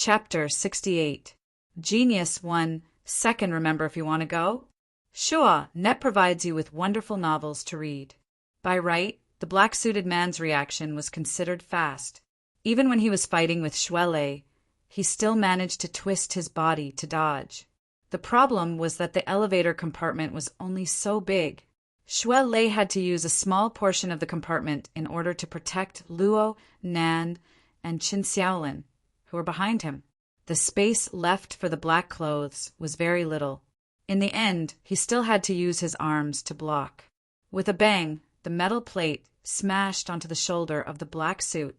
Chapter 68. Genius 1 Second, remember if you want to go? Sure, Net provides you with wonderful novels to read. By right, the black-suited man's reaction was considered fast. Even when he was fighting with Shuele, he still managed to twist his body to dodge. The problem was that the elevator compartment was only so big. Shuele had to use a small portion of the compartment in order to protect Luo, Nan, and Qin Xiaolin, who were behind him. The space left for the black clothes was very little. In the end, he still had to use his arms to block. With a bang, the metal plate smashed onto the shoulder of the black suit.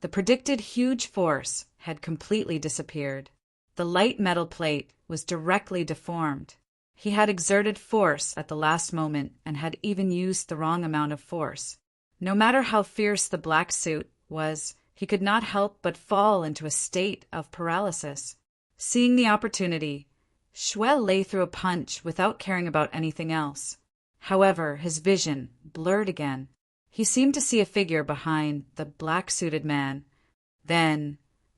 The predicted huge force had completely disappeared. The light metal plate was directly deformed. He had exerted force at the last moment and had even used the wrong amount of force. No matter how fierce the black suit was, he could not help but fall into a state of paralysis. Seeing the opportunity, Shuele threw a punch without caring about anything else. However, his vision blurred again. He seemed to see a figure behind the black-suited man. Then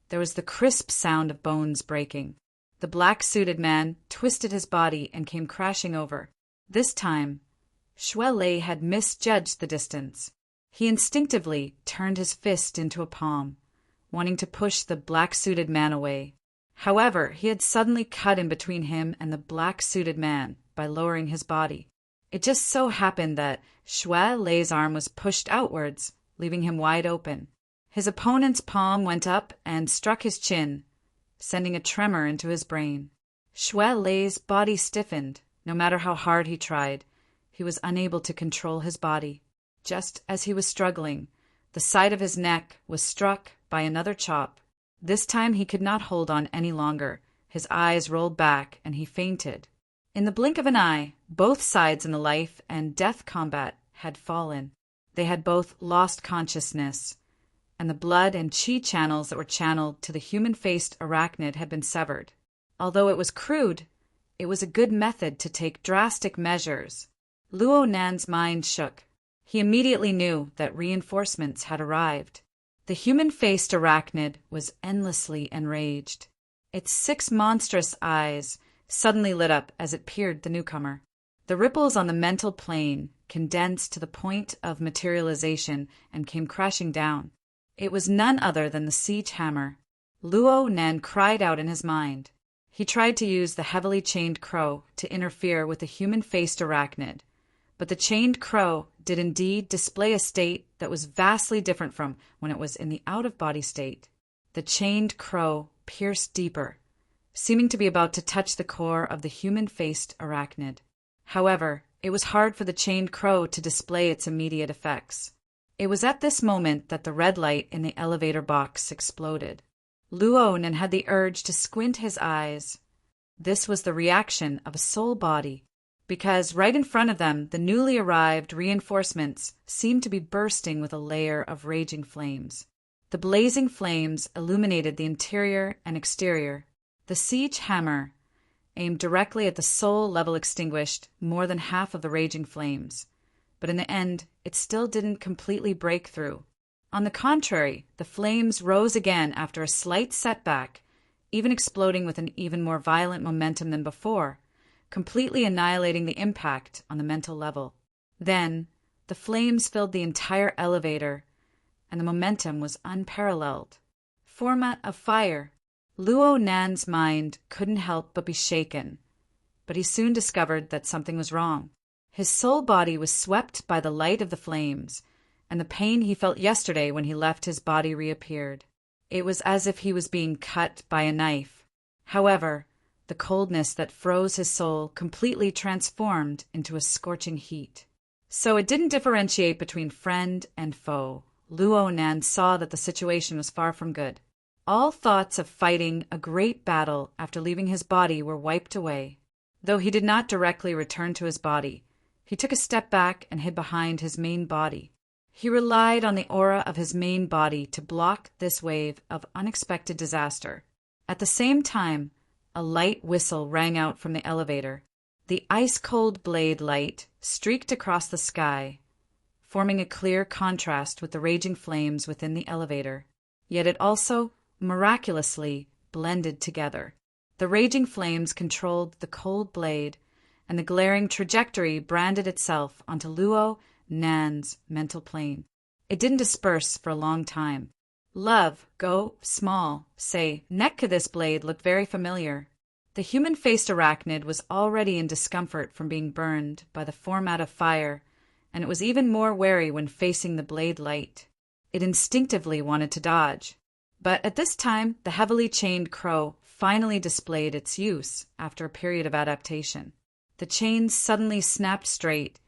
there was the crisp sound of bones breaking. The black-suited man twisted his body and came crashing over. This time, Shuele had misjudged the distance. He instinctively turned his fist into a palm, wanting to push the black-suited man away. However, he had suddenly cut in between him and the black-suited man by lowering his body. It just so happened that Shuele's arm was pushed outwards, leaving him wide open. His opponent's palm went up and struck his chin, sending a tremor into his brain. Shuele's body stiffened. No matter how hard he tried, he was unable to control his body. Just as he was struggling, the side of his neck was struck by another chop. This time he could not hold on any longer. His eyes rolled back and he fainted. In the blink of an eye, both sides in the life and death combat had fallen. They had both lost consciousness, and the blood and chi channels that were channeled to the human-faced arachnid had been severed. Although it was crude, it was a good method to take drastic measures. Luo Nan's mind shook. He immediately knew that reinforcements had arrived. The human-faced arachnid was endlessly enraged. Its 6 monstrous eyes suddenly lit up as it peered the newcomer. The ripples on the mental plane condensed to the point of materialization and came crashing down. It was none other than the siege hammer. Luo Nan cried out in his mind. He tried to use the heavily chained crow to interfere with the human-faced arachnid, but the chained crow did indeed display a state that was vastly different from when it was in the out-of-body state. The chained crow pierced deeper, seeming to be about to touch the core of the human-faced arachnid. However, it was hard for the chained crow to display its immediate effects. It was at this moment that the red light in the elevator box exploded. Luo Nan had the urge to squint his eyes. This was the reaction of a soul body, because right in front of them the newly arrived reinforcements seemed to be bursting with a layer of raging flames. The blazing flames illuminated the interior and exterior. The siege hammer, aimed directly at the soul level, extinguished more than half of the raging flames, but in the end it still didn't completely break through. On the contrary, the flames rose again after a slight setback, even exploding with an even more violent momentum than before, completely annihilating the impact on the mental level. Then, the flames filled the entire elevator, and the momentum was unparalleled. Format of fire. Luo Nan's mind couldn't help but be shaken, but he soon discovered that something was wrong. His soul body was swept by the light of the flames, and the pain he felt yesterday when he left his body reappeared. It was as if he was being cut by a knife. However, the coldness that froze his soul completely transformed into a scorching heat. So it didn't differentiate between friend and foe. Luo Nan saw that the situation was far from good. All thoughts of fighting a great battle after leaving his body were wiped away. Though he did not directly return to his body, he took a step back and hid behind his main body. He relied on the aura of his main body to block this wave of unexpected disaster. At the same time, a light whistle rang out from the elevator. The ice-cold blade light streaked across the sky, forming a clear contrast with the raging flames within the elevator. Yet it also, miraculously, blended together. The raging flames controlled the cold blade, and the glaring trajectory branded itself onto Luo Nan's mental plane. It didn't disperse for a long time. Love, go, small, say, neck to this blade looked very familiar. The human-faced arachnid was already in discomfort from being burned by the format of fire, and it was even more wary when facing the blade light. It instinctively wanted to dodge. But at this time, the heavily chained crow finally displayed its use after a period of adaptation. The chains suddenly snapped straight,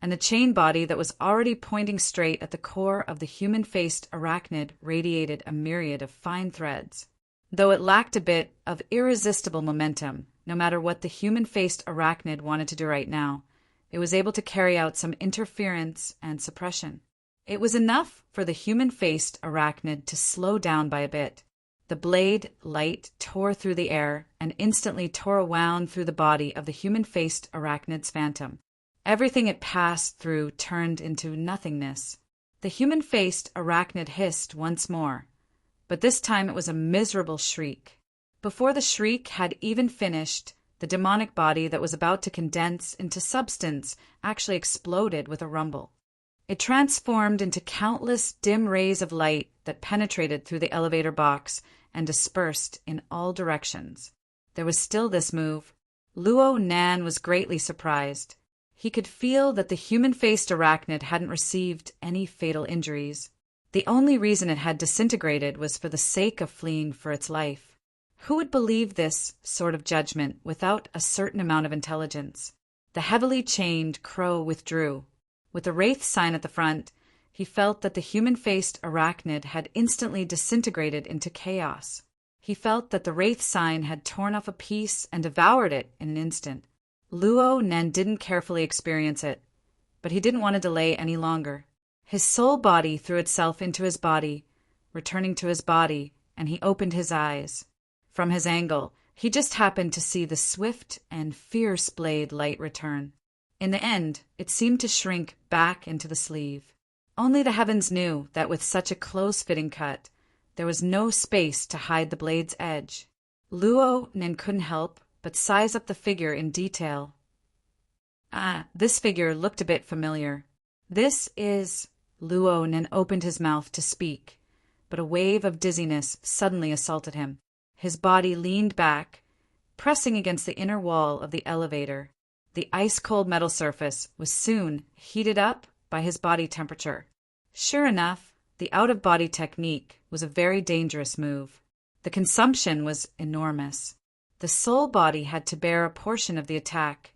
and the chain body that was already pointing straight at the core of the human-faced arachnid radiated a myriad of fine threads. Though it lacked a bit of irresistible momentum, no matter what the human-faced arachnid wanted to do right now, it was able to carry out some interference and suppression. It was enough for the human-faced arachnid to slow down by a bit. The blade light tore through the air and instantly tore a wound through the body of the human-faced arachnid's phantom. Everything it passed through turned into nothingness. The human-faced arachnid hissed once more, but this time it was a miserable shriek. Before the shriek had even finished, the demonic body that was about to condense into substance actually exploded with a rumble. It transformed into countless dim rays of light that penetrated through the elevator box and dispersed in all directions. There was still this move. Luo Nan was greatly surprised. He could feel that the human-faced arachnid hadn't received any fatal injuries. The only reason it had disintegrated was for the sake of fleeing for its life. Who would believe this sort of judgment without a certain amount of intelligence? The heavily chained crow withdrew. With the wraith sign at the front, he felt that the human-faced arachnid had instantly disintegrated into chaos. He felt that the wraith sign had torn off a piece and devoured it in an instant. Luo Nan didn't carefully experience it, but he didn't want to delay any longer. His soul body threw itself into his body, returning to his body, and he opened his eyes. From his angle, he just happened to see the swift and fierce blade light return. In the end, it seemed to shrink back into the sleeve. Only the heavens knew that with such a close-fitting cut, there was no space to hide the blade's edge. Luo Nan couldn't help but size up the figure in detail. This figure looked a bit familiar. This is... Luo Nan opened his mouth to speak, but a wave of dizziness suddenly assaulted him. His body leaned back, pressing against the inner wall of the elevator. The ice-cold metal surface was soon heated up by his body temperature. Sure enough, the out-of-body technique was a very dangerous move. The consumption was enormous. The soul body had to bear a portion of the attack,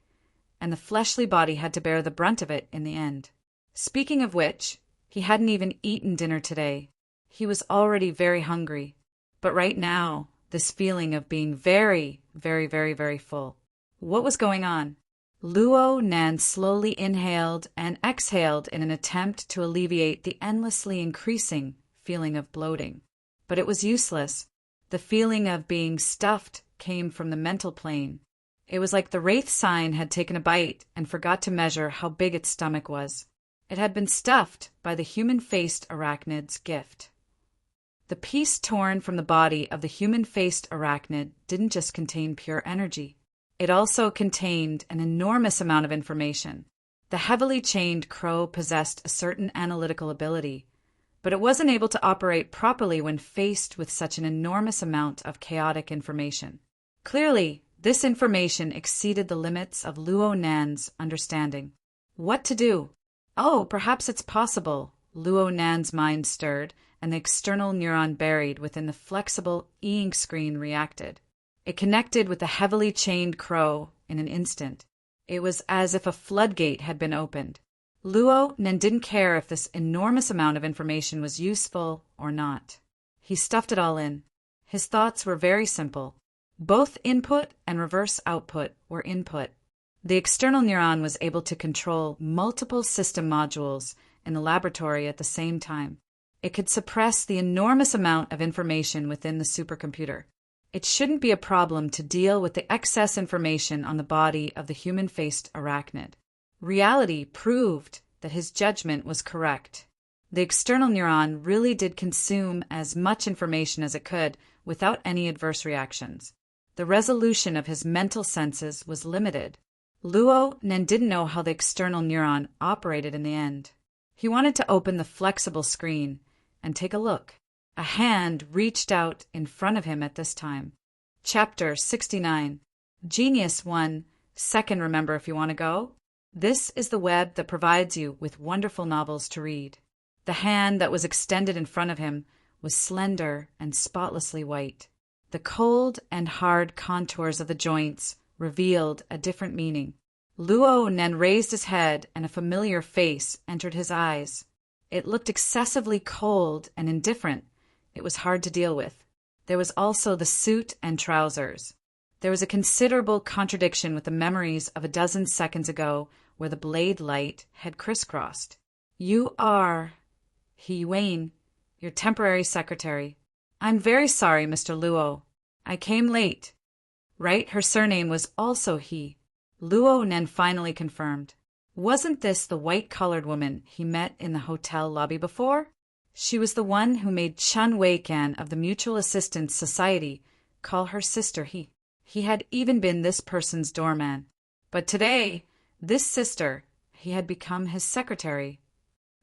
and the fleshly body had to bear the brunt of it in the end. Speaking of which, he hadn't even eaten dinner today. He was already very hungry, but right now, this feeling of being very, very, very, very full. What was going on? Luo Nan slowly inhaled and exhaled in an attempt to alleviate the endlessly increasing feeling of bloating. But it was useless. The feeling of being stuffed came from the mental plane. It was like the wraith sign had taken a bite and forgot to measure how big its stomach was. It had been stuffed by the human-faced arachnid's gift. The piece torn from the body of the human-faced arachnid didn't just contain pure energy. It also contained an enormous amount of information. The heavily chained crow possessed a certain analytical ability, but it wasn't able to operate properly when faced with such an enormous amount of chaotic information. Clearly, this information exceeded the limits of Luo Nan's understanding. What to do? Oh, perhaps it's possible. Luo Nan's mind stirred, and the external neuron buried within the flexible e-ink screen reacted. It connected with the heavily chained crow in an instant. It was as if a floodgate had been opened. Luo Nan didn't care if this enormous amount of information was useful or not. He stuffed it all in. His thoughts were very simple. Both input and reverse output were input. The external neuron was able to control multiple system modules in the laboratory at the same time. It could suppress the enormous amount of information within the supercomputer. It shouldn't be a problem to deal with the excess information on the body of the human-faced arachnid. Reality proved that his judgment was correct. The external neuron really did consume as much information as it could without any adverse reactions. The resolution of his mental senses was limited. Luo Nen didn't know how the external neuron operated in the end. He wanted to open the flexible screen and take a look. A hand reached out in front of him at this time. Chapter 69. Genius 1. Second, remember if you want to go? This is the web that provides you with wonderful novels to read. The hand that was extended in front of him was slender and spotlessly white. The cold and hard contours of the joints revealed a different meaning. Luo Nen raised his head and a familiar face entered his eyes. It looked excessively cold and indifferent. It was hard to deal with. There was also the suit and trousers. There was a considerable contradiction with the memories of a dozen seconds ago where the blade light had crisscrossed. You are He Wayne, your temporary secretary. I'm very sorry, Mr. Luo. I came late. Right, her surname was also He. Luo Nen finally confirmed. Wasn't this the white-collared woman he met in the hotel lobby before? She was the one who made Chun Wei-kan of the Mutual Assistance Society call her sister He. He had even been this person's doorman. But today, this sister, he had become his secretary.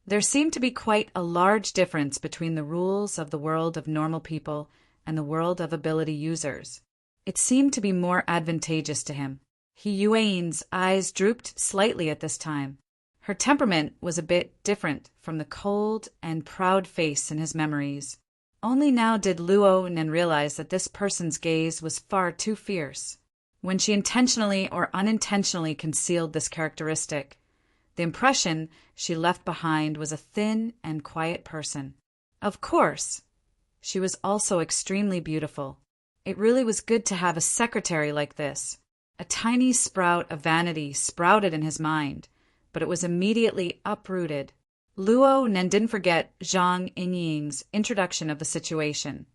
There seemed to be quite a large difference between the rules of the world of normal people and the world of ability users. It seemed to be more advantageous to him. He Yuan's eyes drooped slightly at this time. Her temperament was a bit different from the cold and proud face in his memories. Only now did Luo Nen realize that this person's gaze was far too fierce. When she intentionally or unintentionally concealed this characteristic, the impression she left behind was a thin and quiet person. Of course, she was also extremely beautiful. It really was good to have a secretary like this. A tiny sprout of vanity sprouted in his mind, but it was immediately uprooted. Luo Nen didn't forget Zhang Yinying's introduction of the situation.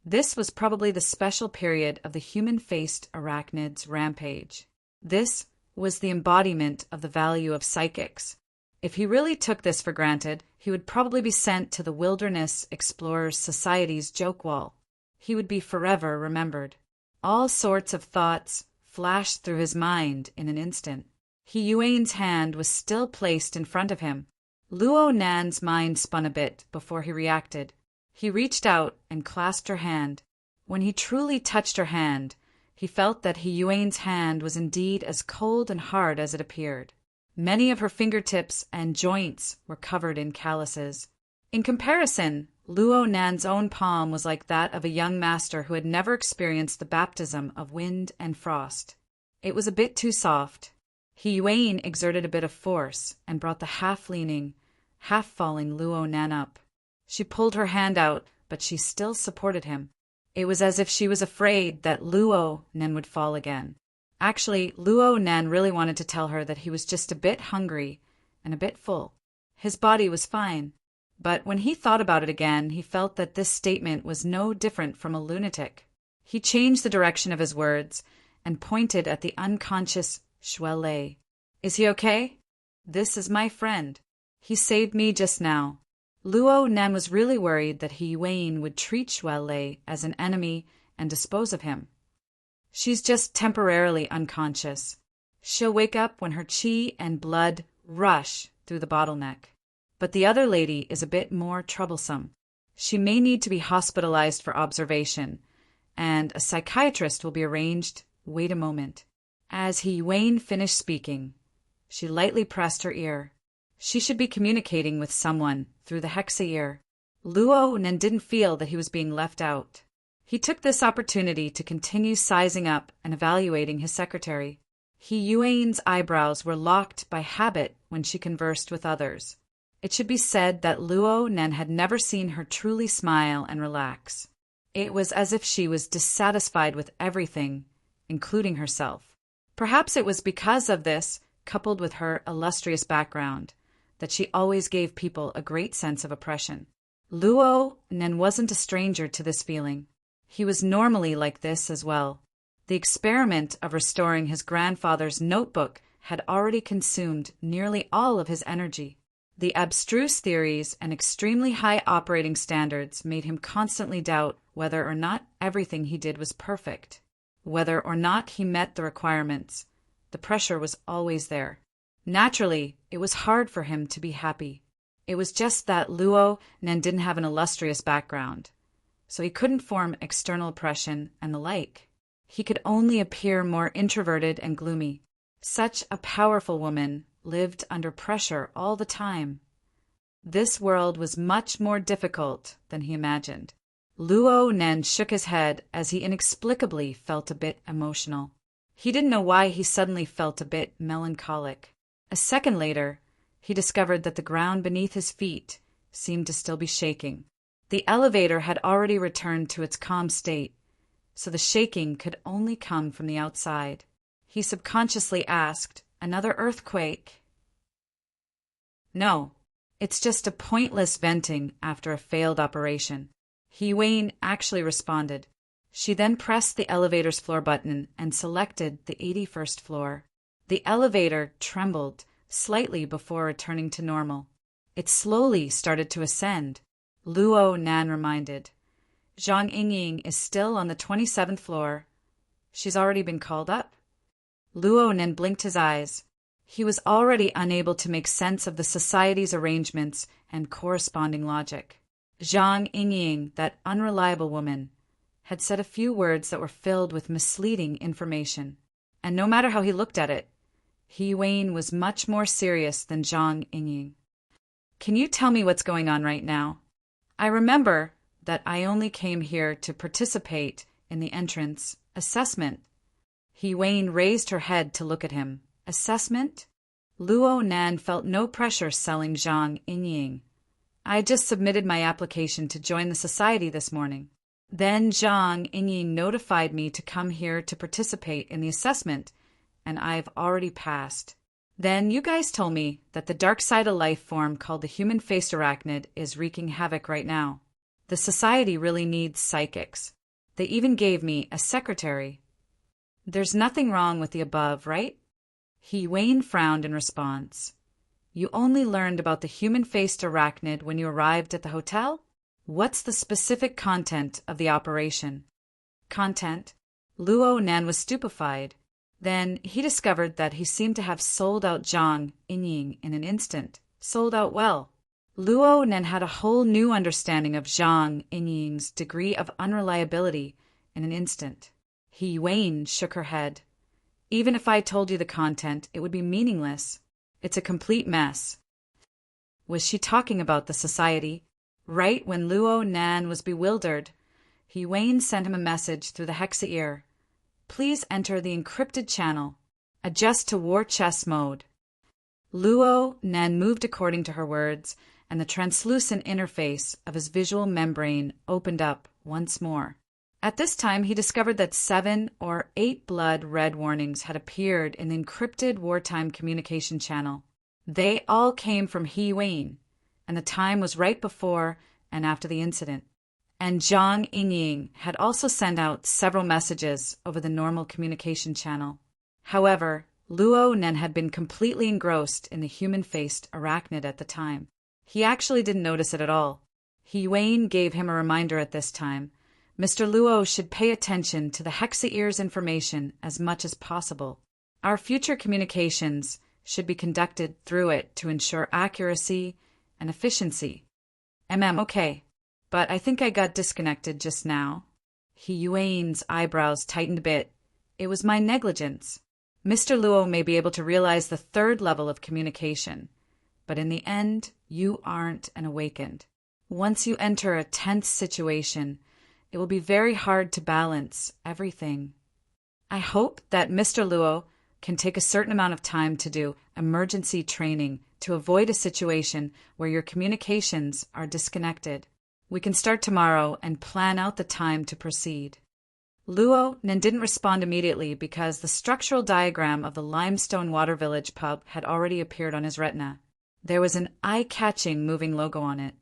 This was probably the special period of the human-faced arachnid's rampage. This was the embodiment of the value of psychics. If he really took this for granted, he would probably be sent to the Wilderness Explorers Society's joke wall. He would be forever remembered. All sorts of thoughts flashed through his mind in an instant. He Yuan's hand was still placed in front of him. Luo Nan's mind spun a bit before he reacted. He reached out and clasped her hand. When he truly touched her hand, he felt that He Yuan's hand was indeed as cold and hard as it appeared. Many of her fingertips and joints were covered in calluses. In comparison, Luo Nan's own palm was like that of a young master who had never experienced the baptism of wind and frost. It was a bit too soft. He Yuan exerted a bit of force and brought the half-leaning, half-falling Luo Nan up. She pulled her hand out, but she still supported him. It was as if she was afraid that Luo Nan would fall again. Actually, Luo Nan really wanted to tell her that he was just a bit hungry and a bit full. His body was fine. But when he thought about it again, he felt that this statement was no different from a lunatic. He changed the direction of his words and pointed at the unconscious Shuelei. Is he okay? This is my friend. He saved me just now. Luo Nan was really worried that He Yuan would treat Shuelei as an enemy and dispose of him. She's just temporarily unconscious. She'll wake up when her qi and blood rush through the bottleneck. But the other lady is a bit more troublesome. She may need to be hospitalized for observation, and a psychiatrist will be arranged. Wait a moment. As He Yuan finished speaking, she lightly pressed her ear. She should be communicating with someone through the hexa ear. Luo Nen didn't feel that he was being left out. He took this opportunity to continue sizing up and evaluating his secretary. He Yuan's eyebrows were locked by habit when she conversed with others. It should be said that Luo Nen had never seen her truly smile and relax. It was as if she was dissatisfied with everything, including herself. Perhaps it was because of this, coupled with her illustrious background, that she always gave people a great sense of oppression. Luo Nen wasn't a stranger to this feeling. He was normally like this as well. The experiment of restoring his grandfather's notebook had already consumed nearly all of his energy. The abstruse theories and extremely high operating standards made him constantly doubt whether or not everything he did was perfect, whether or not he met the requirements. The pressure was always there. Naturally, it was hard for him to be happy. It was just that Luo Nen didn't have an illustrious background, so he couldn't form external oppression and the like. He could only appear more introverted and gloomy. Such a powerful woman lived under pressure all the time. This world was much more difficult than he imagined. Luo Nen shook his head as he inexplicably felt a bit emotional. He didn't know why he suddenly felt a bit melancholic. A second later, he discovered that the ground beneath his feet seemed to still be shaking. The elevator had already returned to its calm state, so the shaking could only come from the outside. He subconsciously asked, "Another earthquake?" "No, it's just a pointless venting after a failed operation." Wayne actually responded. She then pressed the elevator's floor button and selected the 81st floor. The elevator trembled slightly before returning to normal. It slowly started to ascend. Luo Nan reminded. "Zhang Yingying is still on the 27th floor. She's already been called up." Luo Nan blinked his eyes. He was already unable to make sense of the society's arrangements and corresponding logic. Zhang Yingying, that unreliable woman, had said a few words that were filled with misleading information. And no matter how he looked at it, Wayne was much more serious than Zhang Yingying. "Can you tell me what's going on right now? I remember that I only came here to participate in the entrance assessment." Wayne raised her head to look at him. "Assessment?" Luo Nan felt no pressure selling Zhang Yingying. "I just submitted my application to join the society this morning. Then Zhang Yingying notified me to come here to participate in the assessment, and I've already passed. Then you guys told me that the dark side of life form called the human-faced arachnid is wreaking havoc right now. The society really needs psychics. They even gave me a secretary. There's nothing wrong with the above, right?" Wayne frowned in response. "You only learned about the human-faced arachnid when you arrived at the hotel? What's the specific content of the operation?" "Content?" Luo Nan was stupefied. Then he discovered that he seemed to have sold out Zhang Yingying in an instant. Sold out well. Luo Nan had a whole new understanding of Zhang Yingying's degree of unreliability in an instant. Wayne shook her head. "Even if I told you the content, it would be meaningless. It's a complete mess." Was she talking about the society? Right when Luo Nan was bewildered, Wayne sent him a message through the hexa ear. "Please enter the encrypted channel. Adjust to war chess mode." Luo Nan moved according to her words, and the translucent interface of his visual membrane opened up once more. At this time, he discovered that 7 or 8 blood red warnings had appeared in the encrypted wartime communication channel. They all came from Wayne, and the time was right before and after the incident. And Zhang Yingying had also sent out several messages over the normal communication channel. However, Luo Nen had been completely engrossed in the human-faced arachnid at the time. He actually didn't notice it at all. Wayne gave him a reminder at this time. Mr. Luo should pay attention to the hexa ear's information as much as possible. Our future communications should be conducted through it to ensure accuracy and efficiency. Okay, but I think I got disconnected just now. Wayne's eyebrows tightened a bit. It was my negligence. Mr. Luo may be able to realize the third level of communication, but in the end, you aren't an awakened. Once you enter a tense situation, it will be very hard to balance everything. I hope that Mr. Luo can take a certain amount of time to do emergency training to avoid a situation where your communications are disconnected. We can start tomorrow and plan out the time to proceed. Luo Nen didn't respond immediately because the structural diagram of the Limestone Water Village pub had already appeared on his retina. There was an eye-catching moving logo on it.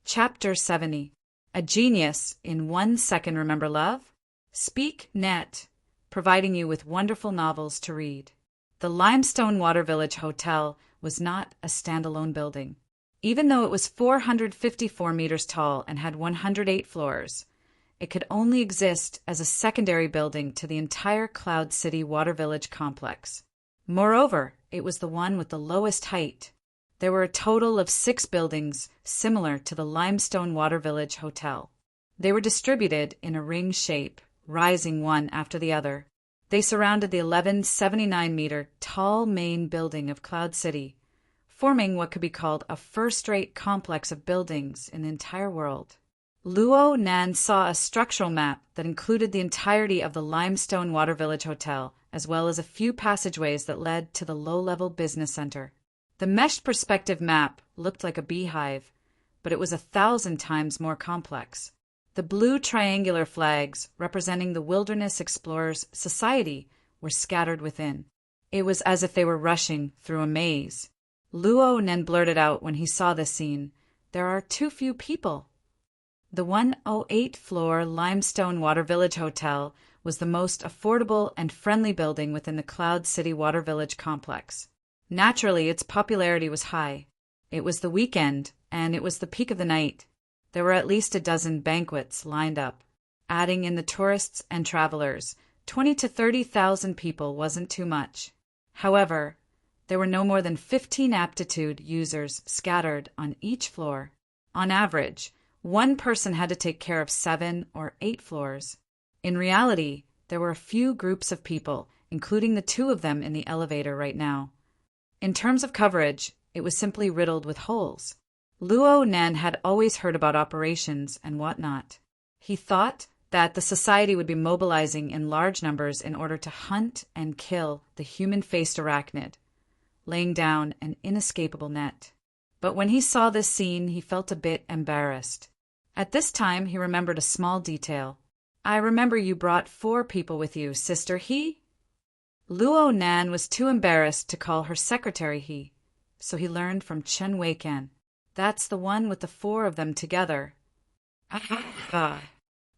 Chapter 70. A Genius in 1 Second Remember Love? Speak Net, providing you with wonderful novels to read. The Limestone Water Village Hotel was not a standalone building. Even though it was 454 meters tall and had 108 floors, it could only exist as a secondary building to the entire Cloud City Water Village complex. Moreover, it was the one with the lowest height. There were a total of 6 buildings similar to the limestone Water Village Hotel. They were distributed in a ring shape, rising one after the other. They surrounded the 1179-meter tall main building of Cloud City, forming what could be called a first-rate complex of buildings in the entire world. Luo Nan saw a structural map that included the entirety of the limestone Water Village Hotel, as well as a few passageways that led to the low-level business center. The meshed perspective map looked like a beehive, but it was 1,000 times more complex. The blue triangular flags representing the Wilderness Explorers Society were scattered within. It was as if they were rushing through a maze. Luo Nen blurted out when he saw this scene, "There are too few people." The 108-floor limestone Water Village Hotel was the most affordable and friendly building within the Cloud City Water Village complex. Naturally, its popularity was high. It was the weekend, and it was the peak of the night. There were at least a dozen banquets lined up. Adding in the tourists and travelers, 20 to 30,000 people wasn't too much. However, there were no more than 15 aptitude users scattered on each floor. On average, one person had to take care of 7 or 8 floors. In reality, there were a few groups of people, including the 2 of them in the elevator right now. In terms of coverage, it was simply riddled with holes. Luo Nan had always heard about operations and whatnot. He thought that the society would be mobilizing in large numbers in order to hunt and kill the human-faced arachnid, laying down an inescapable net. But when he saw this scene, he felt a bit embarrassed. At this time, he remembered a small detail. "I remember you brought 4 people with you, Sister He?" Luo Nan was too embarrassed to call her secretary He, so he learned from Chen Weikan. "That's the one with the 4 of them together."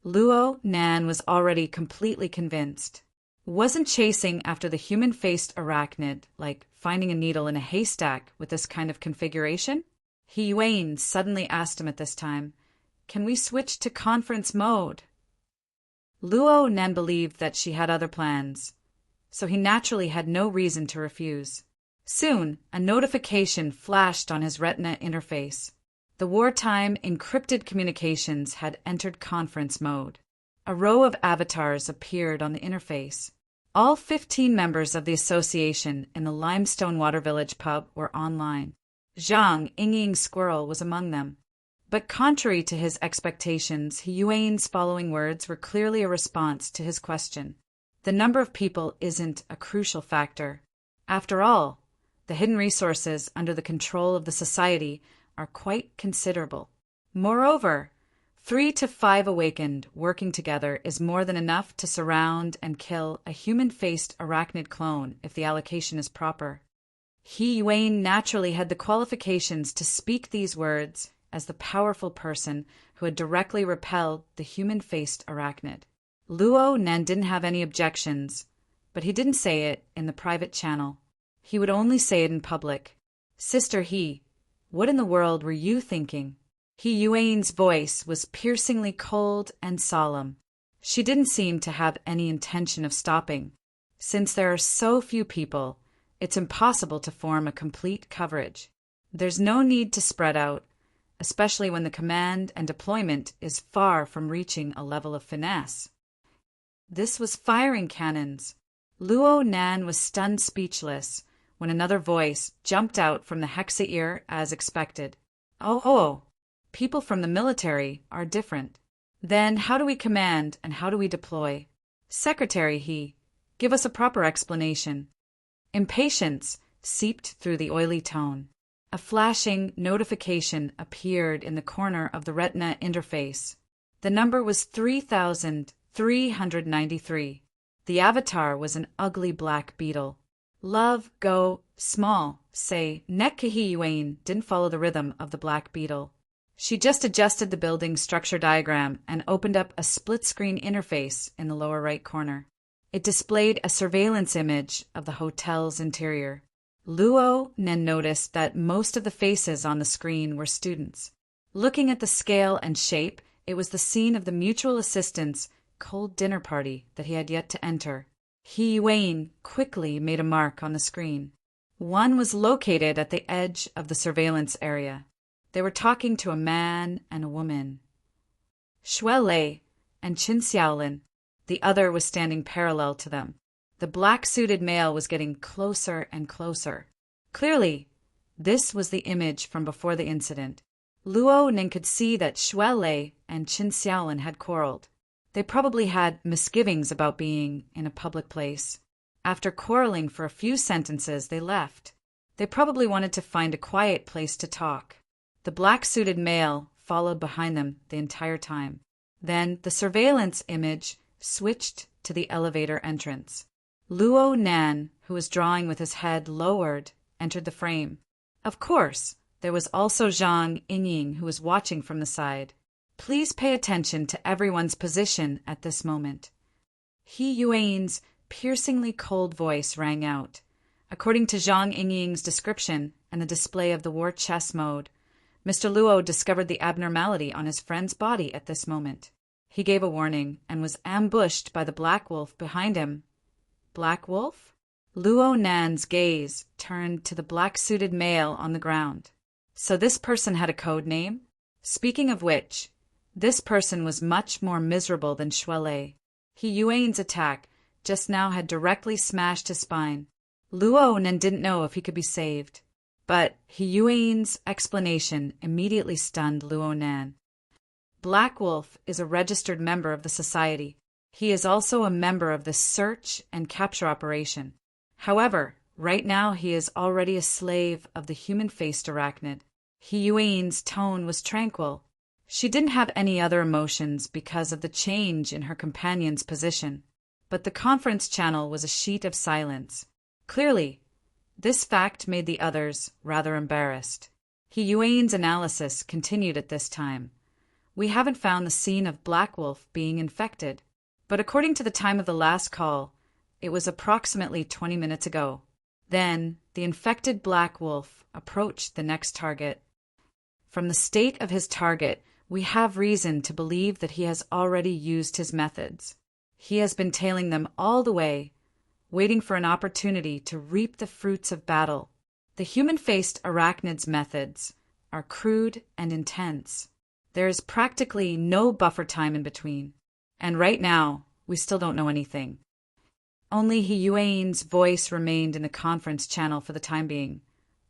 Luo Nan was already completely convinced. Wasn't chasing after the human-faced arachnid like finding a needle in a haystack with this kind of configuration? He Yuan suddenly asked him at this time, "Can we switch to conference mode?" Luo Nan believed that she had other plans, so he naturally had no reason to refuse. Soon, a notification flashed on his retina interface. The wartime encrypted communications had entered conference mode. A row of avatars appeared on the interface. All 15 members of the association in the Limestone Water Village pub were online. Zhang Yingying Squirrel was among them. But contrary to his expectations, He Yuan's following words were clearly a response to his question. The number of people isn't a crucial factor. After all, the hidden resources under the control of the society are quite considerable. Moreover, 3 to 5 awakened working together is more than enough to surround and kill a human-faced arachnid clone if the allocation is proper. He Yuan naturally had the qualifications to speak these words as the powerful person who had directly repelled the human-faced arachnid. Luo Nen didn't have any objections, but he didn't say it in the private channel. He would only say it in public. "Sister He, what in the world were you thinking?" He Yuan's voice was piercingly cold and solemn. She didn't seem to have any intention of stopping. Since there are so few people, it's impossible to form a complete coverage. There's no need to spread out, especially when the command and deployment is far from reaching a level of finesse. This was firing cannons. Luo Nan was stunned speechless when another voice jumped out from the hexa ear as expected. Oh, people from the military are different. Then how do we command and how do we deploy? Secretary He, give us a proper explanation. Impatience seeped through the oily tone. A flashing notification appeared in the corner of the retina interface. The number was 3,393. The avatar was an ugly black beetle. Love, go, small, say, Nekkahi Yuan didn't follow the rhythm of the black beetle. She just adjusted the building's structure diagram and opened up a split-screen interface in the lower right corner. It displayed a surveillance image of the hotel's interior. Luo then noticed that most of the faces on the screen were students. Looking at the scale and shape, it was the scene of the mutual assistance cold dinner party that he had yet to enter. He Wayne quickly made a mark on the screen. One was located at the edge of the surveillance area. They were talking to a man and a woman. Shuelei and Qin Xiaolin. The other was standing parallel to them. The black-suited male was getting closer and closer. Clearly, this was the image from before the incident. Luo Ning could see that Shuelei and Qin Xiaolin had quarreled. They probably had misgivings about being in a public place. After quarreling for a few sentences, they left. They probably wanted to find a quiet place to talk. The black-suited male followed behind them the entire time. Then the surveillance image switched to the elevator entrance. Luo Nan, who was drawing with his head lowered, entered the frame. Of course, there was also Zhang Yingying, who was watching from the side. Please pay attention to everyone's position at this moment. He Yuan's piercingly cold voice rang out. According to Zhang Yingying's description and the display of the war chess mode, Mr. Luo discovered the abnormality on his friend's body at this moment. He gave a warning and was ambushed by the Black Wolf behind him. Black Wolf? Luo Nan's gaze turned to the black-suited male on the ground. So this person had a code name? Speaking of which, this person was much more miserable than Shuelei. He Yuan's attack just now had directly smashed his spine. Luo Nan didn't know if he could be saved. But He Yuan's explanation immediately stunned Luo Nan. Black Wolf is a registered member of the society. He is also a member of the search and capture operation. However, right now he is already a slave of the human-faced arachnid. He Yuan's tone was tranquil. She didn't have any other emotions because of the change in her companion's position. But the conference channel was a sheet of silence. Clearly, this fact made the others rather embarrassed. He Yuan's analysis continued at this time. We haven't found the scene of Black Wolf being infected, but according to the time of the last call, it was approximately 20 minutes ago. Then, the infected Black Wolf approached the next target. From the state of his target, we have reason to believe that he has already used his methods. He has been tailing them all the way, waiting for an opportunity to reap the fruits of battle. The human-faced arachnid's methods are crude and intense. There is practically no buffer time in between. And right now, we still don't know anything. Only He Yuan's voice remained in the conference channel for the time being.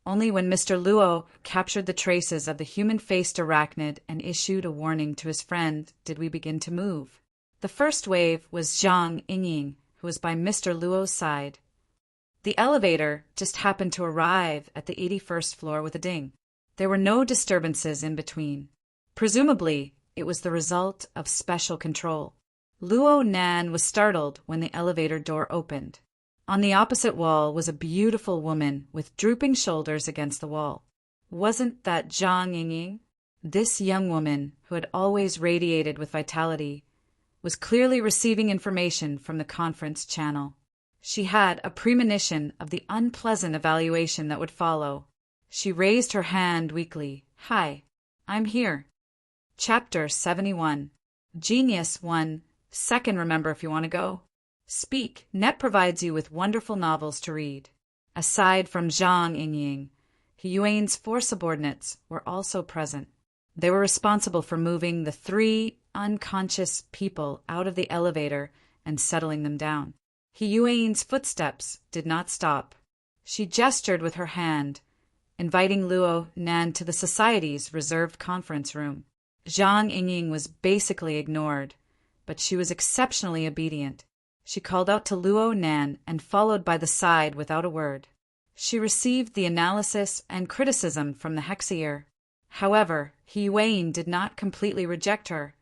Only when Mr. Luo captured the traces of the human-faced arachnid and issued a warning to his friend did we begin to move. The first wave was Zhang Yingying, who was by Mr. Luo's side. The elevator just happened to arrive at the 81st floor with a ding. There were no disturbances in between. Presumably, it was the result of special control. Luo Nan was startled when the elevator door opened. On the opposite wall was a beautiful woman with drooping shoulders against the wall. Wasn't that Zhang Yingying? This young woman, who had always radiated with vitality, was clearly receiving information from the conference channel. She had a premonition of the unpleasant evaluation that would follow. She raised her hand weakly. Hi, I'm here. Chapter 71. Genius 1. Second, remember if you want to go. Speak. Net provides you with wonderful novels to read. Aside from Zhang Yingying, He Yuan's 4 subordinates were also present. They were responsible for moving the 3 unconscious people out of the elevator and settling them down. He Yuan's footsteps did not stop. She gestured with her hand, inviting Luo Nan to the society's reserved conference room. Zhang Yingying was basically ignored, but she was exceptionally obedient. She called out to Luo Nan and followed by the side without a word. She received the analysis and criticism from the Hexier. However, He Yuan did not completely reject her.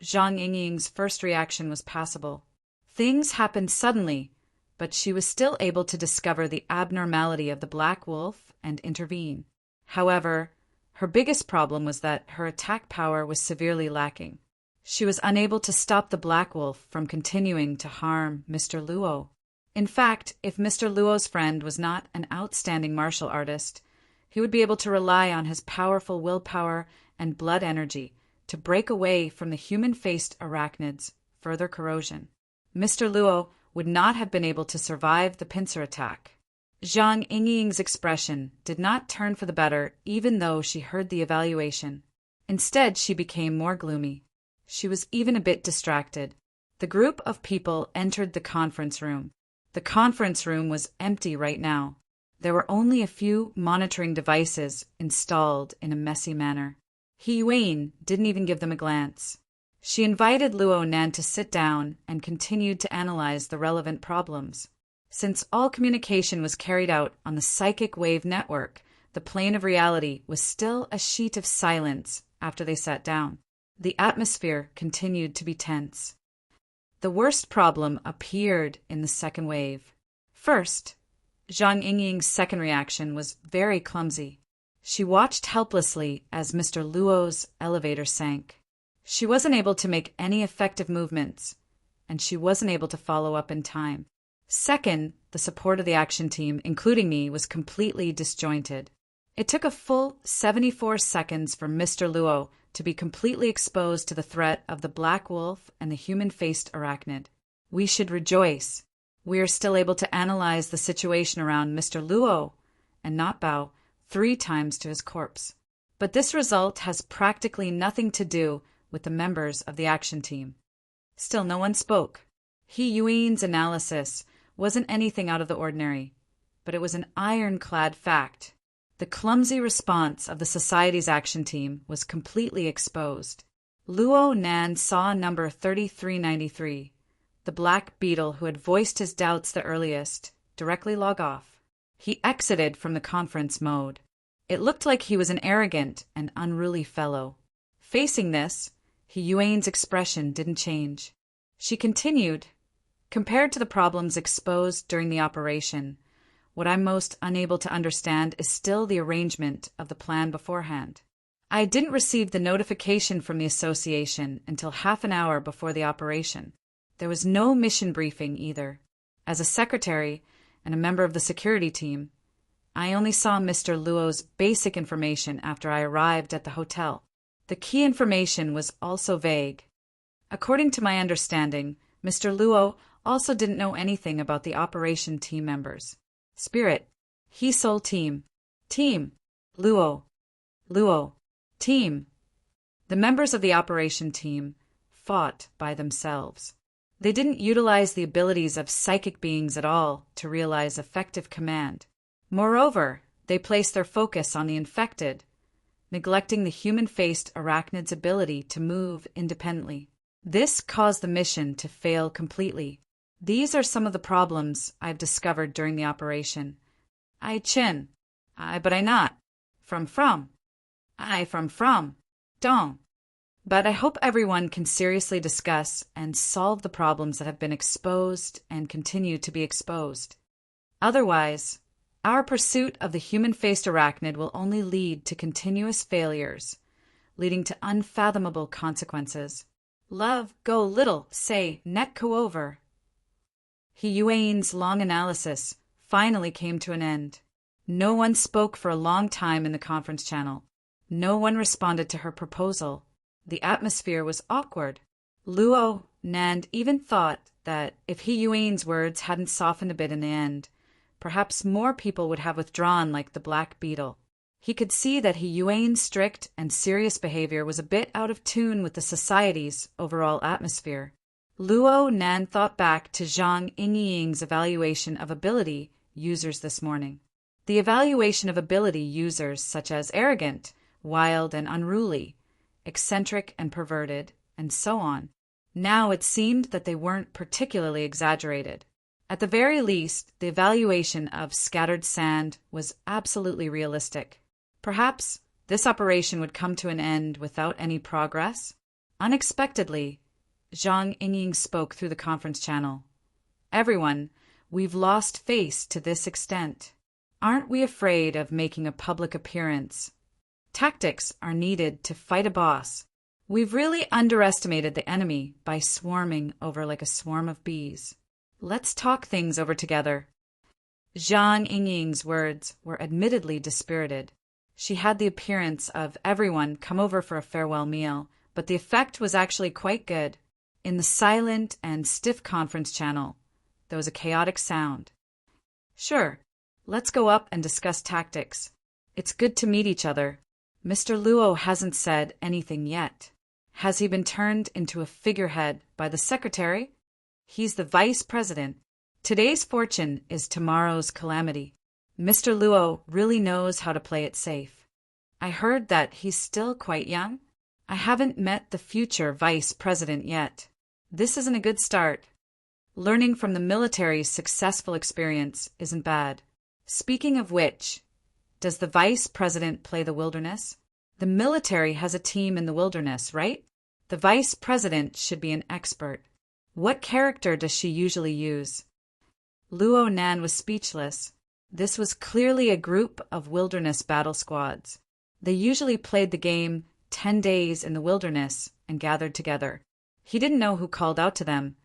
Zhang Yingying's first reaction was passable. Things happened suddenly, but she was still able to discover the abnormality of the Black Wolf and intervene. However, her biggest problem was that her attack power was severely lacking. She was unable to stop the Black Wolf from continuing to harm Mr. Luo. In fact, if Mr. Luo's friend was not an outstanding martial artist, he would be able to rely on his powerful willpower and blood energy to break away from the human-faced arachnids' further corrosion. Mr. Luo would not have been able to survive the pincer attack. Zhang Yingying's expression did not turn for the better even though she heard the evaluation. Instead, she became more gloomy. She was even a bit distracted. The group of people entered the conference room. The conference room was empty right now. There were only a few monitoring devices installed in a messy manner. He Yuan didn't even give them a glance. She invited Luo Nan to sit down and continued to analyze the relevant problems. Since all communication was carried out on the psychic wave network, the plane of reality was still a sheet of silence after they sat down. The atmosphere continued to be tense. The worst problem appeared in the second wave. First, Zhang Yingying's second reaction was very clumsy. She watched helplessly as Mr. Luo's elevator sank. She wasn't able to make any effective movements, and she wasn't able to follow up in time. Second, the support of the action team, including me, was completely disjointed. It took a full 74 seconds for Mr. Luo to be completely exposed to the threat of the black wolf and the human-faced arachnid. We should rejoice. We are still able to analyze the situation around Mr. Luo and not bow 3 times to his corpse. But this result has practically nothing to do with the members of the action team. Still, no one spoke. He Yuan's analysis wasn't anything out of the ordinary, but it was an ironclad fact. The clumsy response of the Society's action team was completely exposed. Luo Nan saw number 3393, the black beetle who had voiced his doubts the earliest, directly log off. He exited from the conference mode. It looked like he was an arrogant and unruly fellow. Facing this, He Yuan's expression didn't change. She continued, "Compared to the problems exposed during the operation, what I'm most unable to understand is still the arrangement of the plan beforehand. I didn't receive the notification from the association until half an hour before the operation. There was no mission briefing either. As a secretary and a member of the security team, I only saw Mr. Luo's basic information after I arrived at the hotel. The key information was also vague. According to my understanding, Mr. Luo also didn't know anything about the operation team members. Spirit, He Soul Team, Team, Luo, Luo, Team." The members of the operation team fought by themselves. They didn't utilize the abilities of psychic beings at all to realize effective command. Moreover, they placed their focus on the infected, neglecting the human-faced arachnid's ability to move independently. This caused the mission to fail completely. These are some of the problems I've discovered during the operation. I chin. I but I not. From. I from. Dong. But I hope everyone can seriously discuss and solve the problems that have been exposed and continue to be exposed. Otherwise, our pursuit of the human-faced arachnid will only lead to continuous failures, leading to unfathomable consequences. Love go little, say net go over. He Yuan's long analysis finally came to an end. No one spoke for a long time in the conference channel. No one responded to her proposal. The atmosphere was awkward. Luo Nan even thought that if He Yuan's words hadn't softened a bit in the end, perhaps more people would have withdrawn like the black beetle. He could see that He Yuan's strict and serious behavior was a bit out of tune with the society's overall atmosphere. Luo Nan thought back to Zhang Yingying's evaluation of ability users this morning. The evaluation of ability users such as arrogant, wild and unruly, eccentric and perverted, and so on. Now it seemed that they weren't particularly exaggerated. At the very least, the evaluation of scattered sand was absolutely realistic. Perhaps this operation would come to an end without any progress. Unexpectedly, Zhang Yingying spoke through the conference channel. "Everyone, we've lost face to this extent. Aren't we afraid of making a public appearance? Tactics are needed to fight a boss. We've really underestimated the enemy by swarming over like a swarm of bees. Let's talk things over together. Zhang Yingying's words were admittedly dispirited. She had the appearance of everyone come over for a farewell meal, but the effect was actually quite good. In the silent and stiff conference channel, there was a chaotic sound. Sure, let's go up and discuss tactics. It's good to meet each other. Mr. Luo hasn't said anything yet. Has he been turned into a figurehead by the secretary? He's the vice president. Today's fortune is tomorrow's calamity. Mr. Luo really knows how to play it safe. I heard that he's still quite young. I haven't met the future vice president yet. This isn't a good start. Learning from the military's successful experience isn't bad. Speaking of which, does the vice president play the wilderness? The military has a team in the wilderness, right? The vice president should be an expert. What character does she usually use? Luo Nan was speechless. This was clearly a group of wilderness battle squads. They usually played the game 10 days in the wilderness and gathered together. He didn't know who called out to them,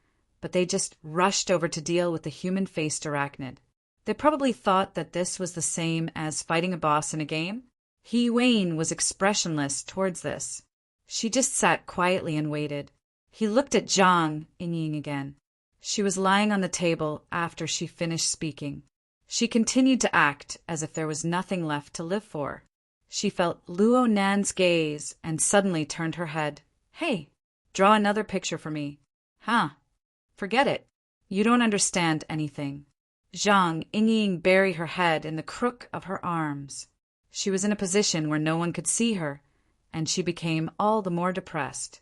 but they just rushed over to deal with the human-faced arachnid. They probably thought that this was the same as fighting a boss in a game. He Wayne was expressionless towards this. She just sat quietly and waited. He looked at Zhang Yingying again. She was lying on the table after she finished speaking. She continued to act as if there was nothing left to live for. She felt Luo Nan's gaze and suddenly turned her head. Hey, draw another picture for me. Huh? Forget it. You don't understand anything. Zhang Yingying buried her head in the crook of her arms. She was in a position where no one could see her, and she became all the more depressed.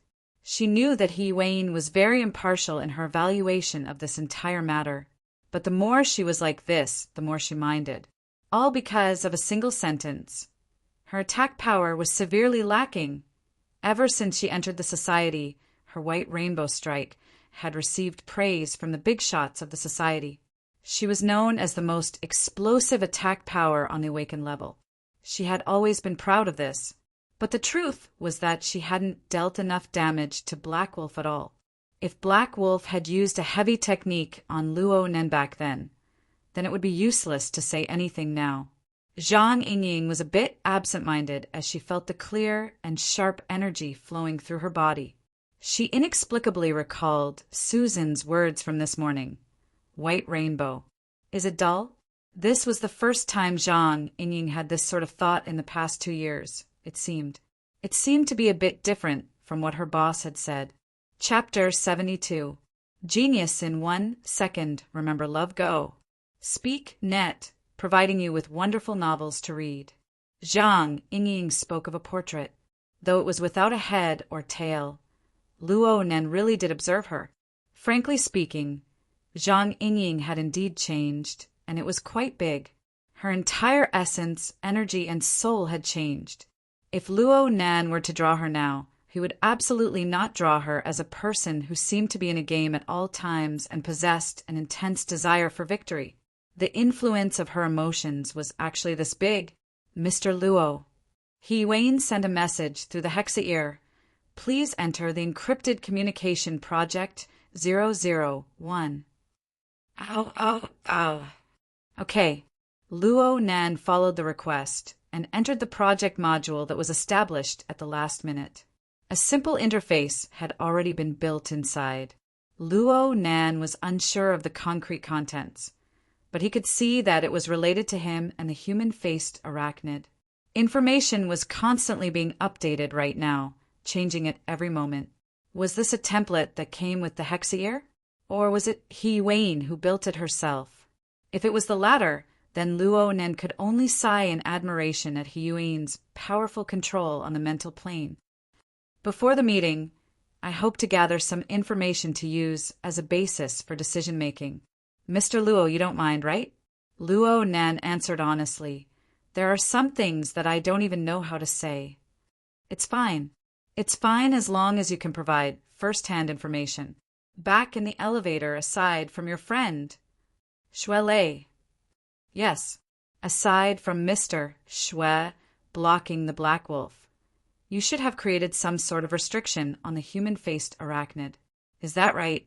She knew that He Wayne was very impartial in her evaluation of this entire matter, but the more she was like this, the more she minded. All because of a single sentence. Her attack power was severely lacking. Ever since she entered the society, her white rainbow strike had received praise from the big shots of the society. She was known as the most explosive attack power on the awakened level. She had always been proud of this, but the truth was that she hadn't dealt enough damage to Black Wolf at all. If Black Wolf had used a heavy technique on Luo Nen back then it would be useless to say anything now. Zhang Yingying was a bit absent-minded as she felt the clear and sharp energy flowing through her body. She inexplicably recalled Susan's words from this morning. White rainbow. Is it dull? This was the first time Zhang Yingying had this sort of thought in the past 2 years, it seemed. It seemed to be a bit different from what her boss had said. Chapter 72. Genius in 1 second. Remember, love, go. Speak net, providing you with wonderful novels to read. Zhang Yingying spoke of a portrait, though it was without a head or tail. Luo Nen really did observe her. Frankly speaking, Zhang Yingying had indeed changed, and it was quite big. Her entire essence, energy, and soul had changed. If Luo Nan were to draw her now, he would absolutely not draw her as a person who seemed to be in a game at all times and possessed an intense desire for victory. The influence of her emotions was actually this big. Mr. Luo. He Wayne sent a message through the Hexa ear. Please enter the encrypted communication project 001. Ow. Okay. Luo Nan followed the request and entered the project module that was established at the last minute. A simple interface had already been built inside. Luo Nan was unsure of the concrete contents, but he could see that it was related to him and the human-faced arachnid. Information was constantly being updated right now, changing at every moment. Was this a template that came with the Hexa ear? Or was it He Wayne who built it herself? If it was the latter, then Luo Nen could only sigh in admiration at He Wayne's powerful control on the mental plane. Before the meeting, I hope to gather some information to use as a basis for decision-making. Mr. Luo, you don't mind, right? Luo Nen answered honestly. There are some things that I don't even know how to say. It's fine. It's fine as long as you can provide first-hand information. Back in the elevator, aside from your friend, Shuelei. Yes, aside from Mr. Shui blocking the Black Wolf, you should have created some sort of restriction on the human-faced arachnid. Is that right?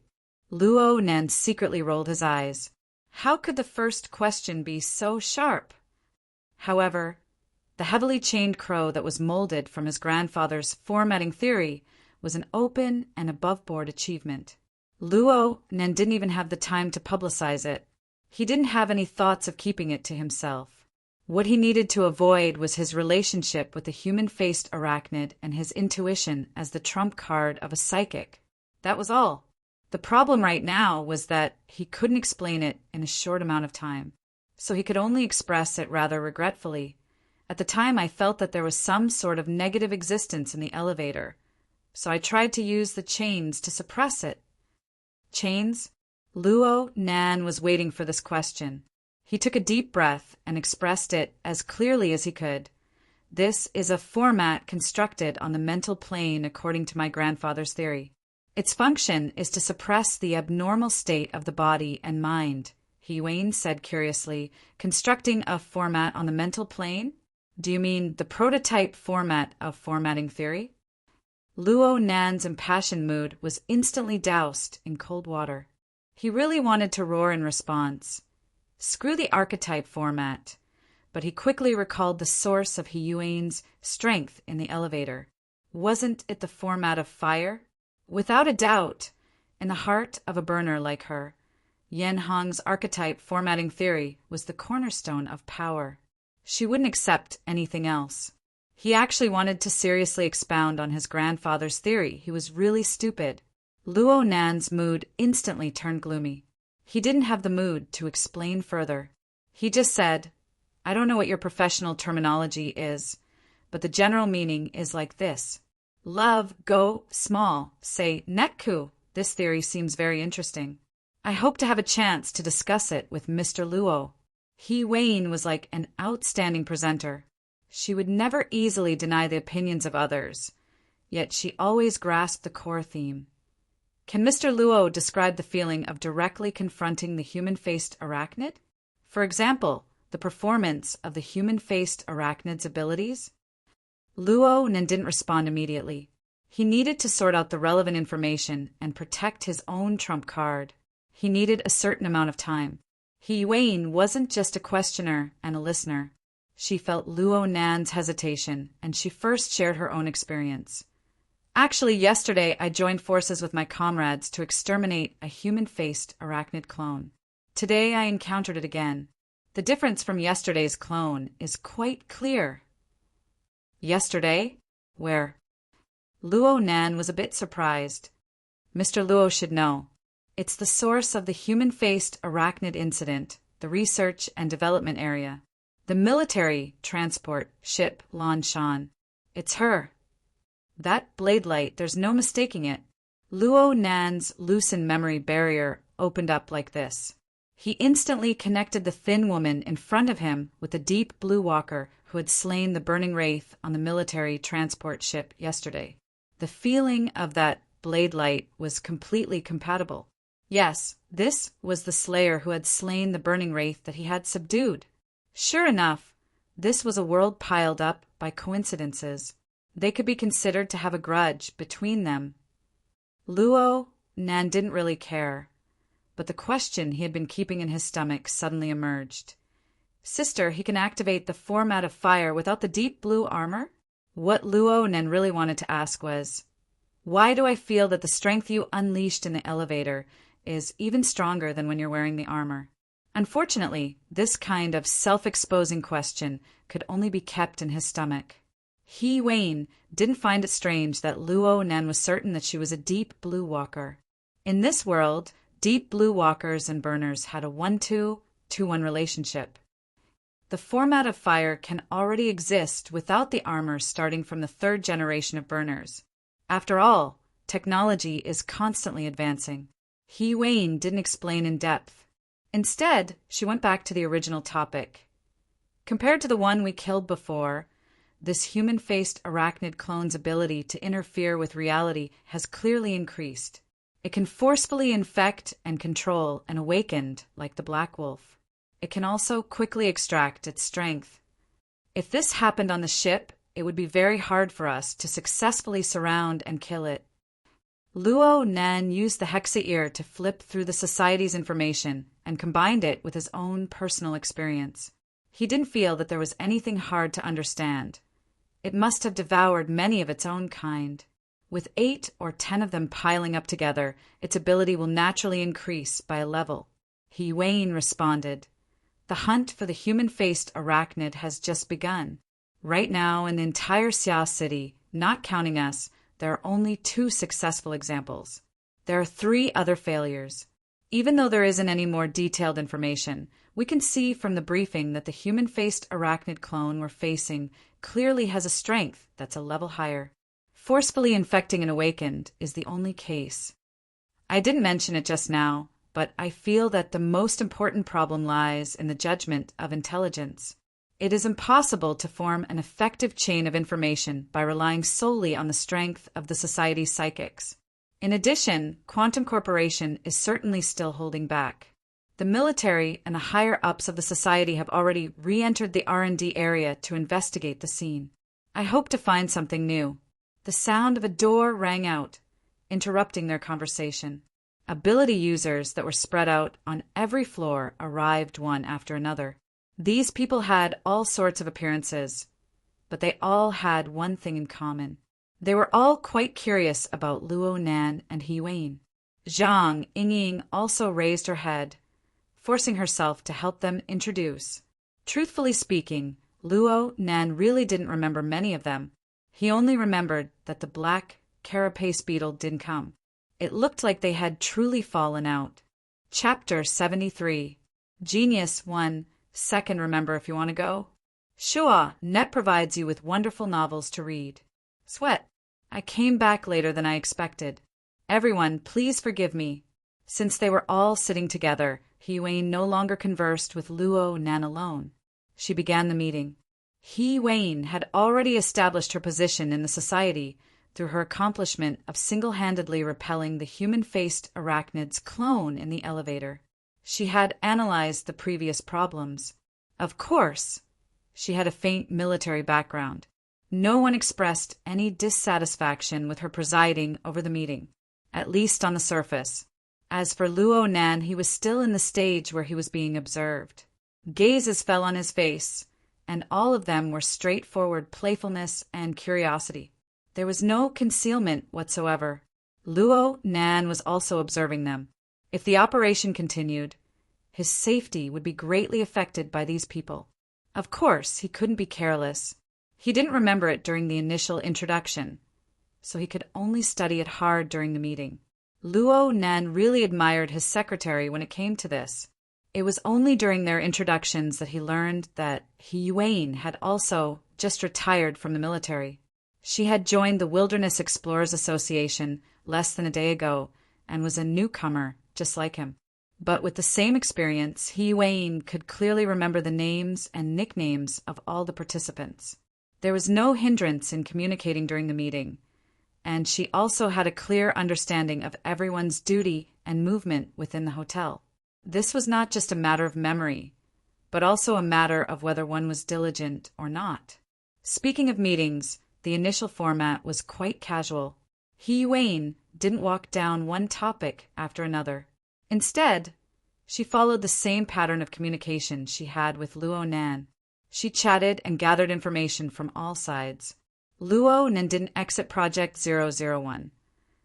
Luo Nan secretly rolled his eyes. How could the first question be so sharp? However, the heavily chained crow that was molded from his grandfather's formatting theory was an open and above-board achievement. Luo Nan didn't even have the time to publicize it. He didn't have any thoughts of keeping it to himself. What he needed to avoid was his relationship with the human-faced arachnid and his intuition as the trump card of a psychic. That was all. The problem right now was that he couldn't explain it in a short amount of time, so he could only express it rather regretfully. At the time, I felt that there was some sort of negative existence in the elevator, so I tried to use the chains to suppress it. Chains? Luo Nan was waiting for this question. He took a deep breath and expressed it as clearly as he could. This is a format constructed on the mental plane according to my grandfather's theory. Its function is to suppress the abnormal state of the body and mind, He said curiously. Constructing a format on the mental plane? Do you mean the prototype format of formatting theory? Luo Nan's impassioned mood was instantly doused in cold water. He really wanted to roar in response. Screw the archetype format. But he quickly recalled the source of He Yuan's strength in the elevator. Wasn't it the format of fire? Without a doubt, in the heart of a burner like her, Yan Hong's archetype formatting theory was the cornerstone of power. She wouldn't accept anything else. He actually wanted to seriously expound on his grandfather's theory. He was really stupid. Luo Nan's mood instantly turned gloomy. He didn't have the mood to explain further. He just said, I don't know what your professional terminology is, but the general meaning is like this. Love, go, small, say, netku. This theory seems very interesting. I hope to have a chance to discuss it with Mr. Luo. He Wayne was like an outstanding presenter. She would never easily deny the opinions of others, yet she always grasped the core theme. Can Mr. Luo describe the feeling of directly confronting the human-faced arachnid? For example, the performance of the human-faced arachnid's abilities? Luo Nan didn't respond immediately. He needed to sort out the relevant information and protect his own trump card. He needed a certain amount of time. He Wayne wasn't just a questioner and a listener. She felt Luo Nan's hesitation, and she first shared her own experience. Actually, yesterday I joined forces with my comrades to exterminate a human-faced arachnid clone. Today I encountered it again. The difference from yesterday's clone is quite clear. Yesterday? Where? Luo Nan was a bit surprised. Mr. Luo should know. It's the source of the human-faced arachnid incident, the research and development area. The military transport ship Lan Shan. It's her. That blade light, there's no mistaking it. Luo Nan's loosened memory barrier opened up like this. He instantly connected the thin woman in front of him with the deep blue walker who had slain the burning wraith on the military transport ship yesterday. The feeling of that blade light was completely compatible. Yes, this was the slayer who had slain the burning wraith that he had subdued. Sure enough, this was a world piled up by coincidences. They could be considered to have a grudge between them. Luo Nan didn't really care, but the question he had been keeping in his stomach suddenly emerged. Sister, he can activate the format of fire without the deep blue armor? What Luo Nan really wanted to ask was, why do I feel that the strength you unleashed in the elevator is even stronger than when you're wearing the armor? Unfortunately, this kind of self-exposing question could only be kept in his stomach. He Wayne didn't find it strange that Luo Nan was certain that she was a deep blue walker. In this world, deep blue walkers and burners had a 1-2, 2-1 relationship. The format of fire can already exist without the armor starting from the third generation of burners. After all, technology is constantly advancing. He Wayne didn't explain in depth. Instead, she went back to the original topic. Compared to the one we killed before, this human-faced arachnid clone's ability to interfere with reality has clearly increased. It can forcefully infect and control an awakened like the Black Wolf. It can also quickly extract its strength. If this happened on the ship, it would be very hard for us to successfully surround and kill it. Luo Nan used the hexa ear to flip through the society's information and combined it with his own personal experience. He didn't feel that there was anything hard to understand. It must have devoured many of its own kind. With 8 or 10 of them piling up together, its ability will naturally increase by a level. He Wayne responded, "The hunt for the human-faced arachnid has just begun. Right now, in the entire Xia city, not counting us, there are only 2 successful examples. There are 3 other failures. Even though there isn't any more detailed information, we can see from the briefing that the human-faced arachnid clone we're facing clearly has a strength that's a level higher. Forcefully infecting an awakened is the only case. I didn't mention it just now, but I feel that the most important problem lies in the judgment of intelligence. It is impossible to form an effective chain of information by relying solely on the strength of the society's psychics. In addition, Quantum Corporation is certainly still holding back. The military and the higher-ups of the society have already re-entered the R&D area to investigate the scene. I hope to find something new." The sound of a door rang out, interrupting their conversation. Ability users that were spread out on every floor arrived one after another. These people had all sorts of appearances, but they all had one thing in common. They were all quite curious about Luo Nan and He Wayne. Zhang Yingying also raised her head, forcing herself to help them introduce. Truthfully speaking, Luo Nan really didn't remember many of them. He only remembered that the black carapace beetle didn't come. It looked like they had truly fallen out. Chapter 73. Genius 1. Second, remember if you want to go. Sure, Net provides you with wonderful novels to read. Sweat. I came back later than I expected. Everyone, please forgive me. Since they were all sitting together, He Wayne no longer conversed with Luo Nan alone. She began the meeting. He Wayne had already established her position in the society through her accomplishment of single-handedly repelling the human-faced arachnid's clone in the elevator. She had analyzed the previous problems. Of course, she had a faint military background. No one expressed any dissatisfaction with her presiding over the meeting, at least on the surface. As for Luo Nan, he was still in the stage where he was being observed. Gazes fell on his face, and all of them were straightforward playfulness and curiosity. There was no concealment whatsoever. Luo Nan was also observing them. If the operation continued, his safety would be greatly affected by these people. Of course, he couldn't be careless. He didn't remember it during the initial introduction, so he could only study it hard during the meeting. Luo Nan really admired his secretary when it came to this. It was only during their introductions that he learned that He Wayne had also just retired from the military. She had joined the Wilderness Explorers Association less than a day ago and was a newcomer just like him. But with the same experience, He Wayne could clearly remember the names and nicknames of all the participants. There was no hindrance in communicating during the meeting, and she also had a clear understanding of everyone's duty and movement within the hotel. This was not just a matter of memory, but also a matter of whether one was diligent or not. Speaking of meetings, the initial format was quite casual. He Wayne didn't walk down one topic after another. Instead, she followed the same pattern of communication she had with Luo Nan. She chatted and gathered information from all sides. Luo Nan didn't exit Project 001,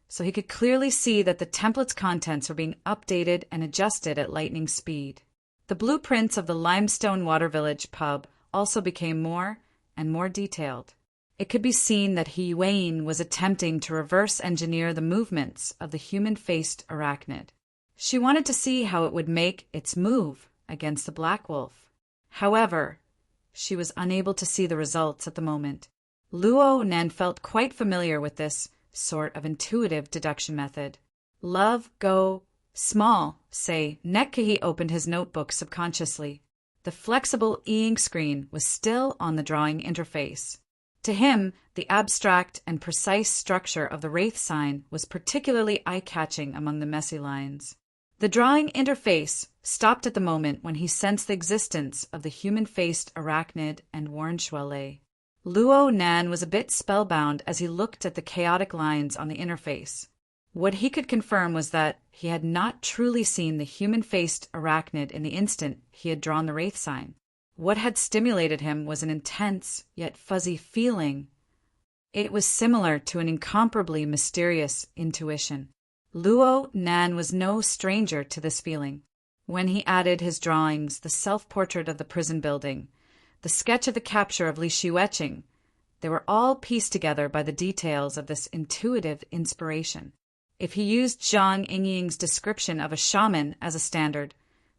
so he could clearly see that the template's contents were being updated and adjusted at lightning speed. The blueprints of the Limestone Water Village pub also became more and more detailed. It could be seen that He Wayne was attempting to reverse engineer the movements of the human-faced arachnid. She wanted to see how it would make its move against the Black Wolf. However, she was unable to see the results at the moment. Luo Nan felt quite familiar with this sort of intuitive deduction method. Love, go, small, say, Netkahi opened his notebook subconsciously. The flexible e-ink screen was still on the drawing interface. To him, the abstract and precise structure of the wraith sign was particularly eye-catching among the messy lines. The drawing interface stopped at the moment when he sensed the existence of the human-faced arachnid and Warrenschwelle. Luo Nan was a bit spellbound as he looked at the chaotic lines on the interface. What he could confirm was that he had not truly seen the human-faced arachnid in the instant he had drawn the wraith sign. What had stimulated him was an intense, yet fuzzy feeling. It was similar to an incomparably mysterious intuition. Luo Nan was no stranger to this feeling. When he added his drawings, the self-portrait of the prison building, the sketch of the capture of Li Shiueching, they were all pieced together by the details of this intuitive inspiration. If he used Zhang Yingying's description of a shaman as a standard,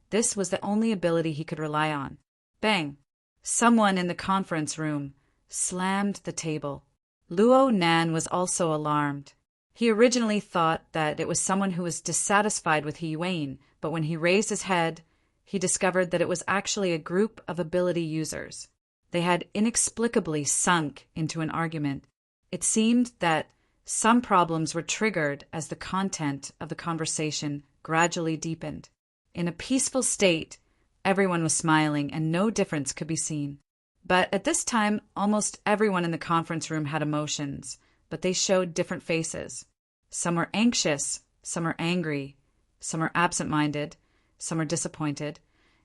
this was the only ability he could rely on. Bang! Someone in the conference room slammed the table. Luo Nan was also alarmed. He originally thought that it was someone who was dissatisfied with He Yuan, but when he raised his head, he discovered that it was actually a group of ability users. They had inexplicably sunk into an argument. It seemed that some problems were triggered as the content of the conversation gradually deepened. In a peaceful state, everyone was smiling and no difference could be seen. But at this time, almost everyone in the conference room had emotions, but they showed different faces. Some were anxious, some were angry, some were absent-minded, some were disappointed,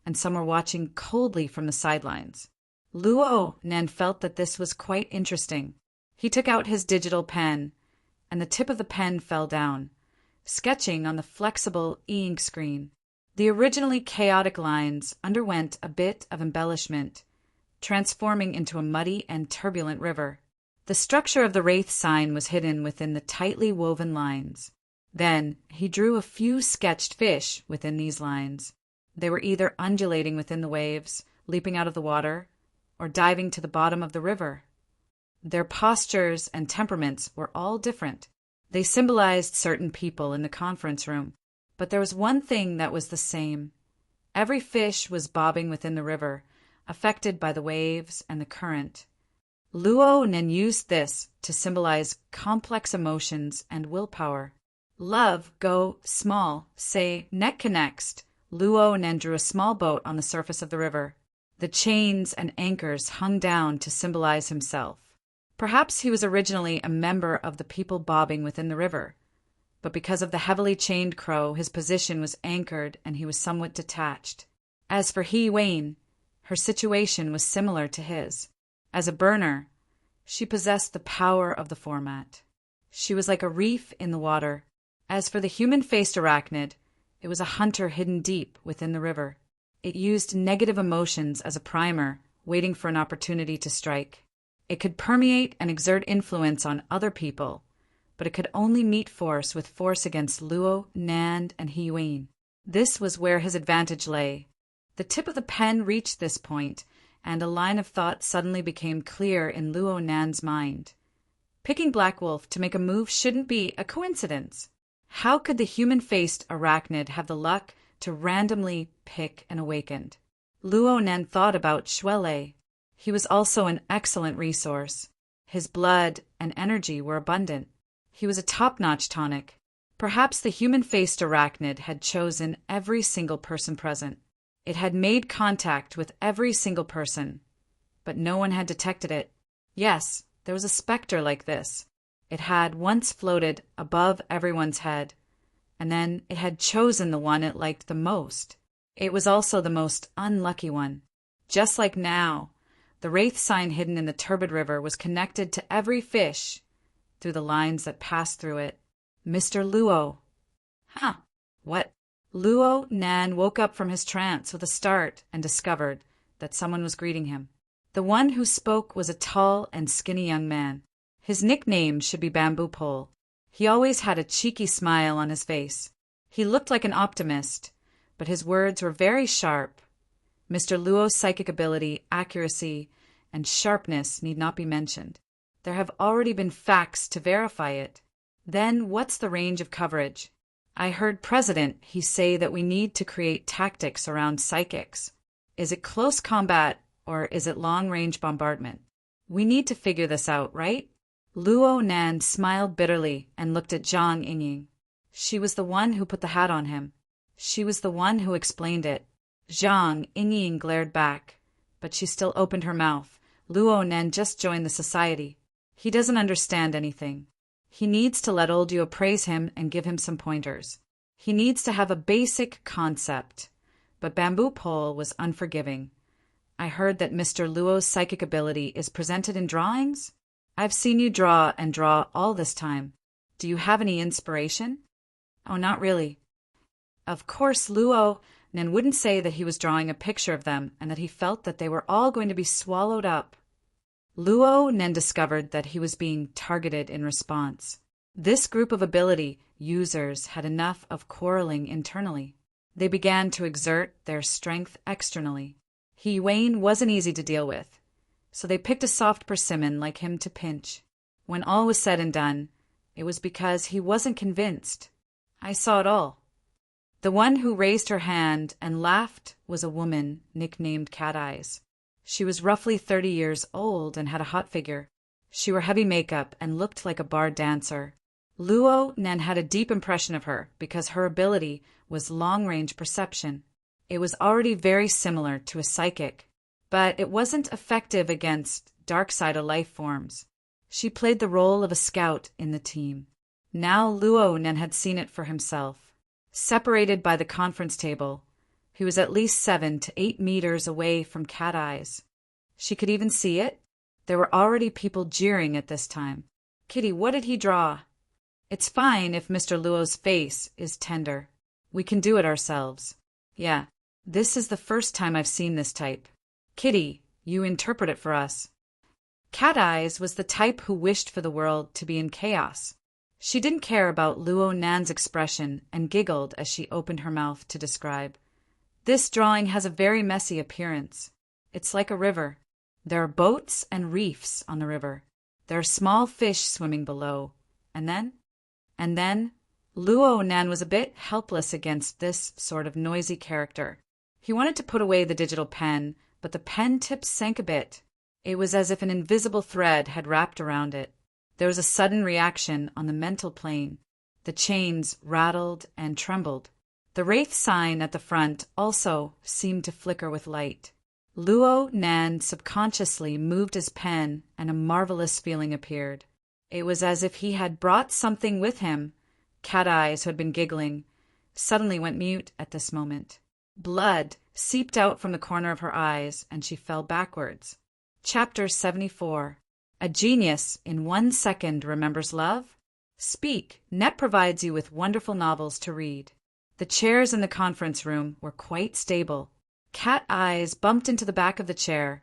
and some were watching coldly from the sidelines. Luo Nan felt that this was quite interesting. He took out his digital pen, and the tip of the pen fell down, sketching on the flexible e-ink screen. The originally chaotic lines underwent a bit of embellishment, transforming into a muddy and turbulent river. The structure of the wraith sign was hidden within the tightly woven lines. Then he drew a few sketched fish within these lines. They were either undulating within the waves, leaping out of the water, or diving to the bottom of the river. Their postures and temperaments were all different. They symbolized certain people in the conference room, but there was one thing that was the same. Every fish was bobbing within the river, affected by the waves and the current. Luo Nan used this to symbolize complex emotions and willpower. Love, go small, say neck next. Luo Nan drew a small boat on the surface of the river. The chains and anchors hung down to symbolize himself. Perhaps he was originally a member of the people bobbing within the river, but because of the heavily chained crow, his position was anchored and he was somewhat detached. As for He Yuan, her situation was similar to his. As a burner, she possessed the power of the format. She was like a reef in the water. As for the human-faced arachnid, it was a hunter hidden deep within the river. It used negative emotions as a primer, waiting for an opportunity to strike. It could permeate and exert influence on other people, but it could only meet force with force against Luo Nan and He Yuan. This was where his advantage lay. The tip of the pen reached this point, and a line of thought suddenly became clear in Luo Nan's mind. Picking Black Wolf to make a move shouldn't be a coincidence. How could the human-faced arachnid have the luck to randomly pick an awakened? Luo Nan thought about Shuele. He was also an excellent resource. His blood and energy were abundant. He was a top-notch tonic. Perhaps the human-faced arachnid had chosen every single person present. It had made contact with every single person, but no one had detected it. Yes, there was a specter like this. It had once floated above everyone's head, and then it had chosen the one it liked the most. It was also the most unlucky one. Just like now, the wraith sign hidden in the turbid river was connected to every fish through the lines that passed through it. Mr. Luo. Huh. What? Luo Nan woke up from his trance with a start and discovered that someone was greeting him. The one who spoke was a tall and skinny young man. His nickname should be Bamboo Pole. He always had a cheeky smile on his face. He looked like an optimist, but his words were very sharp. Mr. Luo's psychic ability, accuracy, and sharpness need not be mentioned. There have already been facts to verify it. Then what's the range of coverage? I heard President he say that we need to create tactics around psychics. Is it close combat or is it long-range bombardment? We need to figure this out, right? Luo Nan smiled bitterly and looked at Zhang Yingying. She was the one who put the hat on him. She was the one who explained it. Zhang Yingying glared back, but she still opened her mouth. Luo Nan just joined the society. He doesn't understand anything. He needs to let old Duo praise him and give him some pointers. He needs to have a basic concept. But Bamboo Pole was unforgiving. I heard that Mr. Luo's psychic ability is presented in drawings? I've seen you draw and draw all this time. Do you have any inspiration? Oh, not really. Of course, Luo Nen wouldn't say that he was drawing a picture of them and that he felt that they were all going to be swallowed up. Luo Nen discovered that he was being targeted in response. This group of ability users had enough of quarreling internally. They began to exert their strength externally. He Wayne wasn't easy to deal with, so they picked a soft persimmon like him to pinch. When all was said and done, it was because he wasn't convinced. I saw it all. The one who raised her hand and laughed was a woman nicknamed Cat Eyes. She was roughly 30 years old and had a hot figure. She wore heavy makeup and looked like a bar dancer. Luo Nen had a deep impression of her because her ability was long-range perception. It was already very similar to a psychic, but it wasn't effective against dark-sided life forms. She played the role of a scout in the team. Now Luo Nen had seen it for himself. Separated by the conference table, he was at least 7 to 8 meters away from Cat Eyes. She could even see it. There were already people jeering at this time. Kitty, what did he draw? It's fine if Mr. Luo's face is tender. We can do it ourselves. Yeah, this is the first time I've seen this type. Kitty, you interpret it for us. Cat Eyes was the type who wished for the world to be in chaos. She didn't care about Luo Nan's expression and giggled as she opened her mouth to describe. This drawing has a very messy appearance. It's like a river. There are boats and reefs on the river. There are small fish swimming below. And then, Luo Nan was a bit helpless against this sort of noisy character. He wanted to put away the digital pen, but the pen tip sank a bit. It was as if an invisible thread had wrapped around it. There was a sudden reaction on the mental plane. The chains rattled and trembled. The wraith sign at the front also seemed to flicker with light. Luo Nan subconsciously moved his pen, and a marvelous feeling appeared. It was as if he had brought something with him. Cat Eyes, who had been giggling, suddenly went mute at this moment. Blood seeped out from the corner of her eyes, and she fell backwards. Chapter 74. A genius in 1 second remembers love? Speak. Net provides you with wonderful novels to read. The chairs in the conference room were quite stable. Cat Eyes bumped into the back of the chair,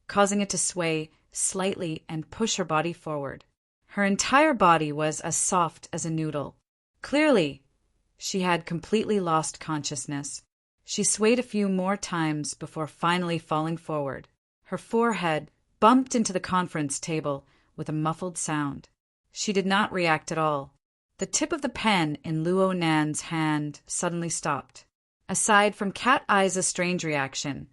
causing it to sway slightly and push her body forward. Her entire body was as soft as a noodle. Clearly, she had completely lost consciousness. She swayed a few more times before finally falling forward. Her forehead bumped into the conference table with a muffled sound. She did not react at all. The tip of the pen in Luo Nan's hand suddenly stopped. Aside from Cat Eyes' strange reaction,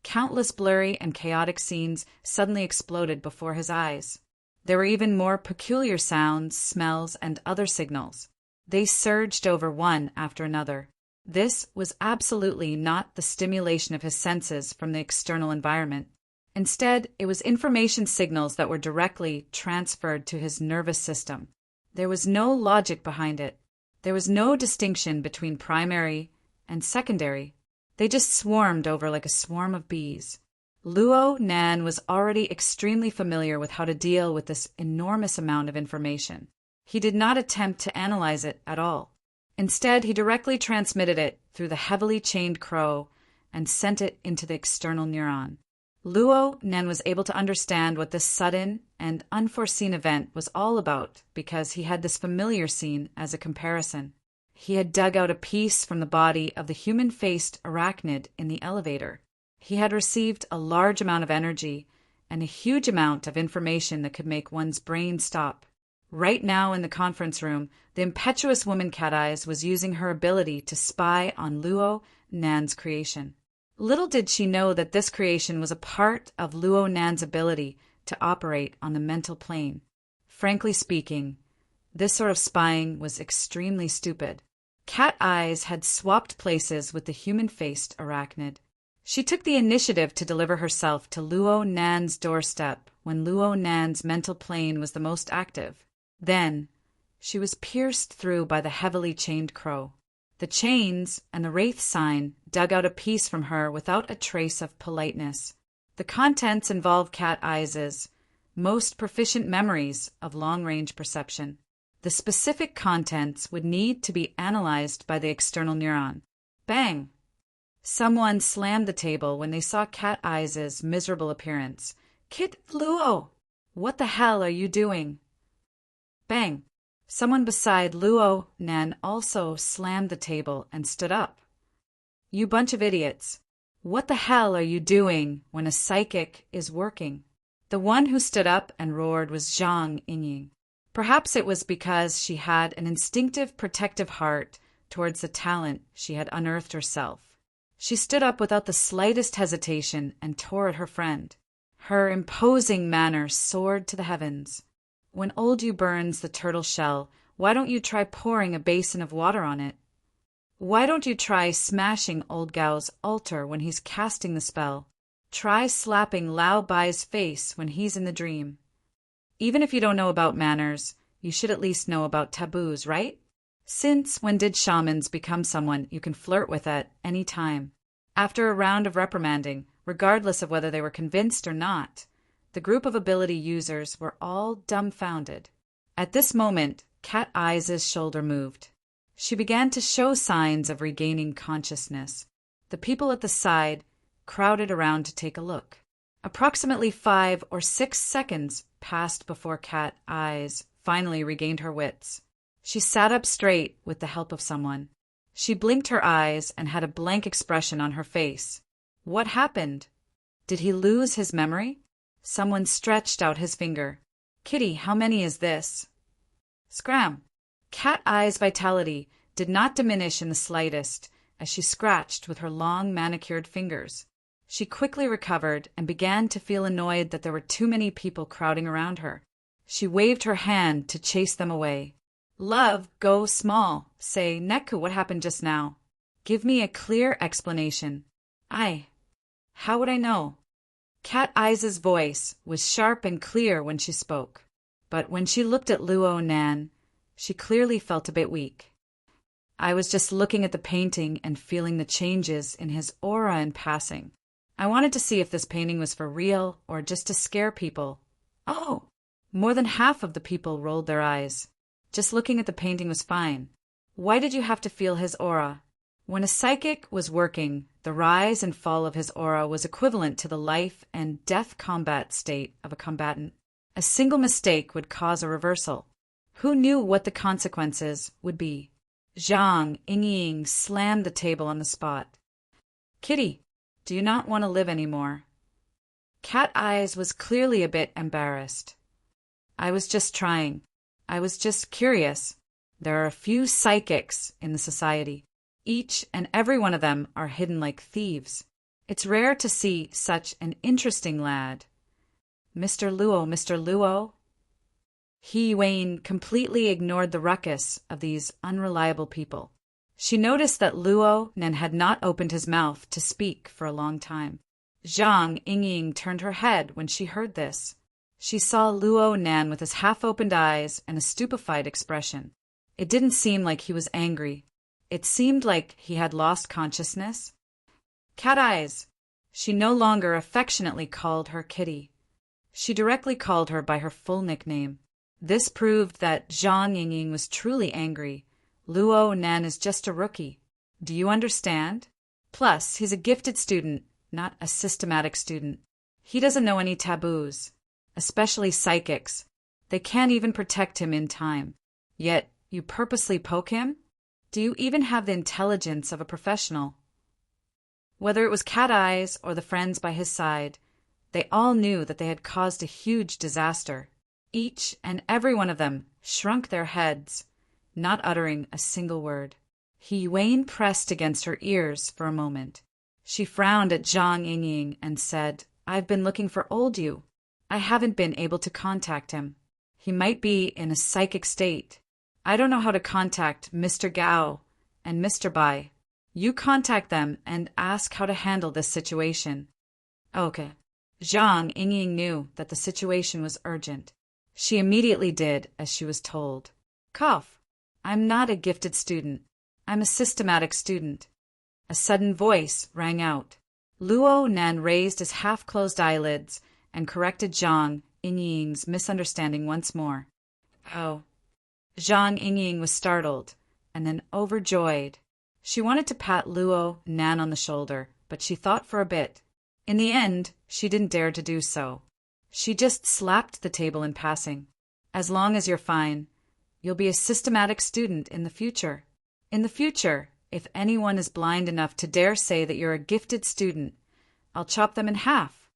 countless blurry and chaotic scenes suddenly exploded before his eyes. There were even more peculiar sounds, smells, and other signals. They surged over one after another. This was absolutely not the stimulation of his senses from the external environment. Instead, it was information signals that were directly transferred to his nervous system. There was no logic behind it. There was no distinction between primary and secondary. They just swarmed over like a swarm of bees. Luo Nan was already extremely familiar with how to deal with this enormous amount of information. He did not attempt to analyze it at all. Instead, he directly transmitted it through the heavily chained crow and sent it into the external neuron. Luo Nan was able to understand what this sudden and unforeseen event was all about because he had this familiar scene as a comparison. He had dug out a piece from the body of the human-faced arachnid in the elevator. He had received a large amount of energy and a huge amount of information that could make one's brain stop. Right now in the conference room, the impetuous woman Cat Eyes was using her ability to spy on Luo Nan's creation. Little did she know that this creation was a part of Luo Nan's ability to operate on the mental plane. Frankly speaking, this sort of spying was extremely stupid. Cat Eyes had swapped places with the human-faced arachnid. She took the initiative to deliver herself to Luo Nan's doorstep when Luo Nan's mental plane was the most active. Then, She was pierced through by the heavily chained crow. The chains and the wraith sign dug out a piece from her without a trace of politeness. The contents involved Cat Eyes' most proficient memories of long-range perception. The specific contents would need to be analyzed by the external neuron. Bang! Someone slammed the table when they saw Cat Eyes' miserable appearance. Kit Luo! What the hell are you doing? Bang! Someone beside Luo Nan also slammed the table and stood up. You bunch of idiots. What the hell are you doing when a psychic is working? The one who stood up and roared was Zhang Yingying. Perhaps it was because she had an instinctive protective heart towards the talent she had unearthed herself. She stood up without the slightest hesitation and tore at her friend. Her imposing manner soared to the heavens. When old you burns the turtle shell, why don't you try pouring a basin of water on it? Why don't you try smashing old Gao's altar when he's casting the spell? Try slapping Lao Bai's face when he's in the dream. Even if you don't know about manners, you should at least know about taboos, right? Since when did shamans become someone you can flirt with at any time? After a round of reprimanding, regardless of whether they were convinced or not, the group of ability users were all dumbfounded. At this moment, Cat Eyes' shoulder moved. She began to show signs of regaining consciousness. The people at the side crowded around to take a look. Approximately 5 or 6 seconds passed before Cat Eyes finally regained her wits. She sat up straight with the help of someone. She blinked her eyes and had a blank expression on her face. What happened? Did he lose his memory? Someone stretched out his finger. Kitty, how many is this? Scram! Cat Eyes' vitality did not diminish in the slightest as she scratched with her long manicured fingers. She quickly recovered and began to feel annoyed that there were too many people crowding around her. She waved her hand to chase them away. Love, go small. Say, Neku, what happened just now? Give me a clear explanation. How would I know? Cat Eyes' voice was sharp and clear when she spoke, but when she looked at Luo Nan, she clearly felt a bit weak. I was just looking at the painting and feeling the changes in his aura in passing. I wanted to see if this painting was for real or just to scare people. Oh! More than half of the people rolled their eyes. Just looking at the painting was fine. Why did you have to feel his aura? When a psychic was working, the rise and fall of his aura was equivalent to the life and death combat state of a combatant. A single mistake would cause a reversal. Who knew what the consequences would be? Zhang Yingying slammed the table on the spot. Kitty, do you not want to live anymore? Cat Eyes was clearly a bit embarrassed. I was just trying. I was just curious. There are a few psychics in the society. Each and every one of them are hidden like thieves. It's rare to see such an interesting lad. Mr. Luo. He Wayne completely ignored the ruckus of these unreliable people. She noticed that Luo Nan had not opened his mouth to speak for a long time. Zhang Yingying turned her head when she heard this. She saw Luo Nan with his half-opened eyes and a stupefied expression. It didn't seem like he was angry. It seemed like he had lost consciousness. Cat Eyes. She no longer affectionately called her Kitty. She directly called her by her full nickname. This proved that Zhang Yingying was truly angry. Luo Nan is just a rookie. Do you understand? Plus, he's a gifted student, not a systematic student. He doesn't know any taboos, especially psychics. They can't even protect him in time. Yet, you purposely poke him? Do you even have the intelligence of a professional? Whether it was Cat Eyes or the friends by his side, they all knew that they had caused a huge disaster. Each and every one of them shrunk their heads, not uttering a single word. Wayne pressed against her ears for a moment. She frowned at Zhang Yingying and said, I've been looking for old you. I haven't been able to contact him. He might be in a psychic state. I don't know how to contact Mr. Gao and Mr. Bai. You contact them and ask how to handle this situation. Okay. Zhang Yingying knew that the situation was urgent. She immediately did as she was told. Cough. I'm not a gifted student. I'm a systematic student. A sudden voice rang out. Luo Nan raised his half-closed eyelids and corrected Zhang Yingying's misunderstanding once more. Oh. Zhang Yingying was startled, and then overjoyed. She wanted to pat Luo Nan on the shoulder, but she thought for a bit. In the end, she didn't dare to do so. She just slapped the table in passing. As long as you're fine, you'll be a systematic student in the future. In the future, if anyone is blind enough to dare say that you're a gifted student, I'll chop them in half.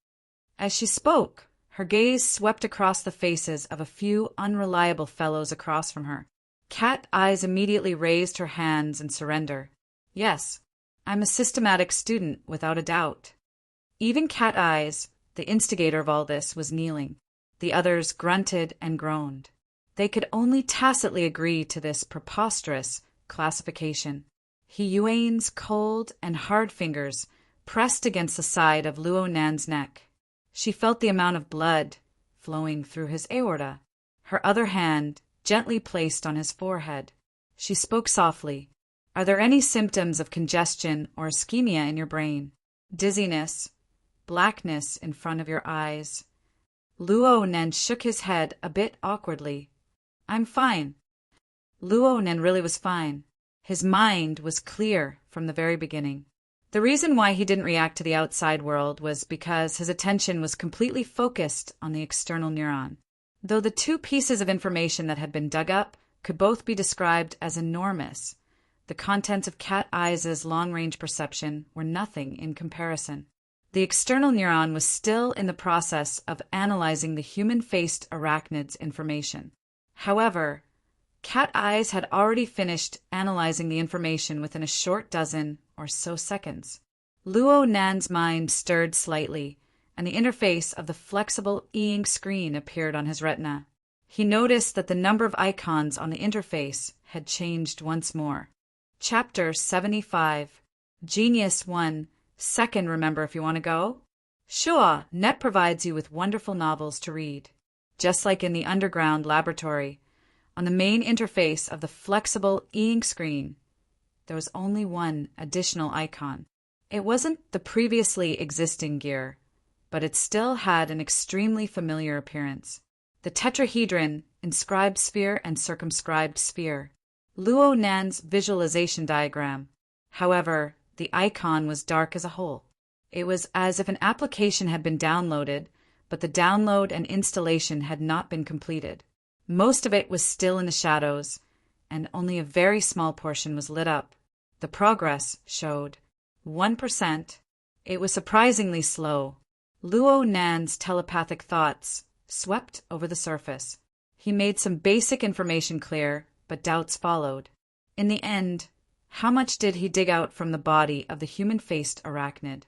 As she spoke, her gaze swept across the faces of a few unreliable fellows across from her. Cat Eyes immediately raised her hands in surrender. Yes, I'm a systematic student without a doubt. Even Cat Eyes, the instigator of all this, was kneeling. The others grunted and groaned. They could only tacitly agree to this preposterous classification. Yuan's cold and hard fingers pressed against the side of Luo Nan's neck. She felt the amount of blood flowing through his aorta. Her other hand gently placed on his forehead. She spoke softly. Are there any symptoms of congestion or ischemia in your brain? Dizziness, blackness in front of your eyes. Luo Nan shook his head a bit awkwardly. I'm fine. Luo Nan really was fine. His mind was clear from the very beginning. The reason why he didn't react to the outside world was because his attention was completely focused on the external neuron. Though the two pieces of information that had been dug up could both be described as enormous, the contents of Cat Eyes' long-range perception were nothing in comparison. The external neuron was still in the process of analyzing the human-faced arachnid's information. However, Cat Eyes had already finished analyzing the information within a short dozen or so seconds. Luo Nan's mind stirred slightly, and the interface of the flexible e-ink screen appeared on his retina. He noticed that the number of icons on the interface had changed once more. Chapter 75. Genius 1. Second, remember if you want to go? Sure, Net provides you with wonderful novels to read. Just like in the underground laboratory, on the main interface of the flexible e-ink screen, there was only one additional icon. It wasn't the previously existing gear, but it still had an extremely familiar appearance. The tetrahedron, inscribed sphere and circumscribed sphere. Luo Nan's visualization diagram. However, the icon was dark as a hole. It was as if an application had been downloaded, but the download and installation had not been completed. Most of it was still in the shadows, and only a very small portion was lit up. The progress showed 1%. It was surprisingly slow. Luo Nan's telepathic thoughts swept over the surface. He made some basic information clear, but doubts followed. In the end, how much did he dig out from the body of the human-faced arachnid?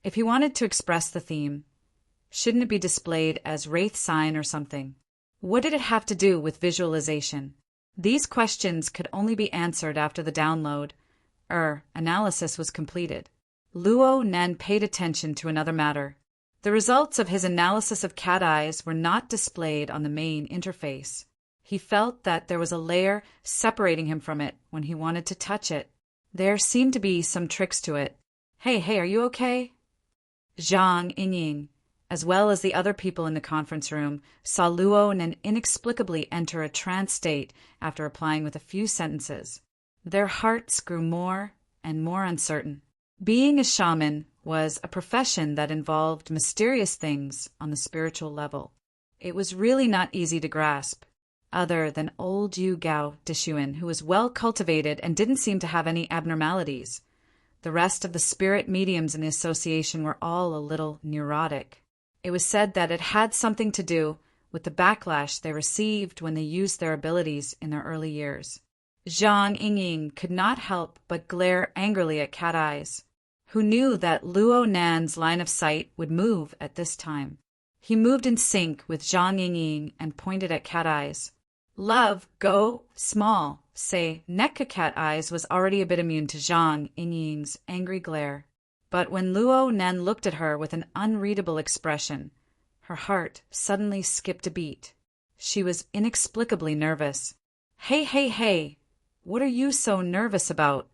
If he wanted to express the theme, shouldn't it be displayed as wraith sign or something? What did it have to do with visualization? These questions could only be answered after the download, analysis was completed. Luo Nan paid attention to another matter. The results of his analysis of Cat Eyes were not displayed on the main interface. He felt that there was a layer separating him from it when he wanted to touch it. There seemed to be some tricks to it. Hey, are you okay? Zhang Yingying, as well as the other people in the conference room, saw Luo Nan inexplicably enter a trance state after replying with a few sentences. Their hearts grew more and more uncertain. Being a shaman was a profession that involved mysterious things on the spiritual level. It was really not easy to grasp, other than old Yu Gao Dishuan, who was well cultivated and didn't seem to have any abnormalities. The rest of the spirit mediums in the association were all a little neurotic. It was said that it had something to do with the backlash they received when they used their abilities in their early years. Zhang Yingying could not help but glare angrily at Cat Eyes, who knew that Luo Nan's line of sight would move at this time. He moved in sync with Zhang Yingying and pointed at Cat Eyes. Love, go, small, say. Nekka Cat Eyes was already a bit immune to Zhang Yingying's angry glare. But when Luo Nan looked at her with an unreadable expression, her heart suddenly skipped a beat. She was inexplicably nervous. Hey, hey, hey, what are you so nervous about?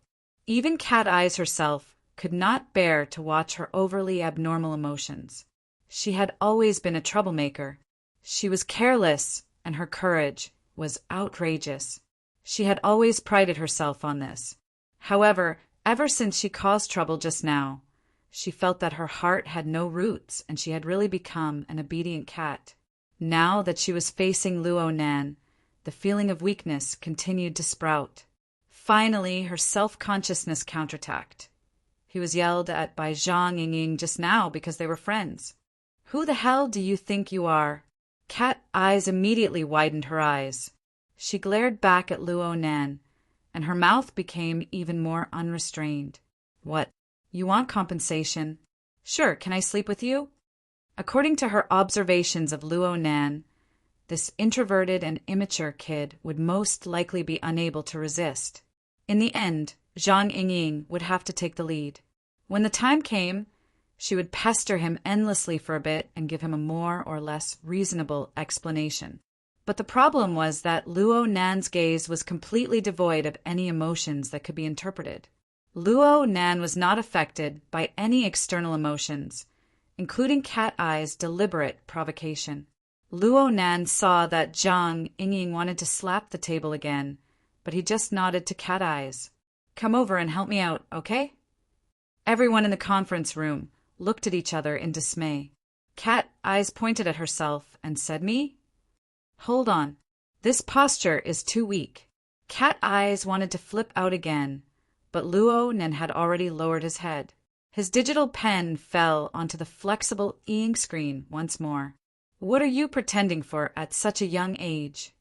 Even Cat Eyes herself could not bear to watch her overly abnormal emotions. She had always been a troublemaker. She was careless, and her courage was outrageous. She had always prided herself on this. However, ever since she caused trouble just now, she felt that her heart had no roots and she had really become an obedient cat. Now that she was facing Luo Nan, the feeling of weakness continued to sprout. Finally, her self-consciousness counterattacked. He was yelled at by Zhang Yingying just now because they were friends. Who the hell do you think you are? Cat Eyes immediately widened her eyes. She glared back at Luo Nan, and her mouth became even more unrestrained. What? You want compensation? Sure, can I sleep with you? According to her observations of Luo Nan, this introverted and immature kid would most likely be unable to resist. In the end, Zhang Yingying would have to take the lead. When the time came, she would pester him endlessly for a bit and give him a more or less reasonable explanation. But the problem was that Luo Nan's gaze was completely devoid of any emotions that could be interpreted. Luo Nan was not affected by any external emotions, including Cat Eye's deliberate provocation. Luo Nan saw that Zhang Yingying wanted to slap the table again, but he just nodded to Cat Eyes. Come over and help me out, okay? Everyone in the conference room looked at each other in dismay. Cat Eyes pointed at herself and said, Me? Hold on. This posture is too weak. Cat Eyes wanted to flip out again, but Luo Nan had already lowered his head. His digital pen fell onto the flexible e-ink screen once more. What are you pretending for at such a young age?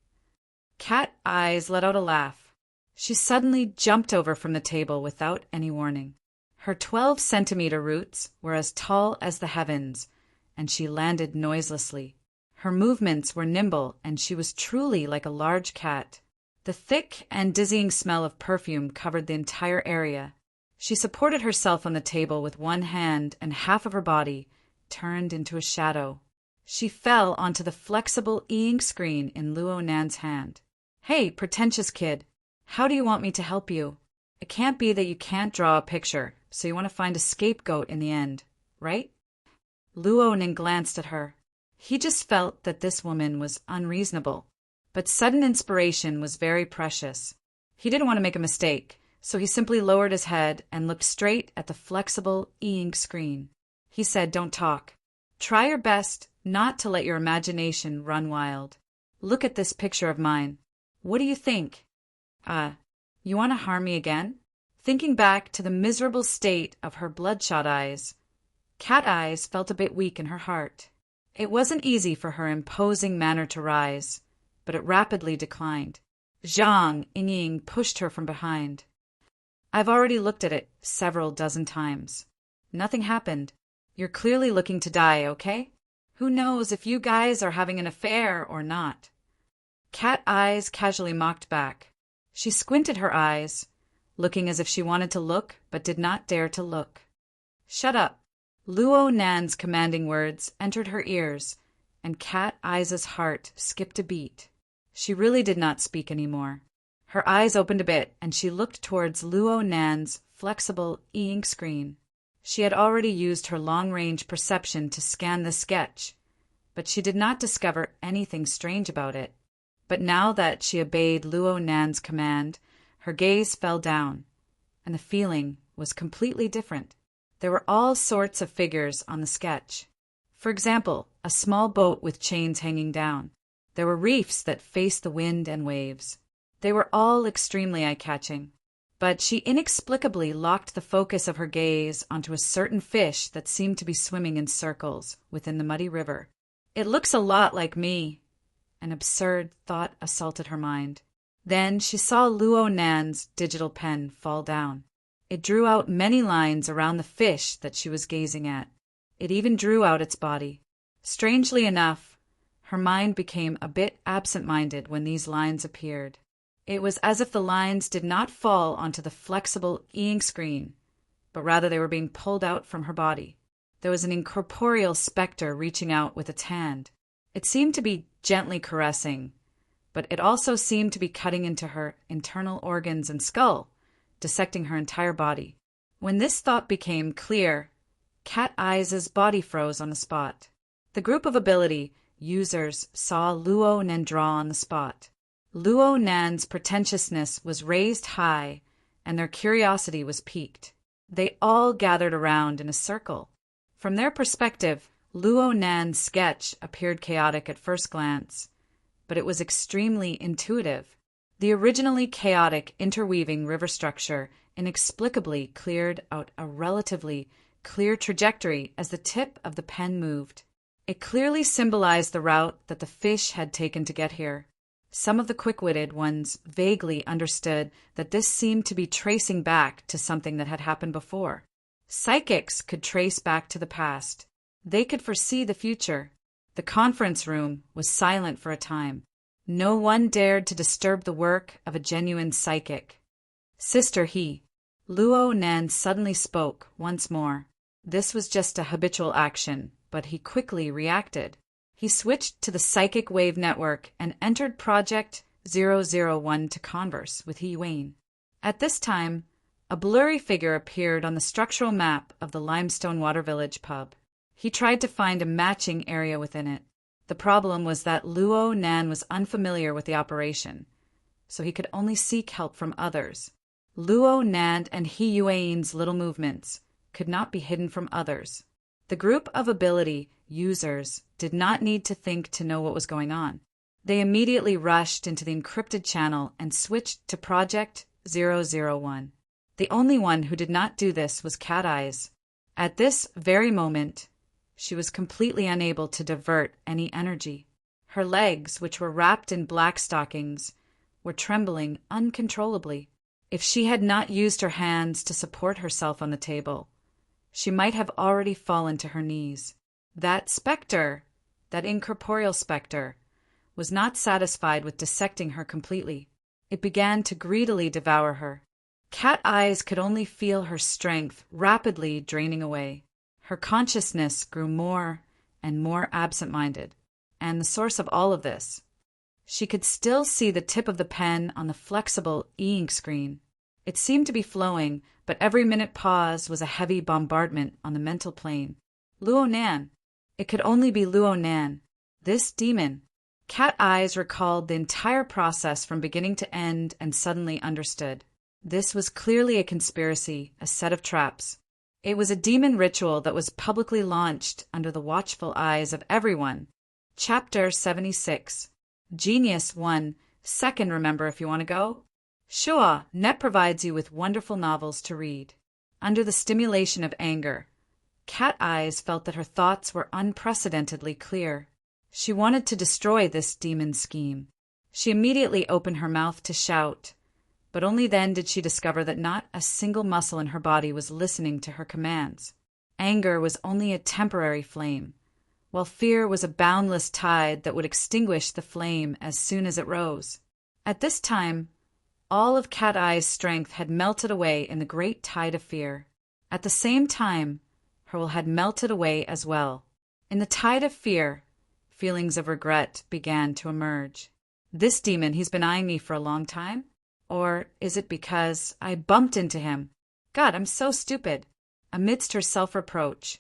Cat Eyes let out a laugh. She suddenly jumped over from the table without any warning. Her 12-centimeter roots were as tall as the heavens, and she landed noiselessly. Her movements were nimble, and she was truly like a large cat. The thick and dizzying smell of perfume covered the entire area. She supported herself on the table with one hand, and half of her body turned into a shadow. She fell onto the flexible e-ink screen in Luo Nan's hand. Hey, pretentious kid, how do you want me to help you? It can't be that you can't draw a picture, so you want to find a scapegoat in the end, right? Luo Nan glanced at her. He just felt that this woman was unreasonable. But sudden inspiration was very precious. He didn't want to make a mistake, so he simply lowered his head and looked straight at the flexible e-ink screen. He said, Don't talk. Try your best not to let your imagination run wild. Look at this picture of mine. What do you think? You want to harm me again? Thinking back to the miserable state of her bloodshot eyes, Cat Eyes felt a bit weak in her heart. It wasn't easy for her imposing manner to rise, but it rapidly declined. Zhang Yingying pushed her from behind. I've already looked at it several dozen times. Nothing happened. You're clearly looking to die, okay? Who knows if you guys are having an affair or not? Cat Eyes casually mocked back. She squinted her eyes, looking as if she wanted to look but did not dare to look. Shut up. Luo Nan's commanding words entered her ears, and Cat Eyes' heart skipped a beat. She really did not speak anymore. Her eyes opened a bit, and she looked towards Luo Nan's flexible e-ink screen. She had already used her long-range perception to scan the sketch, but she did not discover anything strange about it. But now that she obeyed Luo Nan's command, her gaze fell down, and the feeling was completely different. There were all sorts of figures on the sketch. For example, a small boat with chains hanging down. There were reefs that faced the wind and waves. They were all extremely eye-catching. But she inexplicably locked the focus of her gaze onto a certain fish that seemed to be swimming in circles within the muddy river. It looks a lot like me. An absurd thought assaulted her mind. Then she saw Luo Nan's digital pen fall down. It drew out many lines around the fish that she was gazing at. It even drew out its body. Strangely enough, her mind became a bit absent-minded when these lines appeared. It was as if the lines did not fall onto the flexible e-ink screen, but rather they were being pulled out from her body. There was an incorporeal specter reaching out with its hand. It seemed to be gently caressing, but it also seemed to be cutting into her internal organs and skull, dissecting her entire body. When this thought became clear, Cat Eyes' body froze on the spot. The group of ability users saw Luo Nan draw on the spot. Luo Nan's pretentiousness was raised high, and their curiosity was piqued. They all gathered around in a circle. From their perspective, Luo Nan's sketch appeared chaotic at first glance, but it was extremely intuitive. The originally chaotic interweaving river structure inexplicably cleared out a relatively clear trajectory as the tip of the pen moved. It clearly symbolized the route that the fish had taken to get here. Some of the quick-witted ones vaguely understood that this seemed to be tracing back to something that had happened before. Psychics could trace back to the past. They could foresee the future. The conference room was silent for a time. No one dared to disturb the work of a genuine psychic. Sister He. Luo Nan suddenly spoke once more. This was just a habitual action, but he quickly reacted. He switched to the psychic wave network and entered Project 001 to converse with He Yuan. At this time, a blurry figure appeared on the structural map of the Limestone Water Village pub. He tried to find a matching area within it. The problem was that Luo Nan was unfamiliar with the operation, so he could only seek help from others. Luo Nan and He Yuan's little movements could not be hidden from others. The group of ability users did not need to think to know what was going on. They immediately rushed into the encrypted channel and switched to Project 001. The only one who did not do this was Cat Eyes. At this very moment, she was completely unable to divert any energy. Her legs, which were wrapped in black stockings, were trembling uncontrollably. If she had not used her hands to support herself on the table, she might have already fallen to her knees. That specter, that incorporeal specter, was not satisfied with dissecting her completely. It began to greedily devour her. Cat Eyes could only feel her strength rapidly draining away. Her consciousness grew more and more absent-minded, and the source of all of this. She could still see the tip of the pen on the flexible e-ink screen. It seemed to be flowing, but every minute pause was a heavy bombardment on the mental plane. Luo Nan. It could only be Luo Nan. This demon. Cat Eyes recalled the entire process from beginning to end and suddenly understood. This was clearly a conspiracy, a set of traps. It was a demon ritual that was publicly launched under the watchful eyes of everyone. Chapter 76. Genius 1. Second, remember if you want to go? Sure, Net provides you with wonderful novels to read. Under the stimulation of anger, Cat Eyes felt that her thoughts were unprecedentedly clear. She wanted to destroy this demon scheme. She immediately opened her mouth to shout, but only then did she discover that not a single muscle in her body was listening to her commands. Anger was only a temporary flame, while fear was a boundless tide that would extinguish the flame as soon as it rose. At this time, all of Cat Eye's strength had melted away in the great tide of fear. At the same time, her will had melted away as well. In the tide of fear, feelings of regret began to emerge. This demon, he's been eyeing me for a long time? Or is it because I bumped into him? God, I'm so stupid. Amidst her self-reproach,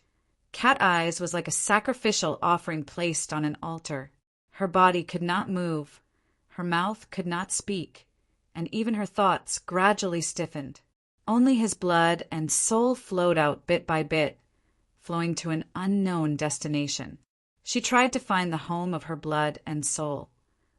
Cat Eyes was like a sacrificial offering placed on an altar. Her body could not move, her mouth could not speak, and even her thoughts gradually stiffened. Only his blood and soul flowed out bit by bit, flowing to an unknown destination. She tried to find the home of her blood and soul,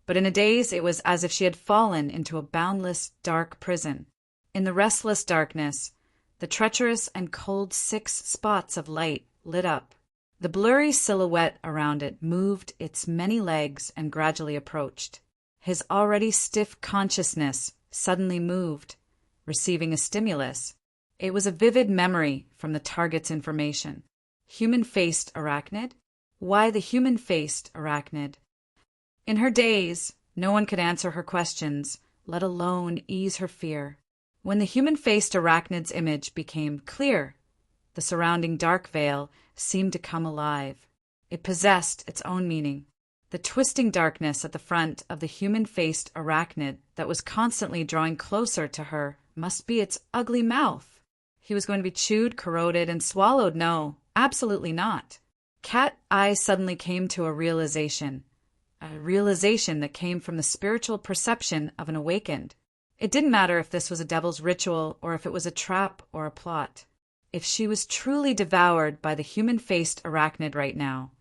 but in a daze it was as if she had fallen into a boundless, dark prison. In the restless darkness, the treacherous and cold 6 spots of light lit up. The blurry silhouette around it moved its many legs and gradually approached. His already stiff consciousness suddenly moved, receiving a stimulus. It was a vivid memory from the target's information. Human-faced arachnid? Why the human-faced arachnid? In her daze, no one could answer her questions, let alone ease her fear. When the human-faced arachnid's image became clear, the surrounding dark veil seemed to come alive. It possessed its own meaning. The twisting darkness at the front of the human-faced arachnid that was constantly drawing closer to her must be its ugly mouth. He was going to be chewed, corroded, and swallowed. No, absolutely not. Cat Eye suddenly came to a realization that came from the spiritual perception of an awakened. It didn't matter if this was a devil's ritual or if it was a trap or a plot. If she was truly devoured by the human-faced arachnid right now,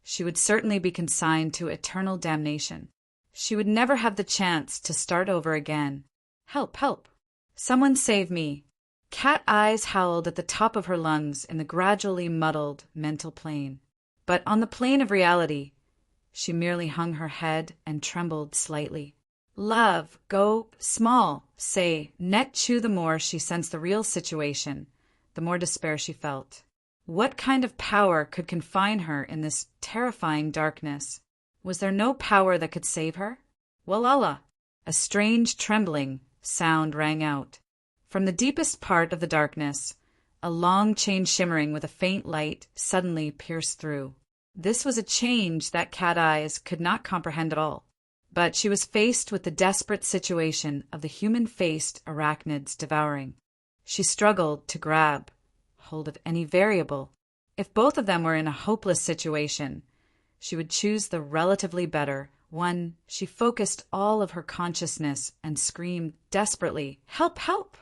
she would certainly be consigned to eternal damnation. She would never have the chance to start over again. Help, help. Someone save me. Cat Eyes howled at the top of her lungs in the gradually muddled mental plane. But on the plane of reality, she merely hung her head and trembled slightly. Love, go small, say, net chew. The more she sensed the real situation, the more despair she felt. What kind of power could confine her in this terrifying darkness? Was there no power that could save her? Walala! A strange trembling sound rang out. From the deepest part of the darkness, a long chain shimmering with a faint light suddenly pierced through. This was a change that Cat Eyes could not comprehend at all. But she was faced with the desperate situation of the human-faced arachnids devouring. She struggled to grab hold of any variable. If both of them were in a hopeless situation, she would choose the relatively better one. She focused all of her consciousness and screamed desperately, "Help, help!"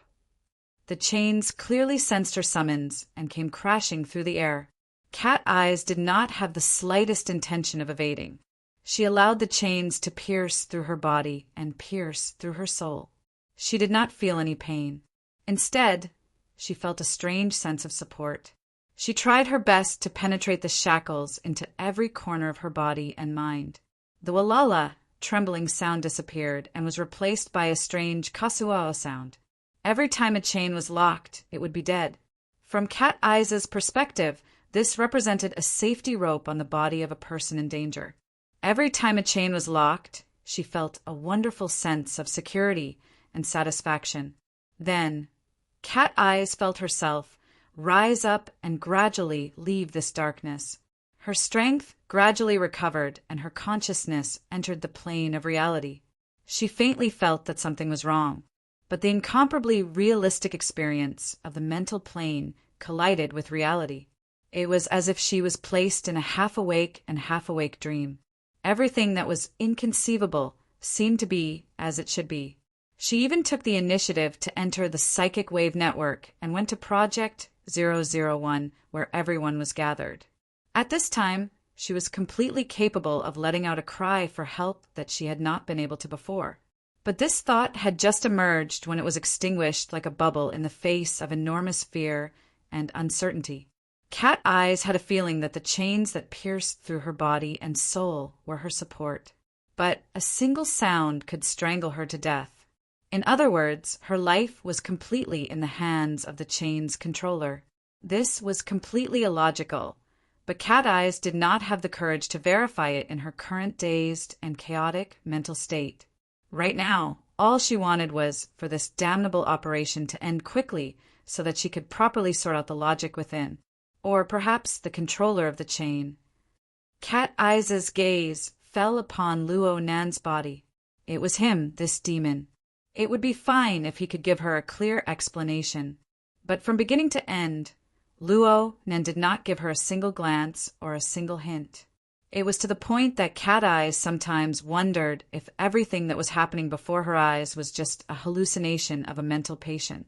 The chains clearly sensed her summons and came crashing through the air. Cat Eyes did not have the slightest intention of evading. She allowed the chains to pierce through her body and pierce through her soul. She did not feel any pain. Instead, she felt a strange sense of support. She tried her best to penetrate the shackles into every corner of her body and mind. The walala, trembling sound disappeared and was replaced by a strange kasuao sound. Every time a chain was locked, it would be dead. From Cat Eyes' perspective, this represented a safety rope on the body of a person in danger. Every time a chain was locked, she felt a wonderful sense of security and satisfaction. Then, Cat Eyes felt herself rise up and gradually leave this darkness. Her strength gradually recovered and her consciousness entered the plane of reality. She faintly felt that something was wrong, but the incomparably realistic experience of the mental plane collided with reality. It was as if she was placed in a half-awake and half-awake dream. Everything that was inconceivable seemed to be as it should be. She even took the initiative to enter the psychic wave network and went to Project 001, where everyone was gathered. At this time, she was completely capable of letting out a cry for help that she had not been able to before. But this thought had just emerged when it was extinguished like a bubble in the face of enormous fear and uncertainty. Cat Eyes had a feeling that the chains that pierced through her body and soul were her support. But a single sound could strangle her to death. In other words, her life was completely in the hands of the chain's controller. This was completely illogical, but Cat Eyes did not have the courage to verify it in her current dazed and chaotic mental state. Right now, all she wanted was for this damnable operation to end quickly so that she could properly sort out the logic within, or perhaps the controller of the chain. Cat Eyes' gaze fell upon Luo Nan's body. It was him, this demon. It would be fine if he could give her a clear explanation. But from beginning to end, Luo Nan did not give her a single glance or a single hint. It was to the point that Cat Eyes sometimes wondered if everything that was happening before her eyes was just a hallucination of a mental patient.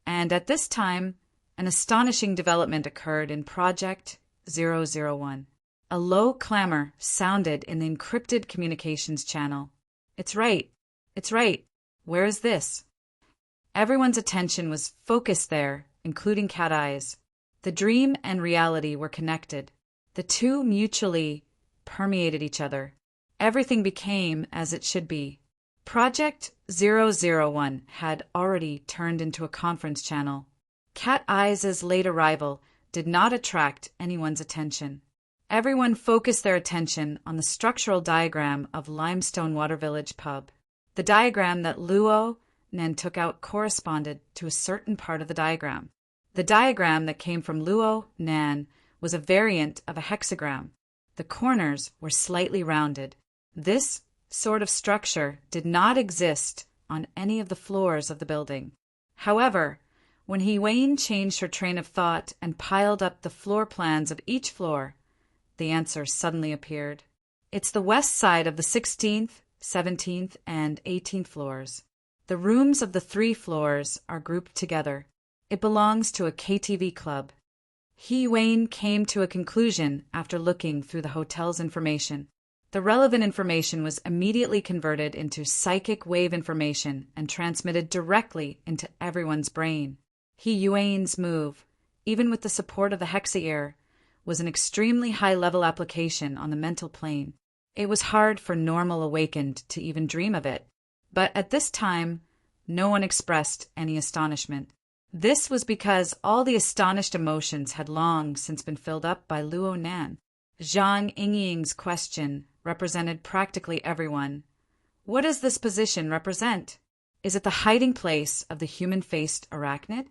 And at this time, an astonishing development occurred in Project 001. A low clamor sounded in the encrypted communications channel. It's right. It's right. Where is this? Everyone's attention was focused there, including Cat Eyes. The dream and reality were connected. The two mutually permeated each other. Everything became as it should be. Project 001 had already turned into a conference channel. Cat Eyes' late arrival did not attract anyone's attention. Everyone focused their attention on the structural diagram of Limestone Water Village pub. The diagram that Luo Nan took out corresponded to a certain part of the diagram. The diagram that came from Luo Nan was a variant of a hexagram. The corners were slightly rounded, This sort of structure did not exist on any of the floors of the building. However, when Hiwain changed her train of thought and piled up the floor plans of each floor, the answer suddenly appeared. It's the west side of the 16th, 17th, and 18th floors. The rooms of the 3 floors are grouped together. It belongs to a KTV club. Hiwain came to a conclusion after looking through the hotel's information. The relevant information was immediately converted into psychic wave information and transmitted directly into everyone's brain. Hiwain's move, even with the support of the Hexa, was an extremely high-level application on the mental plane. It was hard for normal awakened to even dream of it. But at this time, no one expressed any astonishment. This was because all the astonished emotions had long since been filled up by Luo Nan. Zhang Yingying's question represented practically everyone. What does this position represent? Is it the hiding place of the human-faced arachnid?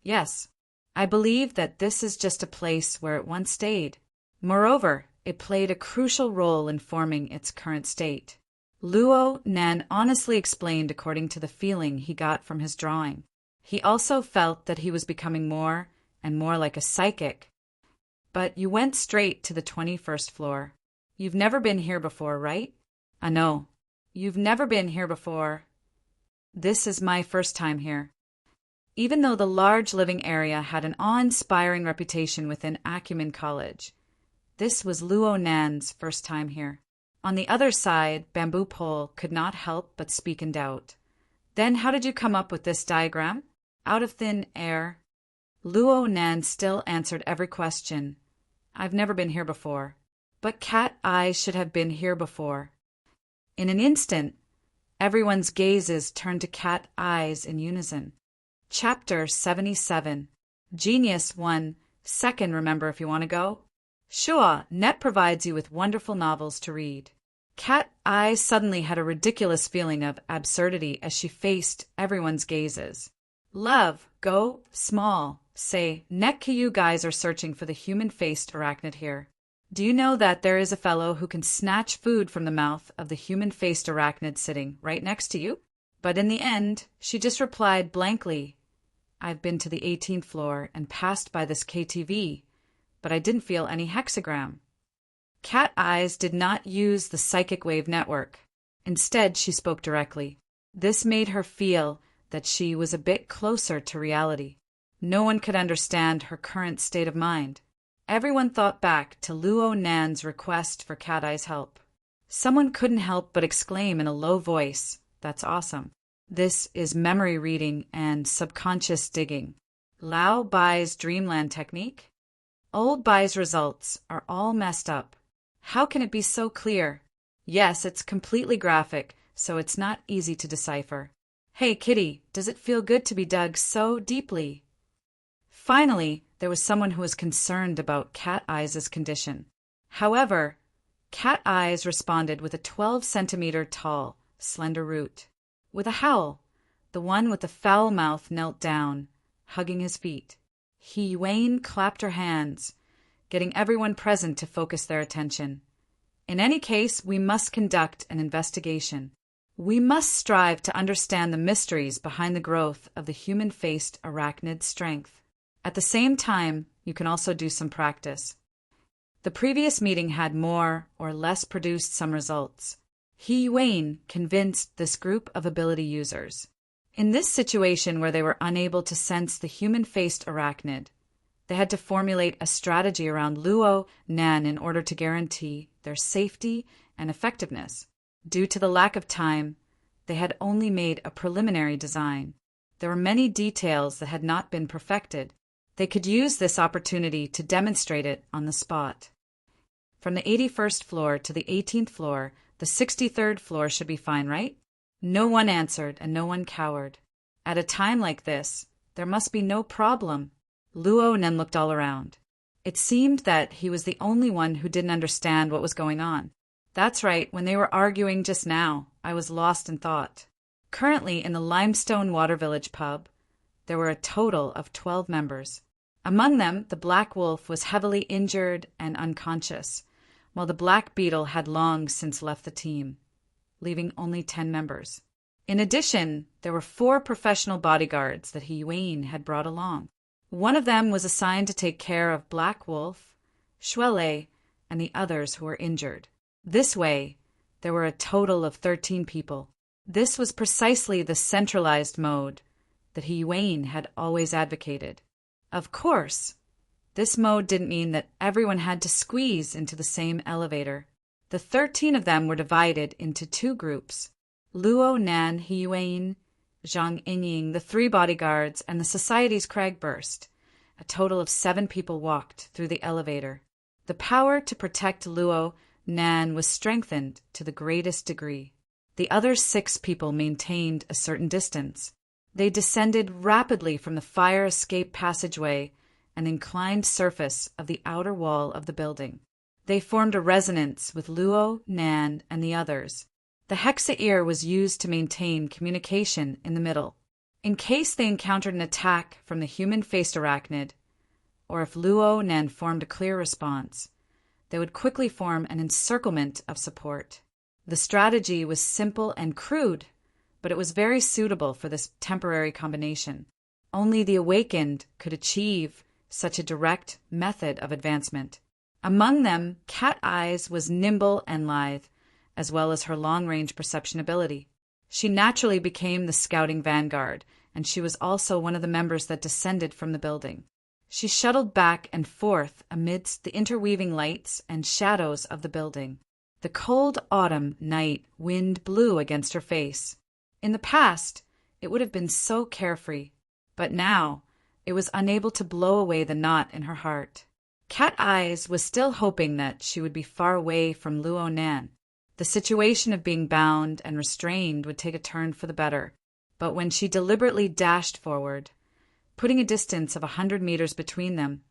Yes, I believe that this is just a place where it once stayed. Moreover, it played a crucial role in forming its current state. Luo Nan honestly explained according to the feeling he got from his drawing. He also felt that he was becoming more and more like a psychic. But you went straight to the 21st floor. You've never been here before, right? No. You've never been here before. This is my first time here. Even though the large living area had an awe-inspiring reputation within Acumen College, this was Luo Nan's first time here. On the other side, Bamboo Pole could not help but speak in doubt. Then how did you come up with this diagram? Out of thin air. Luo Nan still answered every question. I've never been here before. But Cat Eyes should have been here before. In an instant, everyone's gazes turned to Cat Eyes in unison. Chapter 77. Genius 1. Second, remember if you want to go? Sure, Net provides you with wonderful novels to read. Cat Eyes suddenly had a ridiculous feeling of absurdity as she faced everyone's gazes. Love, go, small, say, Net you guys are searching for the human-faced arachnid here. Do you know that there is a fellow who can snatch food from the mouth of the human-faced arachnid sitting right next to you? But in the end, she just replied blankly, I've been to the 18th floor and passed by this KTV, but I didn't feel any hexagram. Cat Eyes did not use the psychic wave network. Instead, she spoke directly. This made her feel that she was a bit closer to reality. No one could understand her current state of mind. Everyone thought back to Luo Nan's request for Cat Eye's help. Someone couldn't help but exclaim in a low voice, That's awesome. This is memory reading and subconscious digging. Lao Bai's dreamland technique? Old Bai's results are all messed up. How can it be so clear? Yes, it's completely graphic, so it's not easy to decipher. Hey, Kitty, does it feel good to be dug so deeply? Finally, there was someone who was concerned about Cat Eyes' condition. However, Cat Eyes responded with a 12-centimeter tall, slender root. With a howl, the one with the foul mouth knelt down, hugging his feet. Hiwain clapped her hands, getting everyone present to focus their attention. In any case, we must conduct an investigation. We must strive to understand the mysteries behind the growth of the human-faced arachnid strength. At the same time, you can also do some practice. The previous meeting had more or less produced some results. Hiwain convinced this group of ability users. In this situation where they were unable to sense the human-faced arachnid, they had to formulate a strategy around Luo Nan in order to guarantee their safety and effectiveness. Due to the lack of time, they had only made a preliminary design. There were many details that had not been perfected. They could use this opportunity to demonstrate it on the spot. From the 81st floor to the 18th floor, the 63rd floor should be fine, right? No one answered and no one cowered. At a time like this, there must be no problem. Luo Nan looked all around. It seemed that he was the only one who didn't understand what was going on. That's right, when they were arguing just now, I was lost in thought. Currently, in the Limestone Water Village pub, there were a total of 12 members. Among them, the Black Wolf was heavily injured and unconscious, while the Black Beetle had long since left the team, leaving only 10 members. In addition, there were 4 professional bodyguards that Hiyuin had brought along. One of them was assigned to take care of Black Wolf, Shuele, and the others who were injured. This way, there were a total of 13 people. This was precisely the centralized mode that Hiyuin had always advocated. Of course, this mode didn't mean that everyone had to squeeze into the same elevator. The 13 of them were divided into 2 groups. Luo, Nan, Hiyuin, Zhang Yinying, the 3 bodyguards, and the Society's Cragburst. A total of 7 people walked through the elevator. The power to protect Luo, Nan was strengthened to the greatest degree. The other 6 people maintained a certain distance. They descended rapidly from the fire escape passageway and inclined surface of the outer wall of the building. They formed a resonance with Luo, Nan, and the others. The hexa-ear was used to maintain communication in the middle. In case they encountered an attack from the human-faced arachnid, or if Luo, Nan formed a clear response, they would quickly form an encirclement of support. The strategy was simple and crude, but it was very suitable for this temporary combination. Only the awakened could achieve such a direct method of advancement. Among them, Cat Eyes was nimble and lithe, as well as her long-range perception ability. She naturally became the scouting vanguard, and she was also one of the members that descended from the building. She shuttled back and forth amidst the interweaving lights and shadows of the building. The cold autumn night wind blew against her face. In the past, it would have been so carefree, but now it was unable to blow away the knot in her heart. Cat Eyes was still hoping that she would be far away from Luo Nan. The situation of being bound and restrained would take a turn for the better, but when she deliberately dashed forward, putting a distance of 100 meters between them,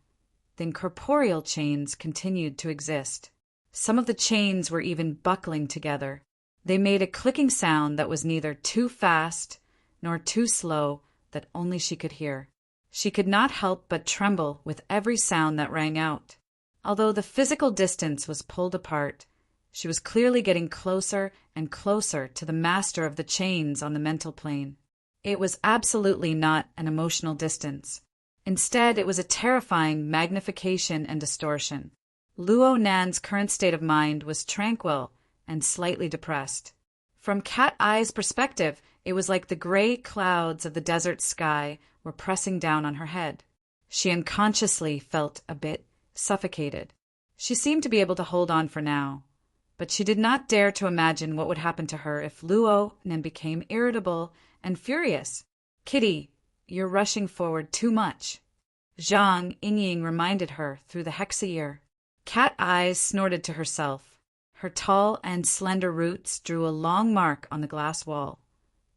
the incorporeal chains continued to exist. Some of the chains were even buckling together. They made a clicking sound that was neither too fast nor too slow, that only she could hear. She could not help but tremble with every sound that rang out. Although the physical distance was pulled apart, she was clearly getting closer and closer to the master of the chains on the mental plane. It was absolutely not an emotional distance. Instead, it was a terrifying magnification and distortion. Luo Nan's current state of mind was tranquil and slightly depressed. From Cat Eye's perspective, it was like the gray clouds of the desert sky were pressing down on her head. She unconsciously felt a bit suffocated. She seemed to be able to hold on for now, but she did not dare to imagine what would happen to her if Luo Nan became irritable and furious. "Kitty, you're rushing forward too much," Zhang Yinying reminded her through the hexa-ear. Cat Eyes snorted to herself. Her tall and slender roots drew a long mark on the glass wall,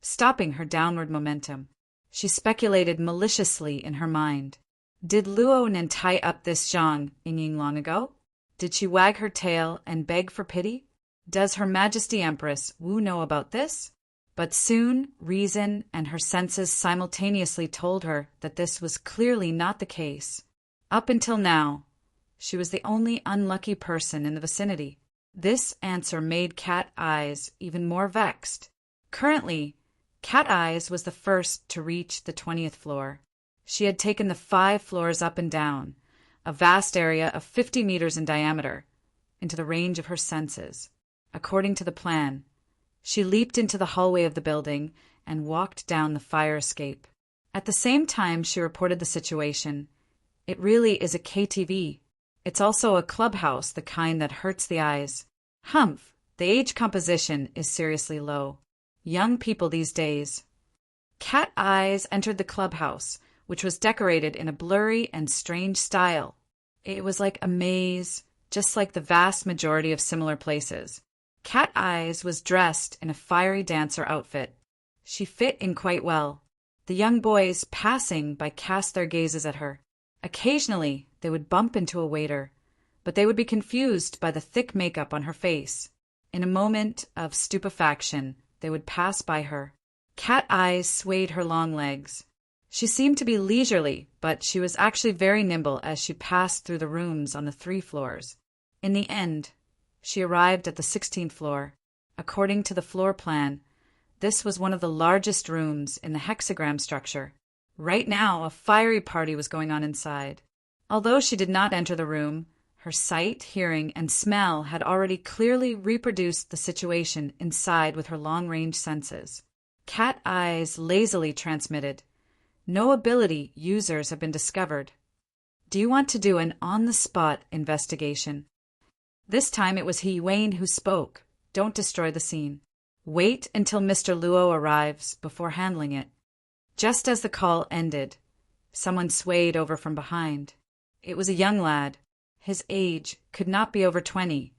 stopping her downward momentum. She speculated maliciously in her mind. Did Luo Nan tie up this Zhang Yinying long ago? Did she wag her tail and beg for pity? Does Her Majesty Empress Wu know about this? But soon reason and her senses simultaneously told her that this was clearly not the case. Up until now, she was the only unlucky person in the vicinity. This answer made Cat Eyes even more vexed. Currently, Cat Eyes was the first to reach the 20th floor. She had taken the 5 floors up and down, a vast area of 50 meters in diameter, into the range of her senses. According to the plan, she leaped into the hallway of the building and walked down the fire escape. At the same time she reported the situation. It really is a KTV. It's also a clubhouse, the kind that hurts the eyes. Humph, the age composition is seriously low. Young people these days. Cat Eyes entered the clubhouse, which was decorated in a blurry and strange style. It was like a maze, just like the vast majority of similar places. Cat Eyes was dressed in a fiery dancer outfit. She fit in quite well. The young boys passing by cast their gazes at her. Occasionally, they would bump into a waiter, but they would be confused by the thick makeup on her face. In a moment of stupefaction, they would pass by her. Cat Eyes swayed her long legs. She seemed to be leisurely, but she was actually very nimble as she passed through the rooms on the 3 floors. In the end, She arrived at the 16th floor. According to the floor plan, this was one of the largest rooms in the hexagram structure. Right now, a fiery party was going on inside. Although she did not enter the room, her sight, hearing, and smell had already clearly reproduced the situation inside with her long-range senses. Cat eyes lazily transmitted. No ability users have been discovered. Do you want to do an on-the-spot investigation? This time it was Wayne who spoke. Don't destroy the scene. Wait until Mr. Luo arrives before handling it. Just as the call ended, someone swayed over from behind. It was a young lad. His age could not be over 20,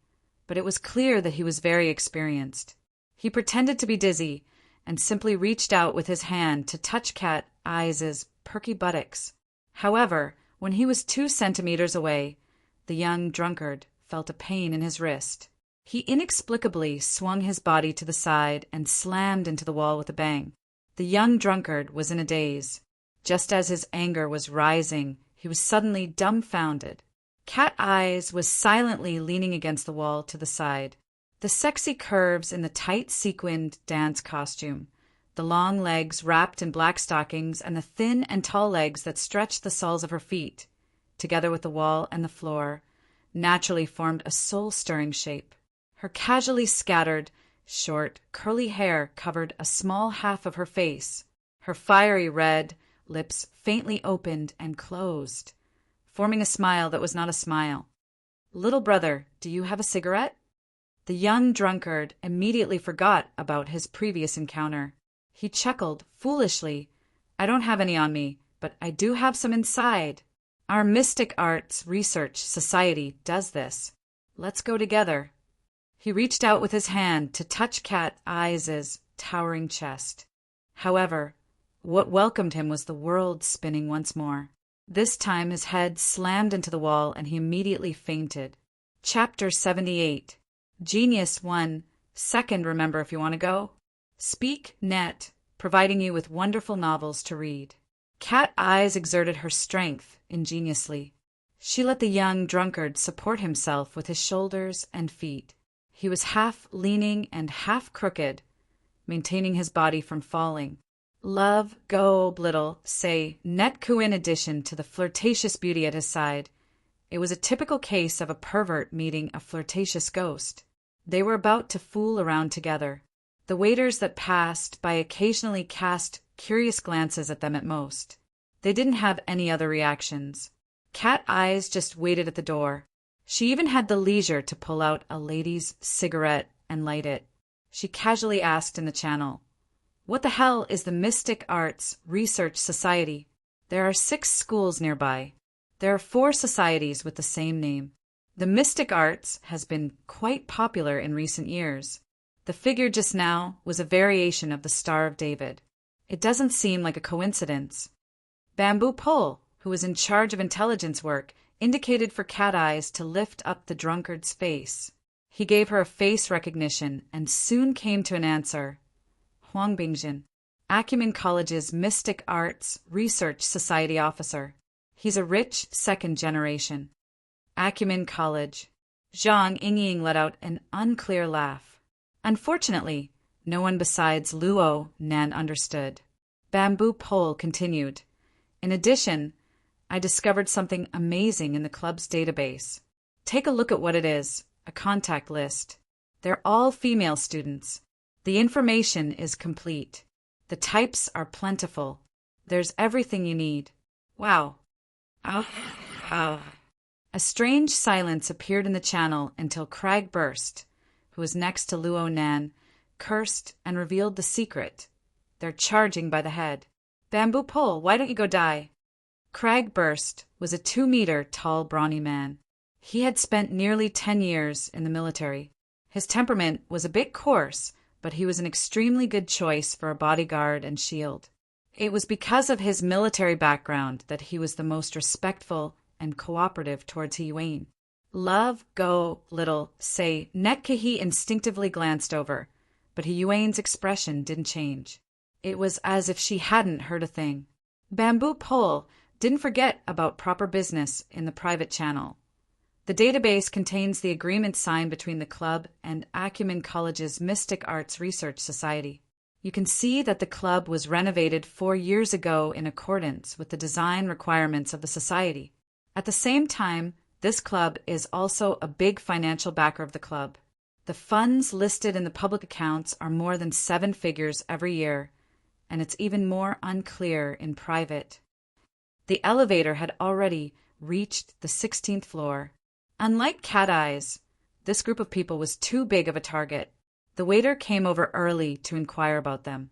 but it was clear that he was very experienced. He pretended to be dizzy and simply reached out with his hand to touch Cat Eyes' perky buttocks. However, when he was 2 centimeters away, the young drunkard felt a pain in his wrist. He inexplicably swung his body to the side and slammed into the wall with a bang. The young drunkard was in a daze. Just as his anger was rising, he was suddenly dumbfounded. Cat Eyes was silently leaning against the wall to the side. The sexy curves in the tight sequined dance costume, the long legs wrapped in black stockings, and the thin and tall legs that stretched the soles of her feet, together with the wall and the floor, naturally formed a soul-stirring shape. Her casually scattered, short, curly hair covered a small half of her face. Her fiery red lips faintly opened and closed, forming a smile that was not a smile. "Little brother, do you have a cigarette?" The young drunkard immediately forgot about his previous encounter. He chuckled foolishly. "I don't have any on me, but I do have some inside. Our Mystic Arts Research Society does this. Let's go together." He reached out with his hand to touch Cat Eyes' towering chest. However, what welcomed him was the world spinning once more. This time his head slammed into the wall and he immediately fainted. Chapter 78. Genius 1. Second, remember if you want to go. Speak Net, providing you with wonderful novels to read. Cat Eyes exerted her strength ingeniously. She let the young drunkard support himself with his shoulders and feet. He was half leaning and half crooked, maintaining his body from falling. Love, go, little, say, Netku. In addition to the flirtatious beauty at his side, it was a typical case of a pervert meeting a flirtatious ghost. They were about to fool around together. The waiters that passed by occasionally cast curious glances at them at most. They didn't have any other reactions. Cat Eyes just waited at the door. She even had the leisure to pull out a lady's cigarette and light it. She casually asked in the channel, "What the hell is the Mystic Arts Research Society?" There are 6 schools nearby. There are 4 societies with the same name. The Mystic Arts has been quite popular in recent years. The figure just now was a variation of the Star of David. It doesn't seem like a coincidence. Bamboo Pole, who was in charge of intelligence work, indicated for Cat Eyes to lift up the drunkard's face. He gave her a face recognition and soon came to an answer. Huang Bingjin, Acumen College's Mystic Arts Research Society officer. He's a rich second generation. Acumen College. Zhang Yingying let out an unclear laugh. Unfortunately, no one besides Luo Nan understood. Bamboo Pole continued. In addition, I discovered something amazing in the club's database. Take a look at what it is, a contact list. They're all female students. The information is complete. The types are plentiful. There's everything you need. Wow. A strange silence appeared in the channel until Crag Burst, who was next to Luo Nan, cursed and revealed the secret. They're charging by the head. Bamboo Pole, why don't you go die? Crag Burst was a 2-meter tall brawny man. He had spent nearly 10 years in the military. His temperament was a bit coarse, but he was an extremely good choice for a bodyguard and shield. It was because of his military background that he was the most respectful and cooperative towards Wayne. Love, go, little, say, Netkahi instinctively glanced over, but Wayne's expression didn't change. It was as if she hadn't heard a thing. Bamboo Pole didn't forget about proper business in the private channel. The database contains the agreement signed between the club and Acumen College's Mystic Arts Research Society. You can see that the club was renovated 4 years ago in accordance with the design requirements of the society. At the same time, this club is also a big financial backer of the club. The funds listed in the public accounts are more than 7 figures every year, and it's even more unclear in private. The elevator had already reached the 16th floor. Unlike Cat Eyes, this group of people was too big of a target. The waiter came over early to inquire about them.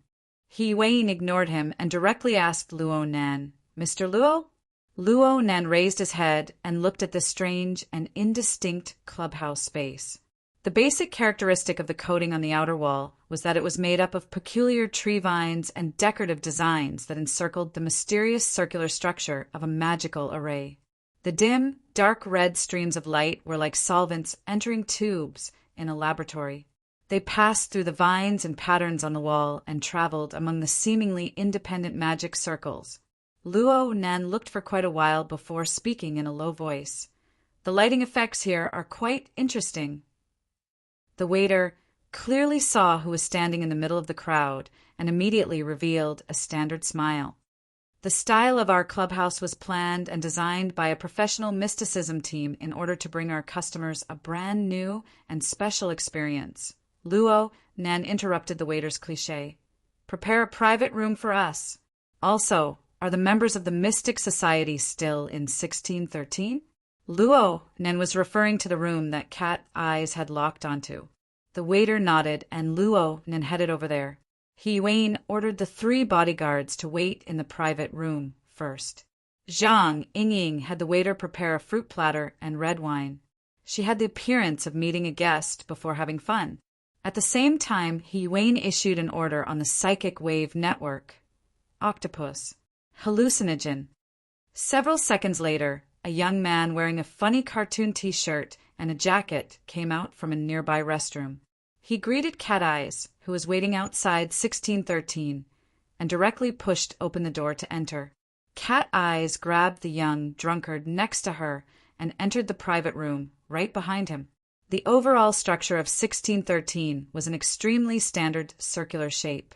He Wayne ignored him and directly asked Luo Nan, "Mr. Luo?" Luo Nan raised his head and looked at the strange and indistinct clubhouse space. The basic characteristic of the coating on the outer wall was that it was made up of peculiar tree vines and decorative designs that encircled the mysterious circular structure of a magical array. The dim, dark red streams of light were like solvents entering tubes in a laboratory. They passed through the vines and patterns on the wall and traveled among the seemingly independent magic circles. Luo Nan looked for quite a while before speaking in a low voice. "The lighting effects here are quite interesting." The waiter clearly saw who was standing in the middle of the crowd and immediately revealed a standard smile. "The style of our clubhouse was planned and designed by a professional mysticism team in order to bring our customers a brand new and special experience." Luo Nan interrupted the waiter's cliché. "Prepare a private room for us. Also, are the members of the Mystic Society still in 1613? Luo Nan was referring to the room that Cat Eyes had locked onto. The waiter nodded, and Luo Nan headed over there. He Wayne ordered the 3 bodyguards to wait in the private room first. Zhang Yingying had the waiter prepare a fruit platter and red wine. She had the appearance of meeting a guest before having fun. At the same time, He Wayne issued an order on the psychic wave network. Octopus. Hallucinogen. Several seconds later, a young man wearing a funny cartoon t-shirt and a jacket came out from a nearby restroom. He greeted Cat Eyes, who was waiting outside 1613, and directly pushed open the door to enter. Cat Eyes grabbed the young drunkard next to her and entered the private room right behind him. The overall structure of 1613 was an extremely standard circular shape.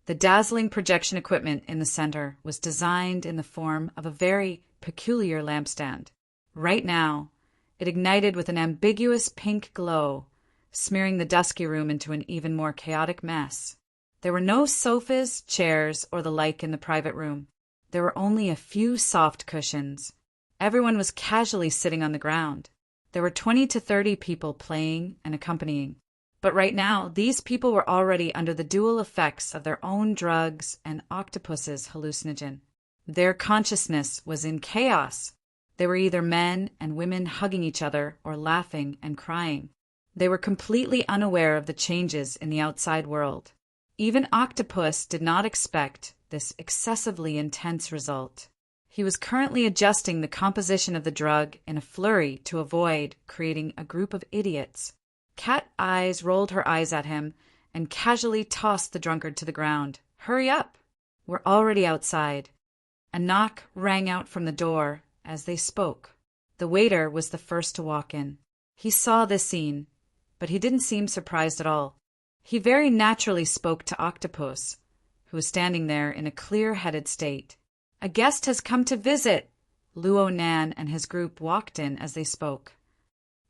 The dazzling projection equipment in the center was designed in the form of a very peculiar lampstand. Right now, it ignited with an ambiguous pink glow, smearing the dusky room into an even more chaotic mess. There were no sofas, chairs, or the like in the private room. There were only a few soft cushions. Everyone was casually sitting on the ground. There were 20 to 30 people playing and accompanying. But right now, these people were already under the dual effects of their own drugs and Octopus's hallucinogen. Their consciousness was in chaos. They were either men and women hugging each other or laughing and crying. They were completely unaware of the changes in the outside world. Even Octopus did not expect this excessively intense result. He was currently adjusting the composition of the drug in a flurry to avoid creating a group of idiots. Cat Eyes rolled her eyes at him and casually tossed the drunkard to the ground. "Hurry up! We're already outside." A knock rang out from the door as they spoke. The waiter was the first to walk in. He saw this scene, but he didn't seem surprised at all. He very naturally spoke to Octopus, who was standing there in a clear-headed state. "A guest has come to visit." Luo Nan and his group walked in as they spoke.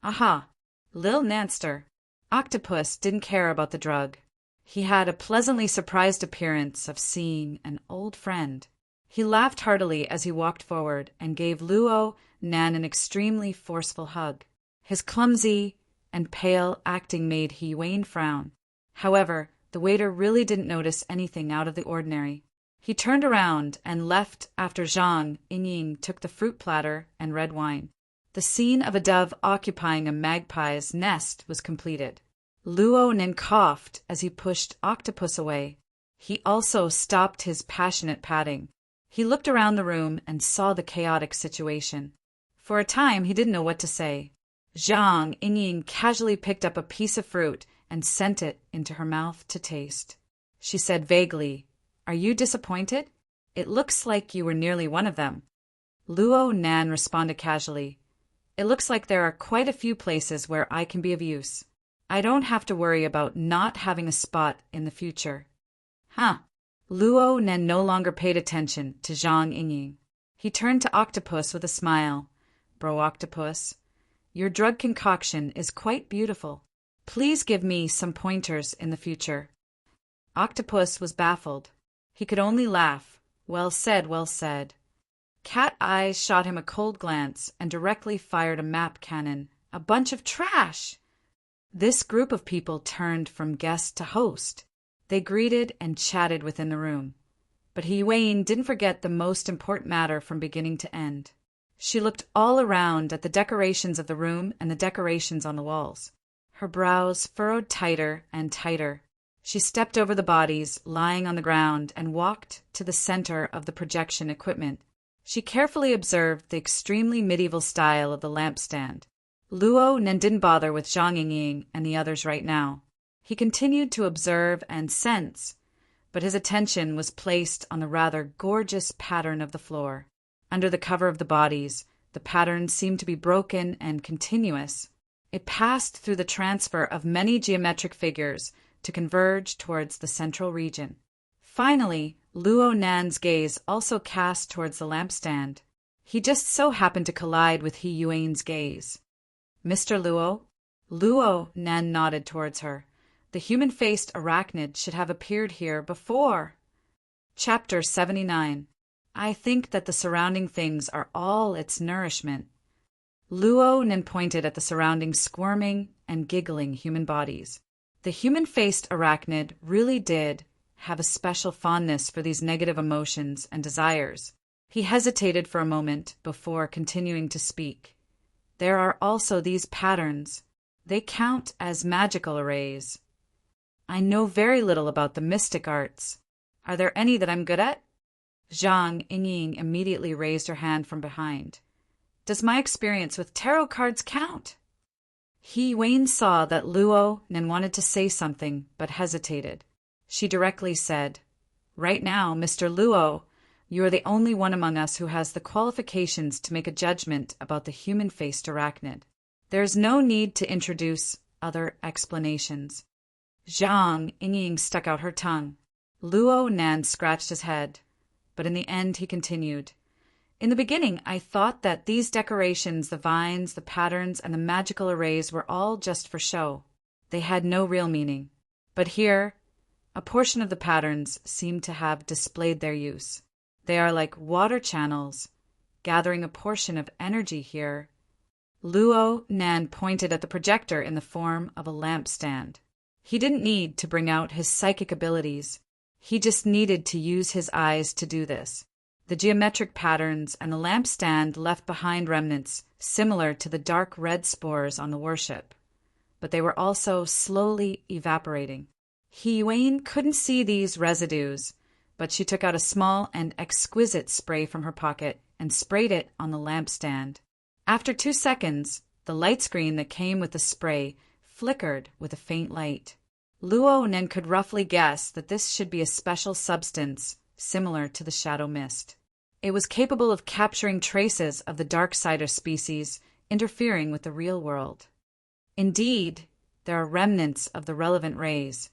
"Aha, Lil Nanster." Octopus didn't care about the drug. He had a pleasantly surprised appearance of seeing an old friend. He laughed heartily as he walked forward and gave Luo Nan an extremely forceful hug. His clumsy and pale acting made He Wayne frown. However, the waiter really didn't notice anything out of the ordinary. He turned around and left after Zhang Yingying took the fruit platter and red wine. The scene of a dove occupying a magpie's nest was completed. Luo Nan coughed as he pushed Octopus away. He also stopped his passionate patting. He looked around the room and saw the chaotic situation. For a time, he didn't know what to say. Zhang Yingying casually picked up a piece of fruit and sent it into her mouth to taste. She said vaguely, "Are you disappointed? It looks like you were nearly one of them." Luo Nan responded casually, It looks like there are quite a few places where I can be of use. I don't have to worry about not having a spot in the future. Huh. Luo Nen no longer paid attention to Zhang Yingying. He turned to Octopus with a smile. Bro Octopus, your drug concoction is quite beautiful. Please give me some pointers in the future. Octopus was baffled. He could only laugh. Well said, well said. Cat Eyes shot him a cold glance and directly fired a map cannon. A bunch of trash! This group of people turned from guest to host. They greeted and chatted within the room. But Hiyuan didn't forget the most important matter from beginning to end. She looked all around at the decorations of the room and the decorations on the walls. Her brows furrowed tighter and tighter. She stepped over the bodies lying on the ground and walked to the center of the projection equipment. She carefully observed the extremely medieval style of the lampstand. Luo Nen didn't bother with Zhang Yingying and the others right now. He continued to observe and sense, but his attention was placed on the rather gorgeous pattern of the floor. Under the cover of the bodies, the pattern seemed to be broken and continuous. It passed through the transfer of many geometric figures to converge towards the central region. Finally, Luo Nan's gaze also cast towards the lampstand. He just so happened to collide with Hiyuan's gaze. Mr. Luo? Luo Nan nodded towards her. The human-faced arachnid should have appeared here before. Chapter 79. I think that the surrounding things are all its nourishment. Luo Nan pointed at the surrounding squirming and giggling human bodies. The human-faced arachnid really did have a special fondness for these negative emotions and desires. He hesitated for a moment before continuing to speak. There are also these patterns. They count as magical arrays. I know very little about the mystic arts. Are there any that I'm good at? Zhang Yingying immediately raised her hand from behind. Does my experience with tarot cards count? Hiyuan saw that Luo Nen wanted to say something, but hesitated. She directly said, Right now, Mr. Luo, you are the only one among us who has the qualifications to make a judgment about the human-faced arachnid. There is no need to introduce other explanations. Zhang Yingying stuck out her tongue. Luo Nan scratched his head, but in the end he continued. In the beginning, I thought that these decorations, the vines, the patterns, and the magical arrays were all just for show. They had no real meaning. But here, a portion of the patterns seem to have displayed their use. They are like water channels, gathering a portion of energy here. Luo Nan pointed at the projector in the form of a lampstand. He didn't need to bring out his psychic abilities. He just needed to use his eyes to do this. The geometric patterns and the lampstand left behind remnants similar to the dark red spores on the warship, but they were also slowly evaporating. Hiyuan couldn't see these residues, but she took out a small and exquisite spray from her pocket and sprayed it on the lampstand. After 2 seconds, the light screen that came with the spray flickered with a faint light. Luo Nen could roughly guess that this should be a special substance similar to the shadow mist. It was capable of capturing traces of the Darksider species interfering with the real world. Indeed, there are remnants of the relevant rays.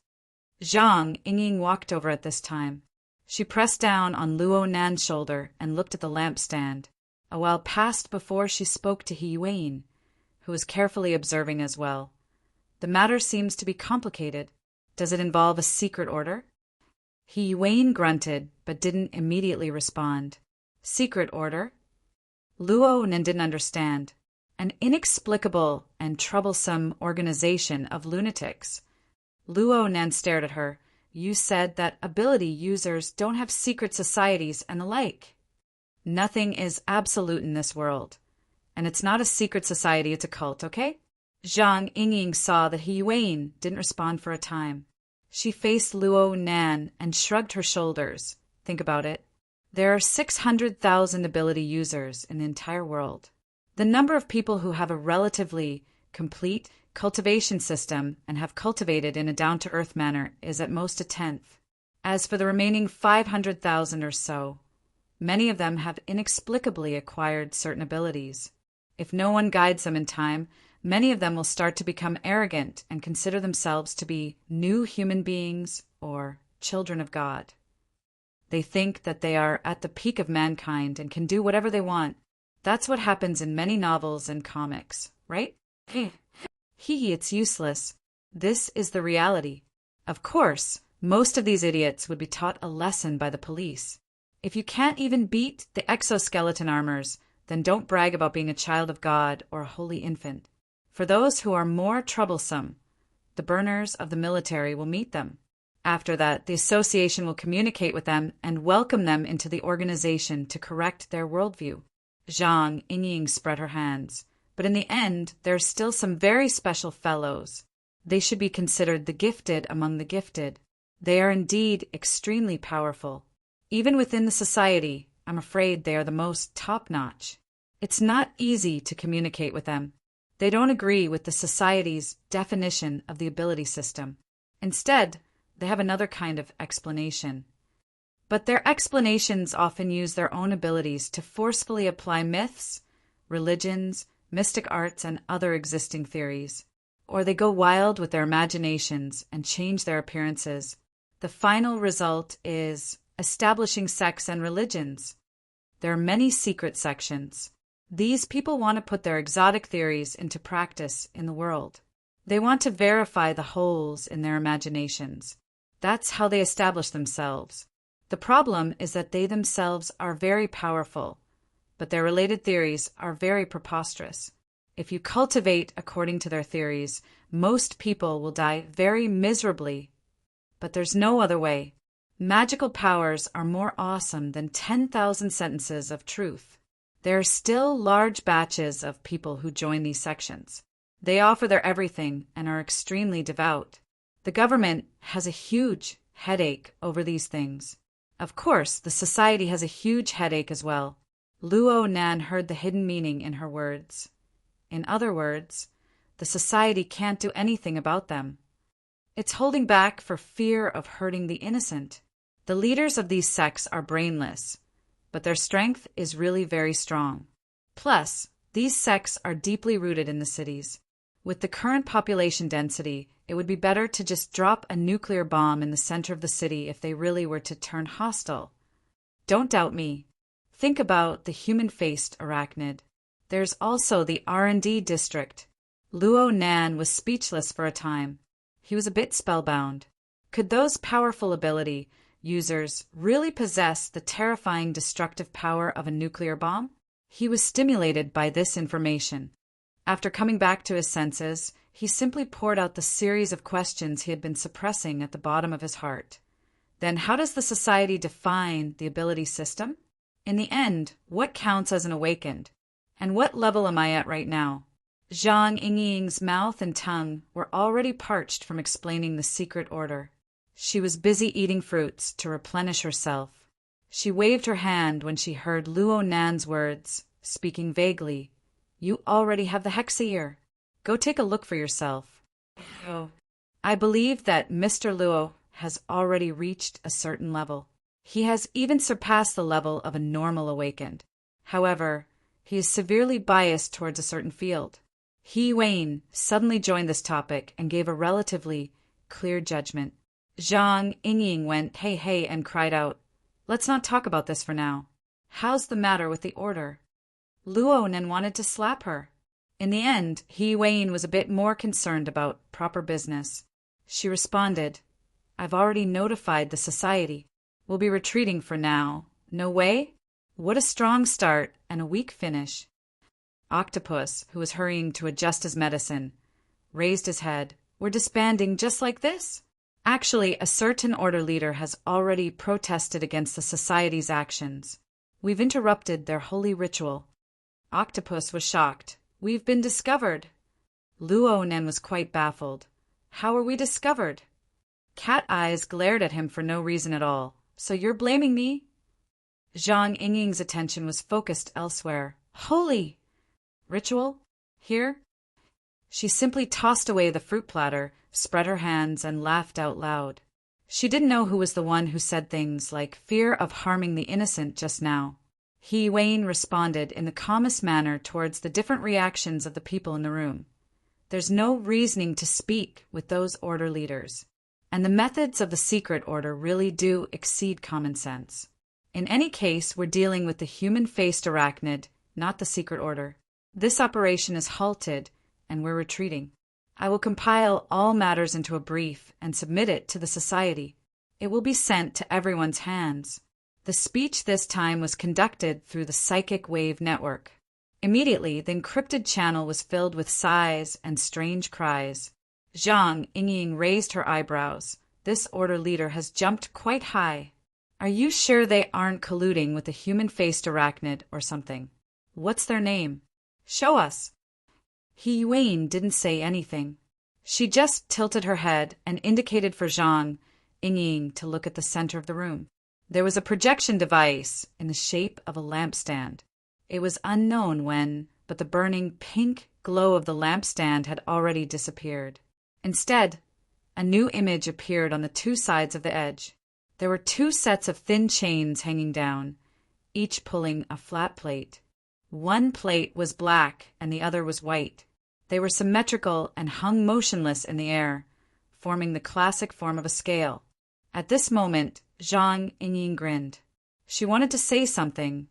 Zhang Yingying walked over at this time. She pressed down on Luo Nan's shoulder and looked at the lampstand. A while passed before she spoke to Hiyuan, who was carefully observing as well. The matter seems to be complicated. Does it involve a secret order? Hiyuan grunted, but didn't immediately respond. Secret order? Luo Nen didn't understand. An inexplicable and troublesome organization of lunatics. Luo Nen stared at her. You said that ability users don't have secret societies and the like. Nothing is absolute in this world. And it's not a secret society, it's a cult, okay? Zhang Yingying saw that Hiyuan didn't respond for a time. She faced Luo Nan and shrugged her shoulders. Think about it. There are 600,000 ability users in the entire world. The number of people who have a relatively complete cultivation system and have cultivated in a down-to-earth manner is at most a tenth. As for the remaining 500,000 or so, many of them have inexplicably acquired certain abilities. If no one guides them in time, many of them will start to become arrogant and consider themselves to be new human beings or children of God. They think that they are at the peak of mankind and can do whatever they want. That's what happens in many novels and comics, right? It's useless. This is the reality. Of course, most of these idiots would be taught a lesson by the police. If you can't even beat the exoskeleton armors, then don't brag about being a child of God or a holy infant. For those who are more troublesome, the burners of the military will meet them. After that, the association will communicate with them and welcome them into the organization to correct their worldview. Zhang Yingying spread her hands. But in the end, there are still some very special fellows. They should be considered the gifted among the gifted. They are indeed extremely powerful. Even within the society, I'm afraid they are the most top-notch. It's not easy to communicate with them. They don't agree with the society's definition of the ability system. Instead, they have another kind of explanation. But their explanations often use their own abilities to forcefully apply myths, religions, mystic arts, and other existing theories. Or they go wild with their imaginations and change their appearances. The final result is establishing sects and religions. There are many secret sections. These people want to put their exotic theories into practice in the world. They want to verify the holes in their imaginations. That's how they establish themselves. The problem is that they themselves are very powerful, but their related theories are very preposterous. If you cultivate according to their theories, most people will die very miserably. But there's no other way. Magical powers are more awesome than 10,000 sentences of truth. There are still large batches of people who join these sections. They offer their everything and are extremely devout. The government has a huge headache over these things. Of course, the society has a huge headache as well. Luo Nan heard the hidden meaning in her words. In other words, the society can't do anything about them. It's holding back for fear of hurting the innocent. The leaders of these sects are brainless, but their strength is really very strong. Plus, these sects are deeply rooted in the cities. With the current population density, it would be better to just drop a nuclear bomb in the center of the city if they really were to turn hostile. Don't doubt me. Think about the human-faced arachnid. There's also the R&D district. Luo Nan was speechless for a time. He was a bit spellbound. Could those powerful ability users really possess the terrifying destructive power of a nuclear bomb? He was stimulated by this information. After coming back to his senses, he simply poured out the series of questions he had been suppressing at the bottom of his heart. Then how does the society define the ability system? In the end, what counts as an awakened? And what level am I at right now? Zhang Yingying's mouth and tongue were already parched from explaining the secret order. She was busy eating fruits to replenish herself. She waved her hand when she heard Luo Nan's words, speaking vaguely. You already have the hexayear. Go take a look for yourself. Oh. I believe that Mr. Luo has already reached a certain level. He has even surpassed the level of a normal awakened. However, he is severely biased towards a certain field. He Wayne suddenly joined this topic and gave a relatively clear judgment. Zhang Yingying went hey and cried out, Let's not talk about this for now. How's the matter with the order? Luo Nan wanted to slap her. In the end, He Wayne was a bit more concerned about proper business. She responded, I've already notified the society. We'll be retreating for now. No way? What a strong start and a weak finish. Octopus, who was hurrying to adjust his medicine, raised his head. We're disbanding just like this? Actually, a certain order leader has already protested against the society's actions. We've interrupted their holy ritual. Octopus was shocked. We've been discovered. Luo Nan was quite baffled. How were we discovered? Cat Eyes glared at him for no reason at all. So you're blaming me? Zhang Yingying's attention was focused elsewhere. Holy! Ritual? Here? She simply tossed away the fruit platter, spread her hands, and laughed out loud. She didn't know who was the one who said things like fear of harming the innocent just now. He Wayne responded in the calmest manner towards the different reactions of the people in the room. There's no reasoning to speak with those order leaders, and the methods of the secret order really do exceed common sense. In any case, we're dealing with the human-faced arachnid, not the secret order. This operation is halted, and we're retreating. I will compile all matters into a brief and submit it to the society. It will be sent to everyone's hands. The speech this time was conducted through the psychic wave network. Immediately, the encrypted channel was filled with sighs and strange cries. Zhang Yingying raised her eyebrows. This order leader has jumped quite high. Are you sure they aren't colluding with a human-faced arachnid or something? What's their name? Show us. He Wayne didn't say anything. She just tilted her head and indicated for Zhang Yingying to look at the center of the room. There was a projection device in the shape of a lampstand. It was unknown when, but the burning pink glow of the lampstand had already disappeared. Instead, a new image appeared on the two sides of the edge. There were two sets of thin chains hanging down, each pulling a flat plate. One plate was black and the other was white. They were symmetrical and hung motionless in the air, forming the classic form of a scale. At this moment, Zhang Yingying grinned. She wanted to say something,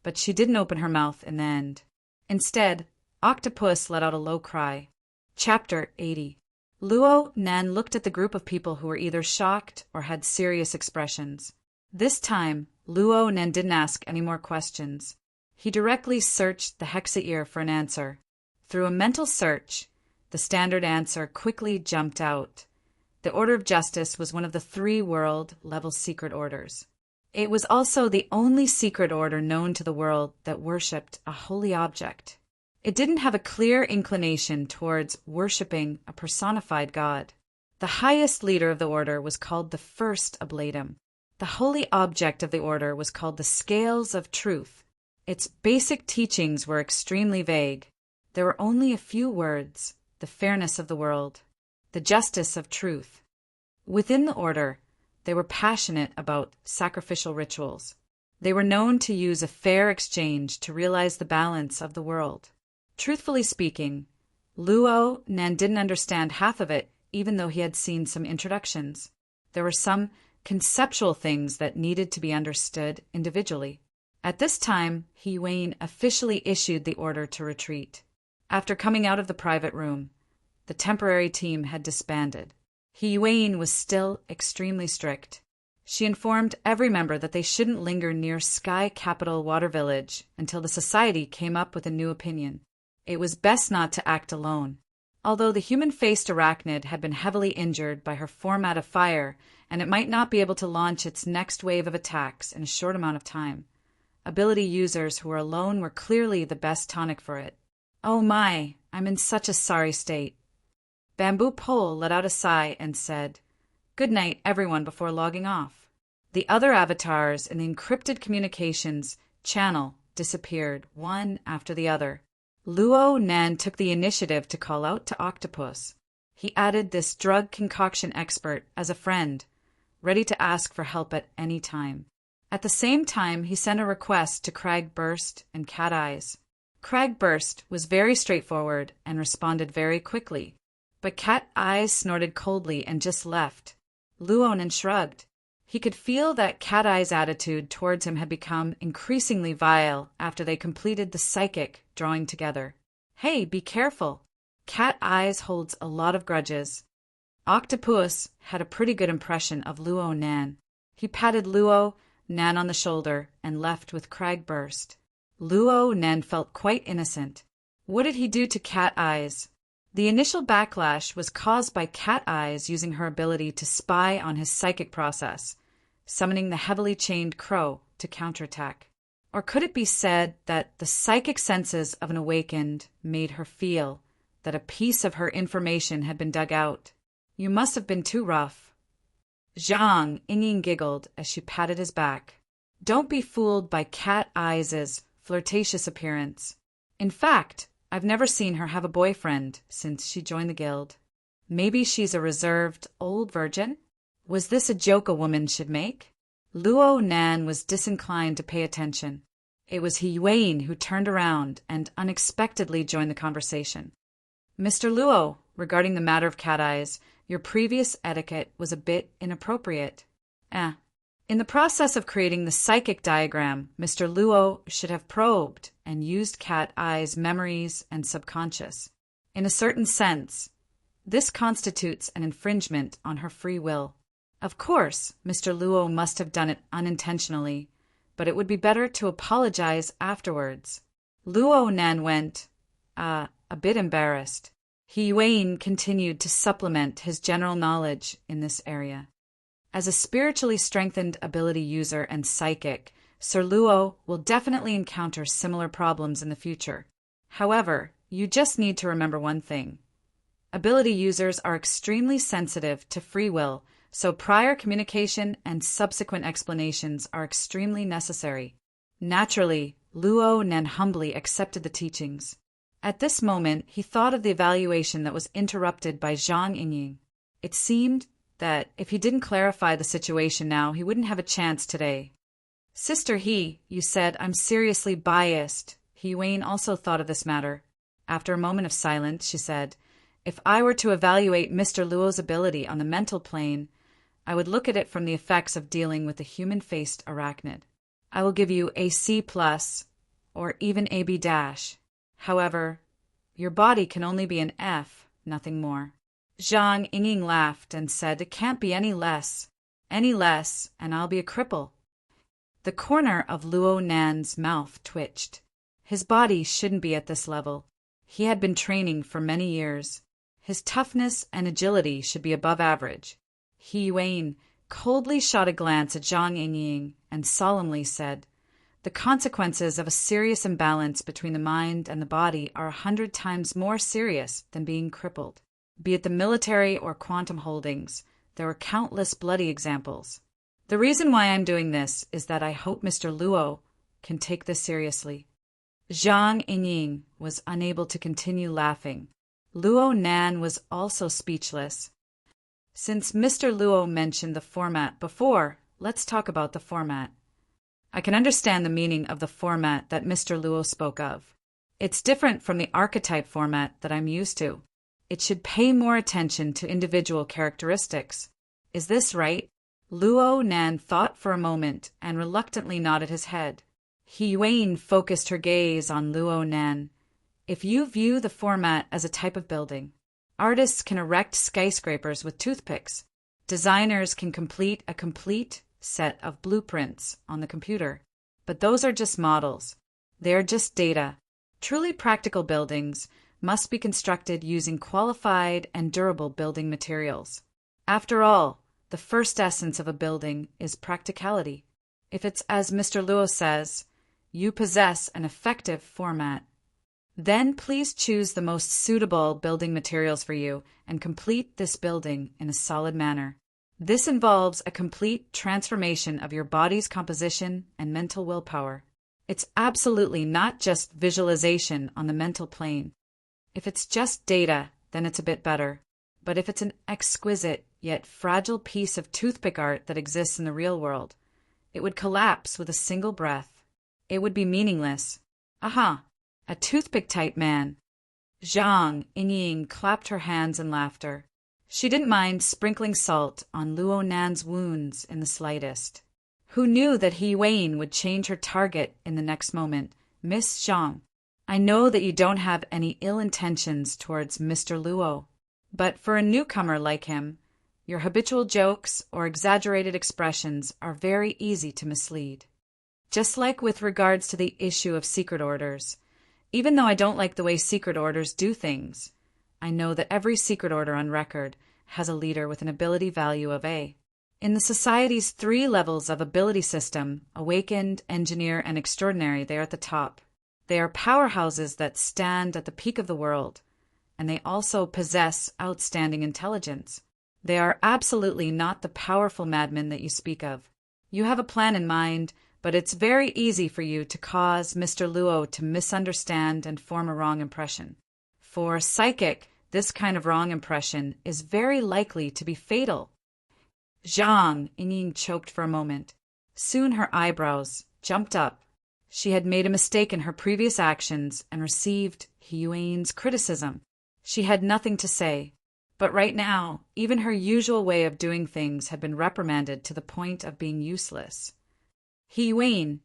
but she didn't open her mouth in the end. Instead, Octopus let out a low cry. Chapter 80. Luo Nan looked at the group of people who were either shocked or had serious expressions. This time, Luo Nan didn't ask any more questions. He directly searched the Hexa-ear for an answer. Through a mental search, the standard answer quickly jumped out. The Order of Justice was one of the 3 world-level secret orders. It was also the only secret order known to the world that worshipped a holy object. It didn't have a clear inclination towards worshipping a personified god. The highest leader of the order was called the First Ablatum. The holy object of the order was called the Scales of Truth. Its basic teachings were extremely vague. There were only a few words: the fairness of the world, the justice of truth. Within the order, they were passionate about sacrificial rituals. They were known to use a fair exchange to realize the balance of the world. Truthfully speaking, Luo Nan didn't understand half of it, even though he had seen some introductions. There were some conceptual things that needed to be understood individually. At this time, He Wayne officially issued the order to retreat. After coming out of the private room, the temporary team had disbanded. He Wayne was still extremely strict. She informed every member that they shouldn't linger near Sky Capital Water Village until the society came up with a new opinion. It was best not to act alone. Although the human-faced arachnid had been heavily injured by her format of fire, and it might not be able to launch its next wave of attacks in a short amount of time, ability users who were alone were clearly the best tonic for it. Oh my, I'm in such a sorry state. Bamboo Pole let out a sigh and said, "Good night, everyone," before logging off. The other avatars in the encrypted communications channel disappeared, one after the other. Luo Nan took the initiative to call out to Octopus. He added this drug concoction expert as a friend, ready to ask for help at any time. At the same time, he sent a request to Cragburst and Cat Eyes. Cragburst was very straightforward and responded very quickly, but Cat Eyes snorted coldly and just left. Luo Nan shrugged. He could feel that Cat Eye's attitude towards him had become increasingly vile after they completed the psychic drawing together. Hey, be careful. Cat Eyes holds a lot of grudges. Octopus had a pretty good impression of Luo Nan. He patted Luo Nan on the shoulder and left with Cragburst. Luo Nan felt quite innocent. What did he do to Cat Eyes? The initial backlash was caused by Cat Eyes using her ability to spy on his psychic process, summoning the heavily chained crow to counterattack. Or could it be said that the psychic senses of an awakened made her feel that a piece of her information had been dug out? You must have been too rough. Zhang Yingying giggled as she patted his back. Don't be fooled by Cat Eyes' flirtatious appearance. In fact, I've never seen her have a boyfriend since she joined the guild. Maybe she's a reserved old virgin? Was this a joke a woman should make? Luo Nan was disinclined to pay attention. It was He Yuan who turned around and unexpectedly joined the conversation. Mr. Luo, regarding the matter of cat eyes, your previous etiquette was a bit inappropriate. In the process of creating the psychic diagram, Mr. Luo should have probed and used cat eyes' memories and subconscious. In a certain sense, this constitutes an infringement on her free will. Of course, Mr. Luo must have done it unintentionally, but it would be better to apologize afterwards. Luo Nan went, a bit embarrassed. He Yuan continued to supplement his general knowledge in this area. As a spiritually strengthened ability user and psychic, Sir Luo will definitely encounter similar problems in the future. However, you just need to remember one thing. Ability users are extremely sensitive to free will, so prior communication and subsequent explanations are extremely necessary. Naturally, Luo Nan humbly accepted the teachings. At this moment, he thought of the evaluation that was interrupted by Zhang Yingying. It seemed that if he didn't clarify the situation now, he wouldn't have a chance today. Sister He, you said I'm seriously biased. He Yuan also thought of this matter. After a moment of silence, she said, if I were to evaluate Mr. Luo's ability on the mental plane, I would look at it from the effects of dealing with the human-faced arachnid. I will give you a C+, or even a B-. However, your body can only be an F, nothing more. Zhang Yingying laughed and said, it can't be any less, and I'll be a cripple. The corner of Luo Nan's mouth twitched. His body shouldn't be at this level. He had been training for many years. His toughness and agility should be above average. He Yuan coldly shot a glance at Zhang Yingying and solemnly said, the consequences of a serious imbalance between the mind and the body are 100 times more serious than being crippled. Be it the military or quantum holdings, there are countless bloody examples. The reason why I'm doing this is that I hope Mr. Luo can take this seriously. Zhang Yingying was unable to continue laughing. Luo Nan was also speechless. Since Mr. Luo mentioned the format before, let's talk about the format. I can understand the meaning of the format that Mr. Luo spoke of. It's different from the archetype format that I'm used to. It should pay more attention to individual characteristics. Is this right? Luo Nan thought for a moment and reluctantly nodded his head. He Yuan focused her gaze on Luo Nan. If you view the format as a type of building, artists can erect skyscrapers with toothpicks. Designers can complete a complete set of blueprints on the computer. But those are just models. They are just data. Truly practical buildings must be constructed using qualified and durable building materials. After all, the first essence of a building is practicality. If it's as Mr. Luo says, you possess an effective format, then please choose the most suitable building materials for you and complete this building in a solid manner. This involves a complete transformation of your body's composition and mental willpower. It's absolutely not just visualization on the mental plane. If it's just data, then it's a bit better. But if it's an exquisite yet fragile piece of toothpick art that exists in the real world, it would collapse with a single breath. It would be meaningless. Aha! A toothpick-type man. Zhang Yingying clapped her hands in laughter. She didn't mind sprinkling salt on Luo Nan's wounds in the slightest. Who knew that He Yuan would change her target in the next moment? Miss Zhang, I know that you don't have any ill intentions towards Mr. Luo, but for a newcomer like him, your habitual jokes or exaggerated expressions are very easy to mislead. Just like with regards to the issue of secret orders, even though I don't like the way secret orders do things, I know that every secret order on record has a leader with an ability value of A. In the Society's 3 levels of ability system, awakened, engineer, and extraordinary, they are at the top. They are powerhouses that stand at the peak of the world, and they also possess outstanding intelligence. They are absolutely not the powerful madmen that you speak of. You have a plan in mind, but it's very easy for you to cause Mr. Luo to misunderstand and form a wrong impression. For psychic, this kind of wrong impression is very likely to be fatal. Zhang Yingying choked for a moment. Soon her eyebrows jumped up. She had made a mistake in her previous actions and received Hiyuan's criticism. She had nothing to say. But right now, even her usual way of doing things had been reprimanded to the point of being useless. Hiyuan,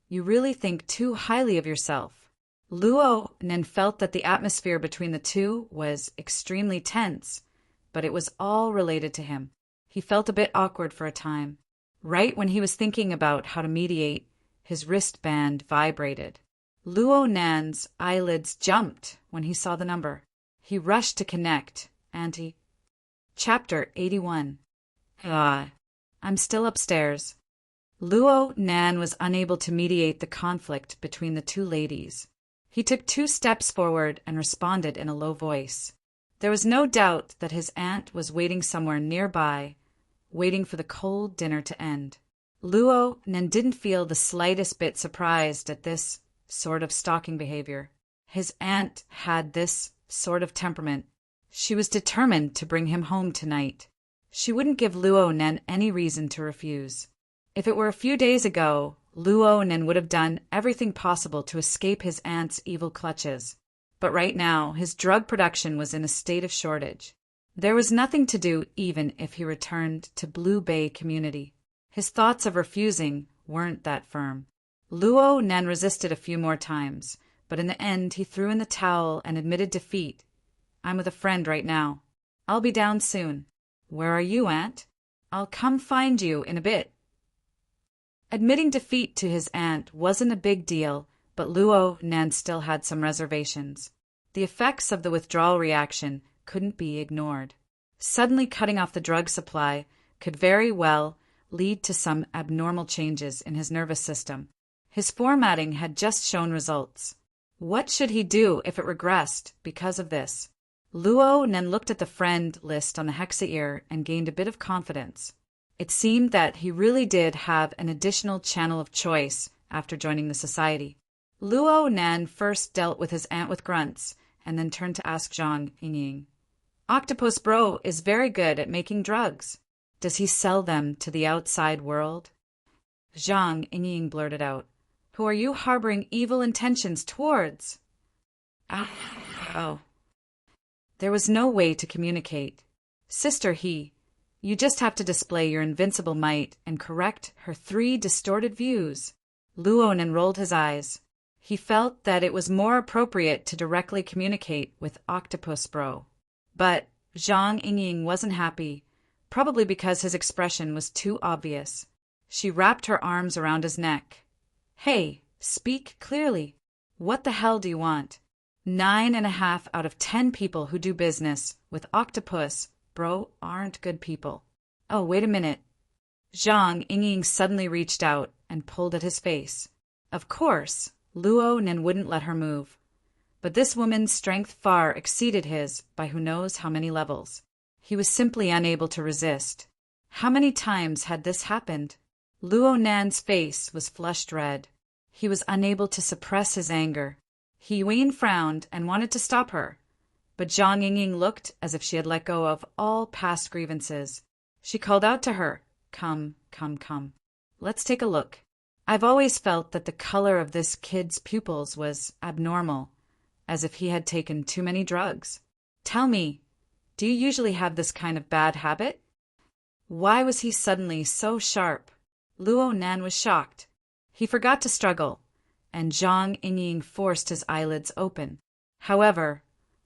you really think too highly of yourself. Luo Nen felt that the atmosphere between the two was extremely tense, but it was all related to him. He felt a bit awkward for a time. Right when he was thinking about how to mediate, his wristband vibrated. Luo Nan's eyelids jumped when he saw the number. He rushed to connect, and Chapter 81. I'm still upstairs. Luo Nan was unable to mediate the conflict between the two ladies. He took 2 steps forward and responded in a low voice. There was no doubt that his aunt was waiting somewhere nearby, waiting for the cold dinner to end. Luo Nan didn't feel the slightest bit surprised at this sort of stalking behavior. His aunt had this sort of temperament. She was determined to bring him home tonight. She wouldn't give Luo Nan any reason to refuse. If it were a few days ago, Luo Nan would have done everything possible to escape his aunt's evil clutches. But right now, his drug production was in a state of shortage. There was nothing to do even if he returned to Blue Bay Community. His thoughts of refusing weren't that firm. Luo Nan resisted a few more times, but in the end he threw in the towel and admitted defeat. I'm with a friend right now. I'll be down soon. Where are you, Aunt? I'll come find you in a bit. Admitting defeat to his aunt wasn't a big deal, but Luo Nan still had some reservations. The effects of the withdrawal reaction couldn't be ignored. Suddenly cutting off the drug supply could very well lead to some abnormal changes in his nervous system. His formatting had just shown results. What should he do if it regressed because of this? Luo Nan looked at the friend list on the Hexaear and gained a bit of confidence. It seemed that he really did have an additional channel of choice after joining the society. Luo Nan first dealt with his aunt with grunts, and then turned to ask Zhang Yingying. Octopus Bro is very good at making drugs. Does he sell them to the outside world? Zhang Yingying blurted out. Who are you harboring evil intentions towards? Oh. There was no way to communicate. Sister you just have to display your invincible might and correct her 3 distorted views. Luo Nan rolled his eyes. He felt that it was more appropriate to directly communicate with Octopus Bro. But Zhang Yingying wasn't happy, probably because his expression was too obvious. She wrapped her arms around his neck. Hey, speak clearly. What the hell do you want? 9.5 out of 10 people who do business with Octopus Bro aren't good people. Oh, wait a minute. Zhang Yingying suddenly reached out and pulled at his face. Of course, Luo Nan wouldn't let her move. But this woman's strength far exceeded his by who knows how many levels. He was simply unable to resist. How many times had this happened? Luo Nan's face was flushed red. He was unable to suppress his anger. Hiyuan frowned and wanted to stop her, but Zhang Yingying looked as if she had let go of all past grievances. She called out to her, Come. Let's take a look. I've always felt that the color of this kid's pupils was abnormal, as if he had taken too many drugs. Tell me, do you usually have this kind of bad habit? Why was he suddenly so sharp? Luo Nan was shocked. He forgot to struggle, and Zhang Yingying forced his eyelids open. However,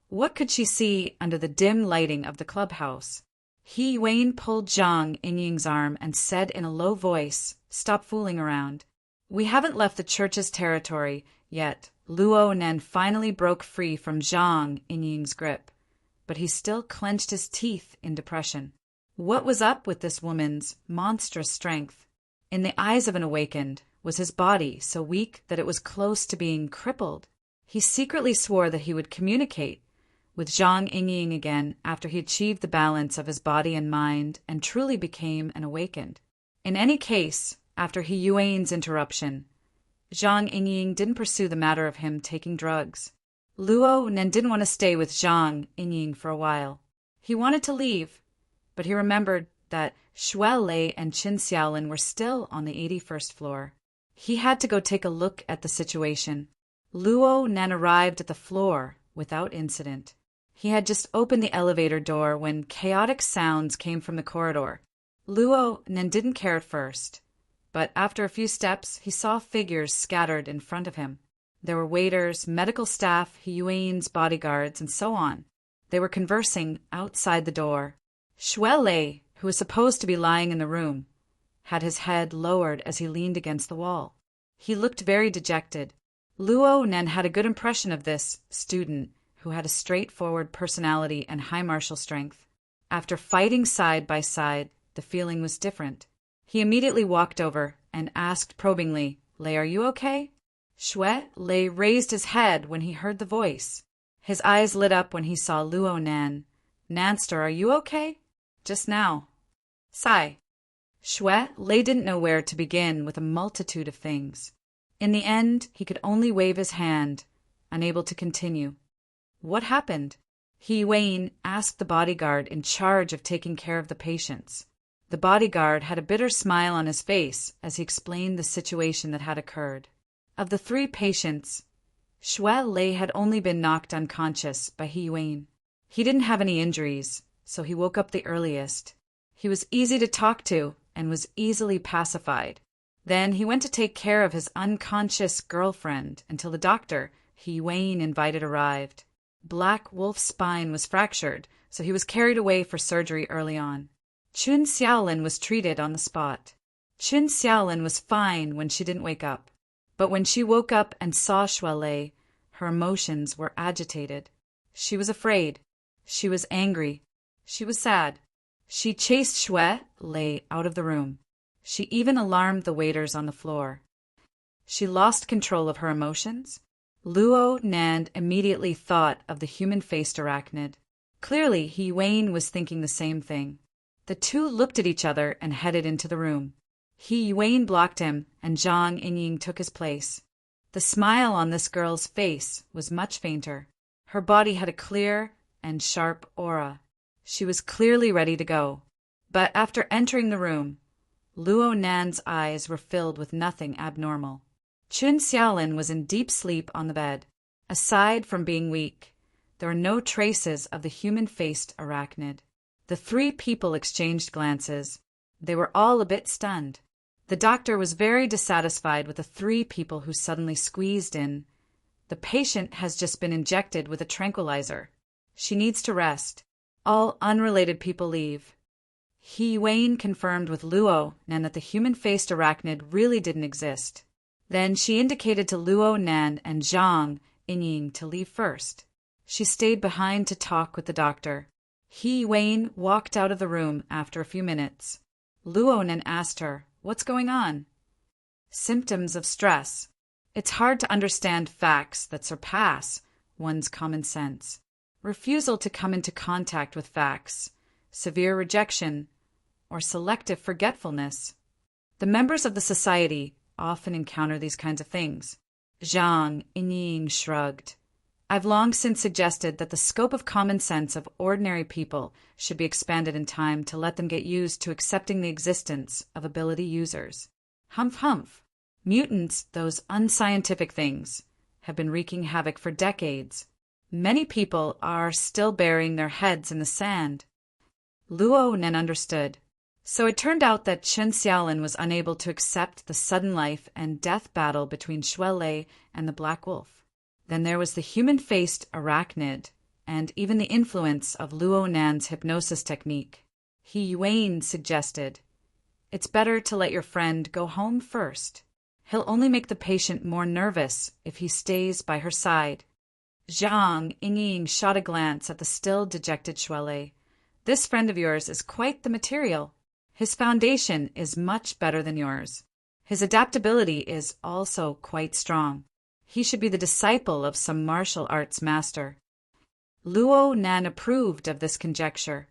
what could she see under the dim lighting of the clubhouse? Hiyuan pulled Zhang Yingying's arm and said in a low voice, Stop fooling around. We haven't left the church's territory yet. Luo Nan finally broke free from Zhang Yingying's grip, but he still clenched his teeth in depression. What was up with this woman's monstrous strength? In the eyes of an awakened, was his body so weak that it was close to being crippled? He secretly swore that he would communicate with Zhang Yingying again after he achieved the balance of his body and mind and truly became an awakened. In any case, after Hiyuan's interruption, Zhang Yingying didn't pursue the matter of him taking drugs. Luo Nan didn't want to stay with Zhang Yingying for a while. He wanted to leave, but he remembered that Shuai Lei and Qin Xiaolin were still on the 81st floor. He had to go take a look at the situation. Luo Nen arrived at the floor without incident. He had just opened the elevator door when chaotic sounds came from the corridor. Luo Nen didn't care at first, but after a few steps he saw figures scattered in front of him. There were waiters, medical staff, Yuan's bodyguards, and so on. They were conversing outside the door. Shuelei, who was supposed to be lying in the room, had his head lowered as he leaned against the wall. He looked very dejected. Luo Nen had a good impression of this student who had a straightforward personality and high martial strength. After fighting side by side, the feeling was different. He immediately walked over and asked probingly, "Lei, are you okay?" Lei raised his head when he heard the voice. His eyes lit up when he saw Luo Nan. "Nanster, are you okay?" "Just now." "Sai." Lei didn't know where to begin with a multitude of things. In the end, he could only wave his hand, unable to continue. What happened? Yuan asked the bodyguard in charge of taking care of the patients. The bodyguard had a bitter smile on his face as he explained the situation that had occurred. Of the 3 patients, Lei had only been knocked unconscious by Yuan. He didn't have any injuries, so he woke up the earliest. He was easy to talk to and was easily pacified. Then he went to take care of his unconscious girlfriend until the doctor Yuan invited arrived. Black Wolf's spine was fractured, so he was carried away for surgery early on. Chun Xiaolin was treated on the spot. Chun Xiaolin was fine when she didn't wake up. But when she woke up and saw Lei, her emotions were agitated. She was afraid. She was angry. She was sad. She chased Lei out of the room. She even alarmed the waiters on the floor. She lost control of her emotions. Luo Nan immediately thought of the human-faced arachnid. Clearly, Yuan was thinking the same thing. The two looked at each other and headed into the room. Yuan blocked him, and Zhang Yingying took his place. The smile on this girl's face was much fainter. Her body had a clear and sharp aura. She was clearly ready to go. But after entering the room, Luo Nan's eyes were filled with nothing abnormal. Chun Xiaolin was in deep sleep on the bed. Aside from being weak, there were no traces of the human-faced arachnid. The 3 people exchanged glances. They were all a bit stunned. The doctor was very dissatisfied with the 3 people who suddenly squeezed in. The patient has just been injected with a tranquilizer. She needs to rest. All unrelated people leave. Yuan confirmed with Luo Nan that the human-faced arachnid really didn't exist. Then she indicated to Luo Nan and Zhang Yingying to leave first. She stayed behind to talk with the doctor. Yuan walked out of the room after a few minutes. Luo Nan asked her, "What's going on?" "Symptoms of stress. It's hard to understand facts that surpass one's common sense. Refusal to come into contact with facts, severe rejection, or selective forgetfulness. The members of the society often encounter these kinds of things." Zhang Yingying shrugged. "I've long since suggested that the scope of common sense of ordinary people should be expanded in time to let them get used to accepting the existence of ability users. Humph humph. Mutants, those unscientific things, have been wreaking havoc for decades. Many people are still burying their heads in the sand." Luo Nen understood. So it turned out that Chun Xiaolin was unable to accept the sudden life and death battle between Lei and the Black Wolf. Then there was the human-faced arachnid, and even the influence of Luo Nan's hypnosis technique. Yuan suggested, "It's better to let your friend go home first. He'll only make the patient more nervous if he stays by her side." Zhang Yingying shot a glance at the still dejected Lei. "This friend of yours is quite the material. His foundation is much better than yours. His adaptability is also quite strong. He should be the disciple of some martial arts master." Luo Nan approved of this conjecture.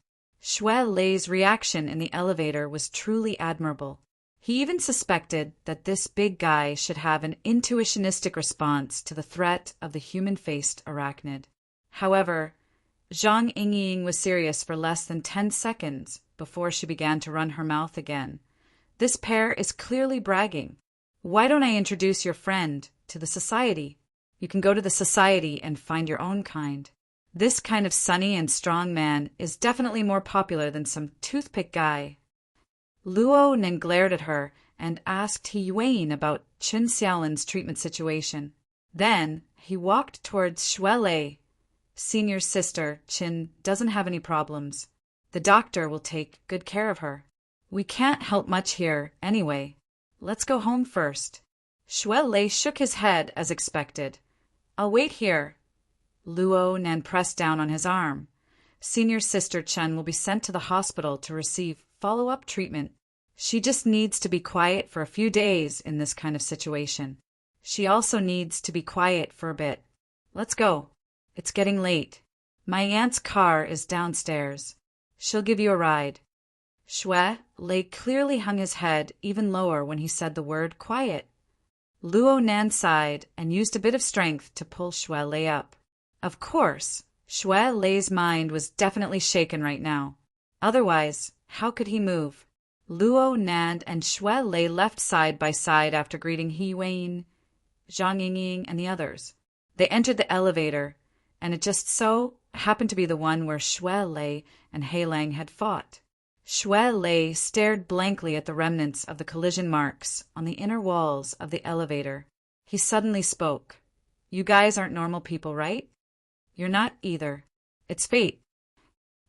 Lei's reaction in the elevator was truly admirable. He even suspected that this big guy should have an intuitionistic response to the threat of the human-faced arachnid. However, Zhang Yingying was serious for less than 10 seconds before she began to run her mouth again. This pair is clearly bragging. Why don't I introduce your friend to the society? You can go to the society and find your own kind. This kind of sunny and strong man is definitely more popular than some toothpick guy. Luo Nen glared at her and asked He Yuan about Qin Xiaolin's treatment situation. Then he walked towards Shuelei. Senior's sister, Qin, doesn't have any problems. The doctor will take good care of her. We can't help much here, anyway. Let's go home first. Shuelei shook his head as expected. I'll wait here. Luo Nen pressed down on his arm. Senior sister Chen will be sent to the hospital to receive follow-up treatment. She just needs to be quiet for a few days in this kind of situation. She also needs to be quiet for a bit. Let's go. It's getting late. My aunt's car is downstairs. She'll give you a ride. Shuelei clearly hung his head even lower when he said the word quiet. Luo Nan sighed and used a bit of strength to pull Shuelei up. Of course, Shuelei's mind was definitely shaken right now. Otherwise, how could he move? Luo Nan and Shuelei left side by side after greeting He Yuan, Zhang Yingying, and the others. They entered the elevator, and it just so happened to be the one where Shuelei and Heilang had fought. Shuelei stared blankly at the remnants of the collision marks on the inner walls of the elevator. He suddenly spoke. You guys aren't normal people, right? You're not either. It's fate.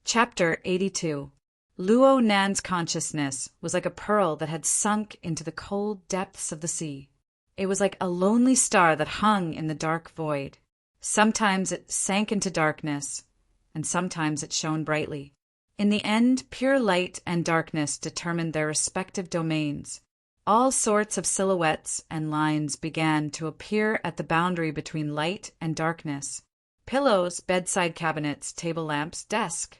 Chapter 82. Luo Nan's consciousness was like a pearl that had sunk into the cold depths of the sea. It was like a lonely star that hung in the dark void. Sometimes it sank into darkness, and sometimes it shone brightly. In the end, pure light and darkness determined their respective domains. All sorts of silhouettes and lines began to appear at the boundary between light and darkness. Pillows, bedside cabinets, table lamps, desk.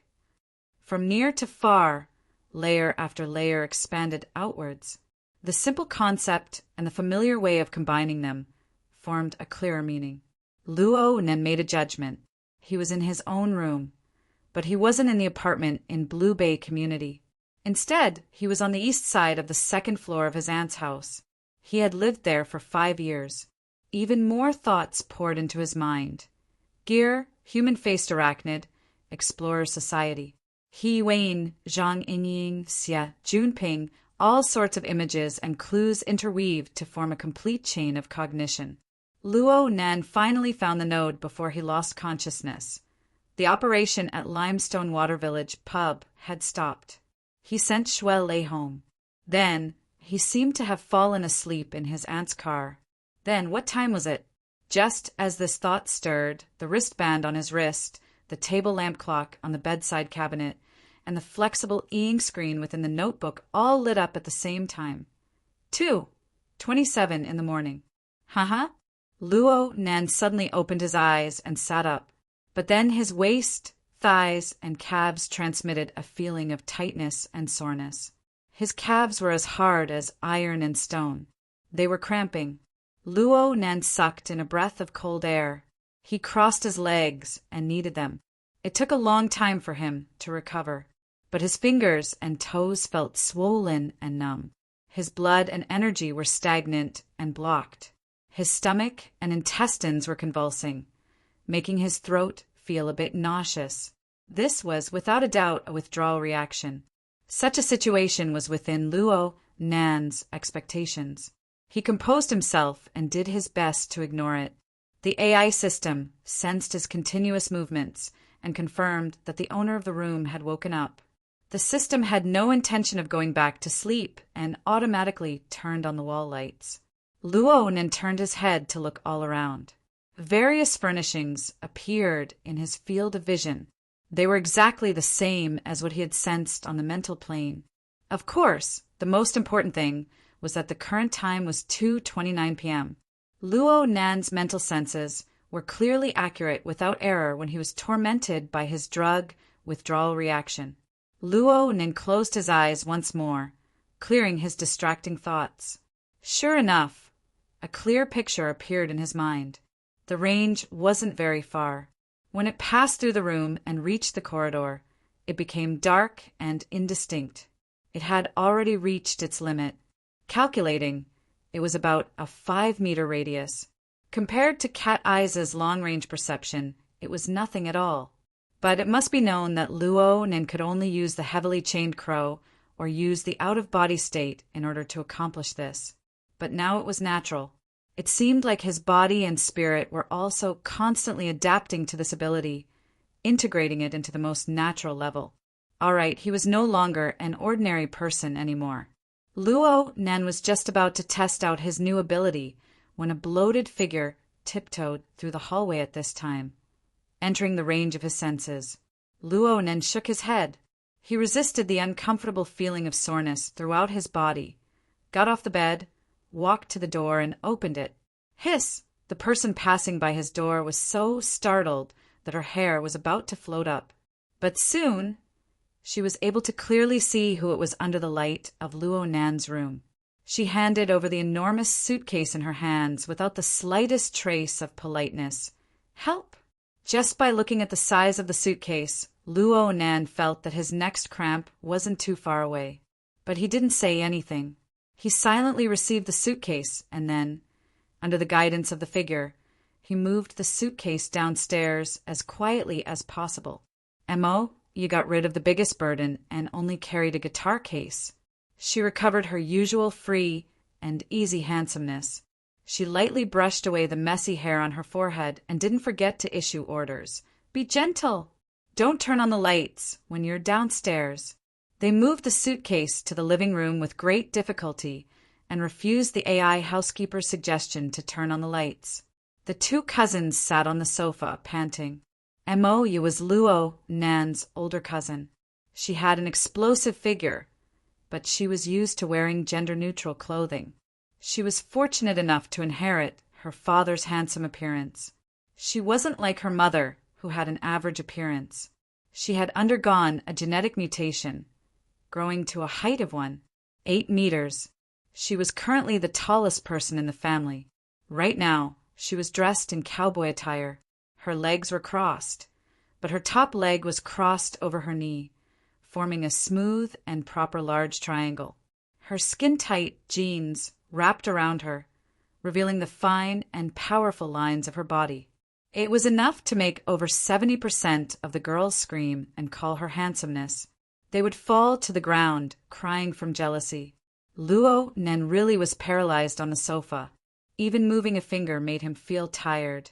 From near to far, layer after layer expanded outwards. The simple concept and the familiar way of combining them formed a clearer meaning. Luo Nen made a judgment. He was in his own room, but he wasn't in the apartment in Blue Bay Community. Instead, he was on the east side of the second floor of his aunt's house. He had lived there for 5 years. Even more thoughts poured into his mind. Gear, human-faced arachnid, explorer society. He Yuan, Zhang Yingying, Xie, Junping, all sorts of images and clues interweaved to form a complete chain of cognition. Luo Nan finally found the node before he lost consciousness. The operation at Limestone Water Village pub had stopped. He sent Shuelei home. Then, he seemed to have fallen asleep in his aunt's car. Then, what time was it? Just as this thought stirred, the wristband on his wrist, the table lamp clock on the bedside cabinet, and the flexible e-ink screen within the notebook all lit up at the same time. 2:27 in the morning. Haha. Luo Nan suddenly opened his eyes and sat up. But then his waist, thighs, and calves transmitted a feeling of tightness and soreness. His calves were as hard as iron and stone. They were cramping. Luo Nan sucked in a breath of cold air. He crossed his legs and kneaded them. It took a long time for him to recover, but his fingers and toes felt swollen and numb. His blood and energy were stagnant and blocked. His stomach and intestines were convulsing, making his throat feel a bit nauseous. This was without a doubt a withdrawal reaction. Such a situation was within Luo Nan's expectations. He composed himself and did his best to ignore it. The AI system sensed his continuous movements and confirmed that the owner of the room had woken up. The system had no intention of going back to sleep and automatically turned on the wall lights. Luo Nan turned his head to look all around. Various furnishings appeared in his field of vision. They were exactly the same as what he had sensed on the mental plane. Of course, the most important thing was that the current time was 2:29 p.m. Luo Nan's mental senses were clearly accurate without error when he was tormented by his drug withdrawal reaction. Luo Nan closed his eyes once more, clearing his distracting thoughts. Sure enough, a clear picture appeared in his mind. The range wasn't very far. When it passed through the room and reached the corridor, it became dark and indistinct. It had already reached its limit. Calculating, It was about a 5-meter radius. Compared to Cat Eyes' long-range perception, it was nothing at all. But it must be known that Luo Nen could only use the heavily chained crow or use the out-of-body state in order to accomplish this. But now it was natural. It seemed like his body and spirit were also constantly adapting to this ability, integrating it into the most natural level. All right, he was no longer an ordinary person anymore. Luo Nen was just about to test out his new ability when a bloated figure tiptoed through the hallway at this time, entering the range of his senses. Luo Nen shook his head. He resisted the uncomfortable feeling of soreness throughout his body, got off the bed, walked to the door, and opened it. Hiss! The person passing by his door was so startled that her hair was about to float up. But soon, she was able to clearly see who it was under the light of Luo Nan's room. She handed over the enormous suitcase in her hands without the slightest trace of politeness. Help! Just by looking at the size of the suitcase, Luo Nan felt that his next cramp wasn't too far away. But he didn't say anything. He silently received the suitcase, and then, under the guidance of the figure, he moved the suitcase downstairs as quietly as possible. "Mo, you got rid of the biggest burden and only carried a guitar case." She recovered her usual free and easy handsomeness. She lightly brushed away the messy hair on her forehead and didn't forget to issue orders. "Be gentle. Don't turn on the lights when you're downstairs." They moved the suitcase to the living room with great difficulty and refused the AI housekeeper's suggestion to turn on the lights. The two cousins sat on the sofa, panting. Mo was Luo Nan's older cousin. She had an explosive figure, but she was used to wearing gender-neutral clothing. She was fortunate enough to inherit her father's handsome appearance. She wasn't like her mother, who had an average appearance. She had undergone a genetic mutation, growing to a height of 8 meters. She was currently the tallest person in the family. Right now, she was dressed in cowboy attire. Her legs were crossed, but her top leg was crossed over her knee, forming a smooth and proper large triangle. Her skin-tight jeans wrapped around her, revealing the fine and powerful lines of her body. It was enough to make over 70% of the girls scream and call her handsomeness. They would fall to the ground, crying from jealousy. Luo Nen really was paralyzed on the sofa. Even moving a finger made him feel tired.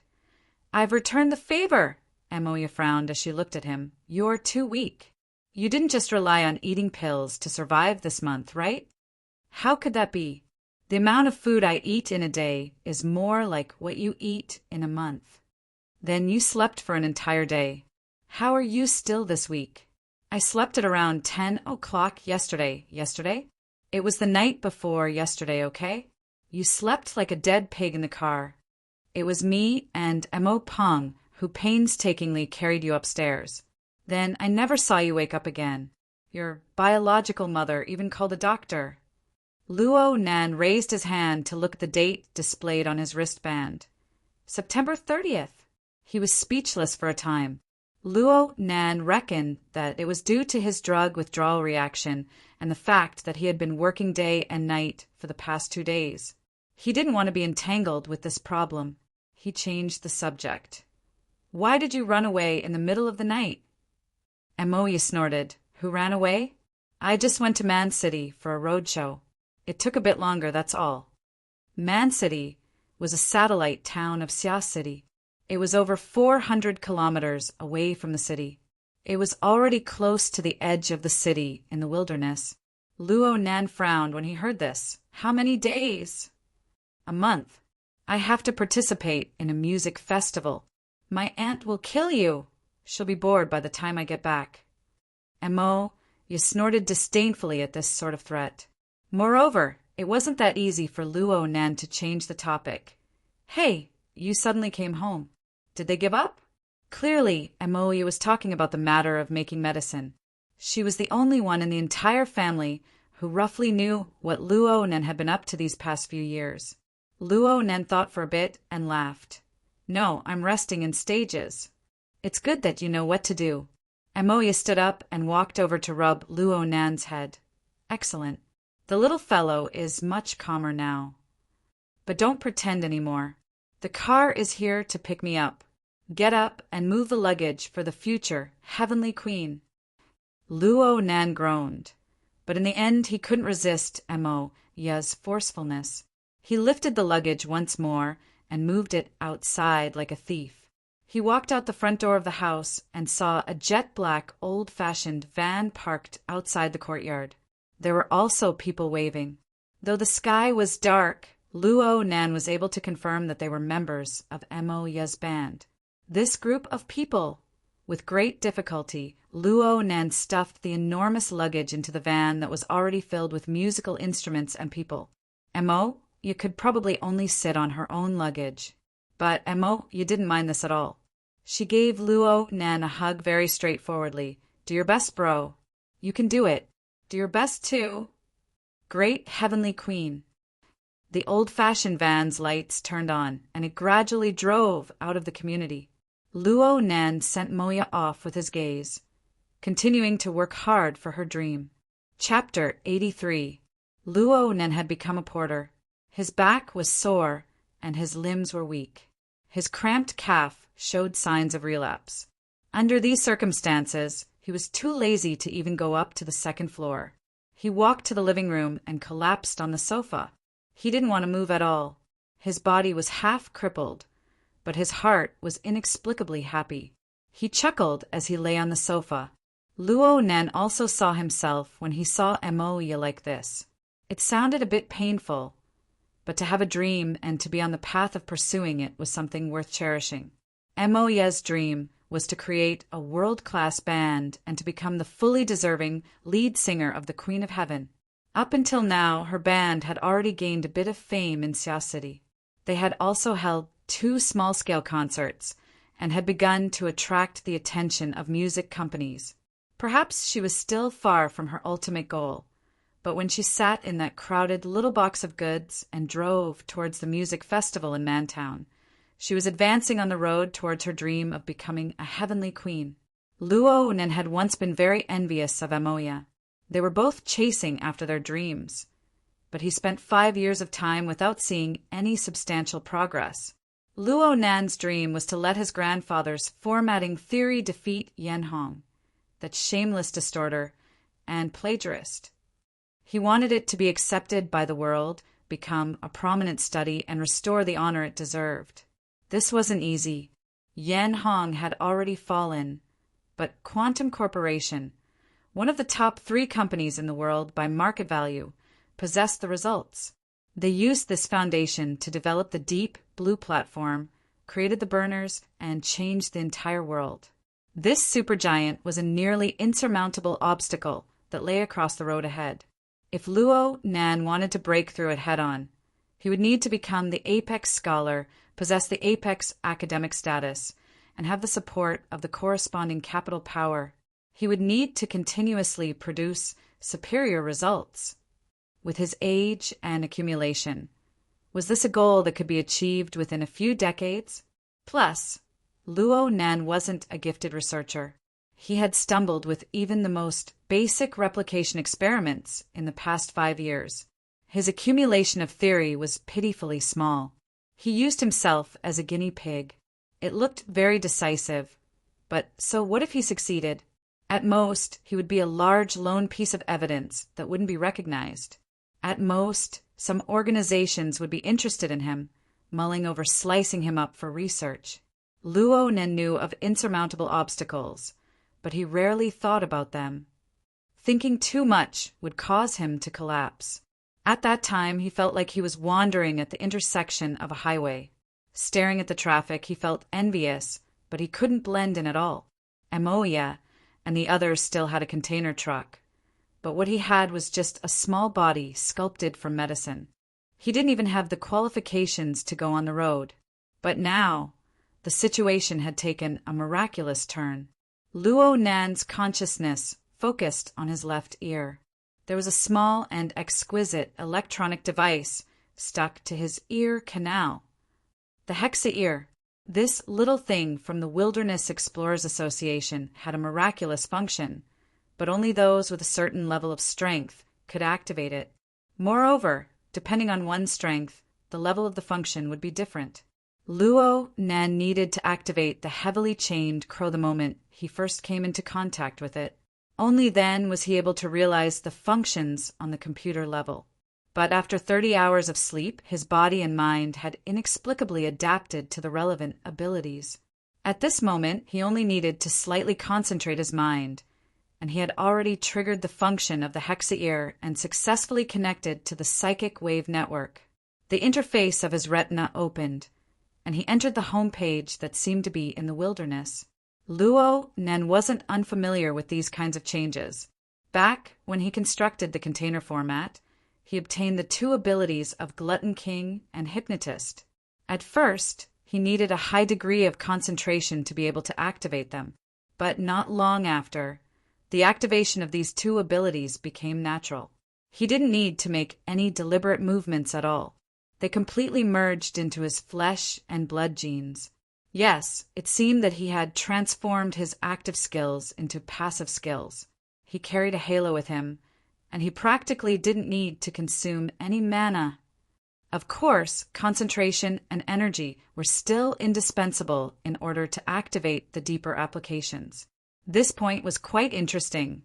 "I've returned the favor," Mo frowned as she looked at him. "You're too weak. You didn't just rely on eating pills to survive this month, right?" "How could that be? The amount of food I eat in a day is more like what you eat in a month." "Then you slept for an entire day. How are you still this week?" "I slept at around 10 o'clock yesterday." "Yesterday?" "It was the night before yesterday, okay? You slept like a dead pig in the car. It was me and Mo Pong who painstakingly carried you upstairs. Then I never saw you wake up again. Your biological mother even called a doctor." Luo Nan raised his hand to look at the date displayed on his wristband. September 30th. He was speechless for a time. Luo Nan reckoned that it was due to his drug withdrawal reaction and the fact that he had been working day and night for the past 2 days. He didn't want to be entangled with this problem. He changed the subject. "Why did you run away in the middle of the night?" Amoya snorted. "Who ran away? I just went to Man City for a road show. It took a bit longer, that's all." Man City was a satellite town of Xia City. It was over 400 kilometers away from the city. It was already close to the edge of the city in the wilderness. Luo Nan frowned when he heard this. "How many days?" "A month. I have to participate in a music festival. My aunt will kill you. She'll be bored by the time I get back." Mo, you snorted disdainfully at this sort of threat. Moreover, it wasn't that easy for Luo Nan to change the topic. "Hey, you suddenly came home. Did they give up?" Clearly, Amoya was talking about the matter of making medicine. She was the only one in the entire family who roughly knew what Luo Nan had been up to these past few years. Luo Nan thought for a bit and laughed. "No, I'm resting in stages." "It's good that you know what to do." Amoya stood up and walked over to rub Luo Nan's head. "Excellent. The little fellow is much calmer now." But don't pretend anymore. The car is here to pick me up. Get up and move the luggage for the future heavenly queen." Luo Nan groaned, but in the end he couldn't resist Mo Ye's forcefulness. He lifted the luggage once more and moved it outside like a thief. He walked out the front door of the house and saw a jet-black, old-fashioned van parked outside the courtyard. There were also people waving. Though the sky was dark, Luo Nan was able to confirm that they were members of Mo Ye's band. This group of people, with great difficulty, Luo Nan stuffed the enormous luggage into the van that was already filled with musical instruments and people. Mo, you could probably only sit on her own luggage. But Mo, you didn't mind this at all. She gave Luo Nan a hug very straightforwardly. "Do your best, bro. You can do it. Do your best, too. Great heavenly queen." The old-fashioned van's lights turned on, and it gradually drove out of the community. Luo Nan sent Moya off with his gaze, continuing to work hard for her dream. Chapter 83. Luo Nan had become a porter. His back was sore, and his limbs were weak. His cramped calf showed signs of relapse. Under these circumstances, he was too lazy to even go up to the second floor. He walked to the living room and collapsed on the sofa. He didn't want to move at all. His body was half crippled, but his heart was inexplicably happy. He chuckled as he lay on the sofa. Luo Nan also saw himself when he saw Moya like this. It sounded a bit painful, but to have a dream and to be on the path of pursuing it was something worth cherishing. Moya's dream was to create a world-class band and to become the fully deserving lead singer of the Queen of Heaven. Up until now, her band had already gained a bit of fame in Xia City. They had also held 2 small-scale concerts and had begun to attract the attention of music companies. Perhaps she was still far from her ultimate goal, but when she sat in that crowded little box of goods and drove towards the music festival in Mantown, she was advancing on the road towards her dream of becoming a heavenly queen. Luo Nan had once been very envious of Moya. They were both chasing after their dreams, but he spent 5 years of time without seeing any substantial progress. Luo Nan's dream was to let his grandfather's formatting theory defeat Yen Hong, that shameless distorter and plagiarist. He wanted it to be accepted by the world, become a prominent study, and restore the honor it deserved. This wasn't easy. Yen Hong had already fallen, but Quantum Corporation, one of the top 3 companies in the world by market value, possessed the results. They used this foundation to develop the Deep Blue platform, created the burners, and changed the entire world. This supergiant was a nearly insurmountable obstacle that lay across the road ahead. If Luo Nan wanted to break through it head-on, he would need to become the apex scholar, possess the apex academic status, and have the support of the corresponding capital power. He would need to continuously produce superior results. With his age and accumulation, was this a goal that could be achieved within a few decades? Plus, Luo Nan wasn't a gifted researcher. He had stumbled with even the most basic replication experiments in the past 5 years. His accumulation of theory was pitifully small. He used himself as a guinea pig. It looked very decisive, but so what if he succeeded? At most, he would be a large lone piece of evidence that wouldn't be recognized. At most, some organizations would be interested in him, mulling over slicing him up for research. Luo Nan knew of insurmountable obstacles, but he rarely thought about them. Thinking too much would cause him to collapse. At that time, he felt like he was wandering at the intersection of a highway. Staring at the traffic, he felt envious, but he couldn't blend in at all. Moya and the others still had a container truck, but what he had was just a small body sculpted from medicine. He didn't even have the qualifications to go on the road. But now, the situation had taken a miraculous turn. Luo Nan's consciousness focused on his left ear. There was a small and exquisite electronic device stuck to his ear canal. The hexa ear. This little thing from the Wilderness Explorers Association had a miraculous function, but only those with a certain level of strength could activate it. Moreover, depending on one's strength, the level of the function would be different. Luo Nan needed to activate the heavily chained crow the moment he first came into contact with it. Only then was he able to realize the functions on the computer level. But after 30 hours of sleep, his body and mind had inexplicably adapted to the relevant abilities. At this moment, he only needed to slightly concentrate his mind, and he had already triggered the function of the hexa-ear and successfully connected to the psychic wave network. The interface of his retina opened, and he entered the home page that seemed to be in the wilderness. Luo Nan wasn't unfamiliar with these kinds of changes. Back when he constructed the container format, he obtained the two abilities of Glutton King and Hypnotist. At first, he needed a high degree of concentration to be able to activate them, but not long after, the activation of these two abilities became natural. He didn't need to make any deliberate movements at all. They completely merged into his flesh and blood genes. Yes, it seemed that he had transformed his active skills into passive skills. He carried a halo with him, and he practically didn't need to consume any mana. Of course, concentration and energy were still indispensable in order to activate the deeper applications. This point was quite interesting,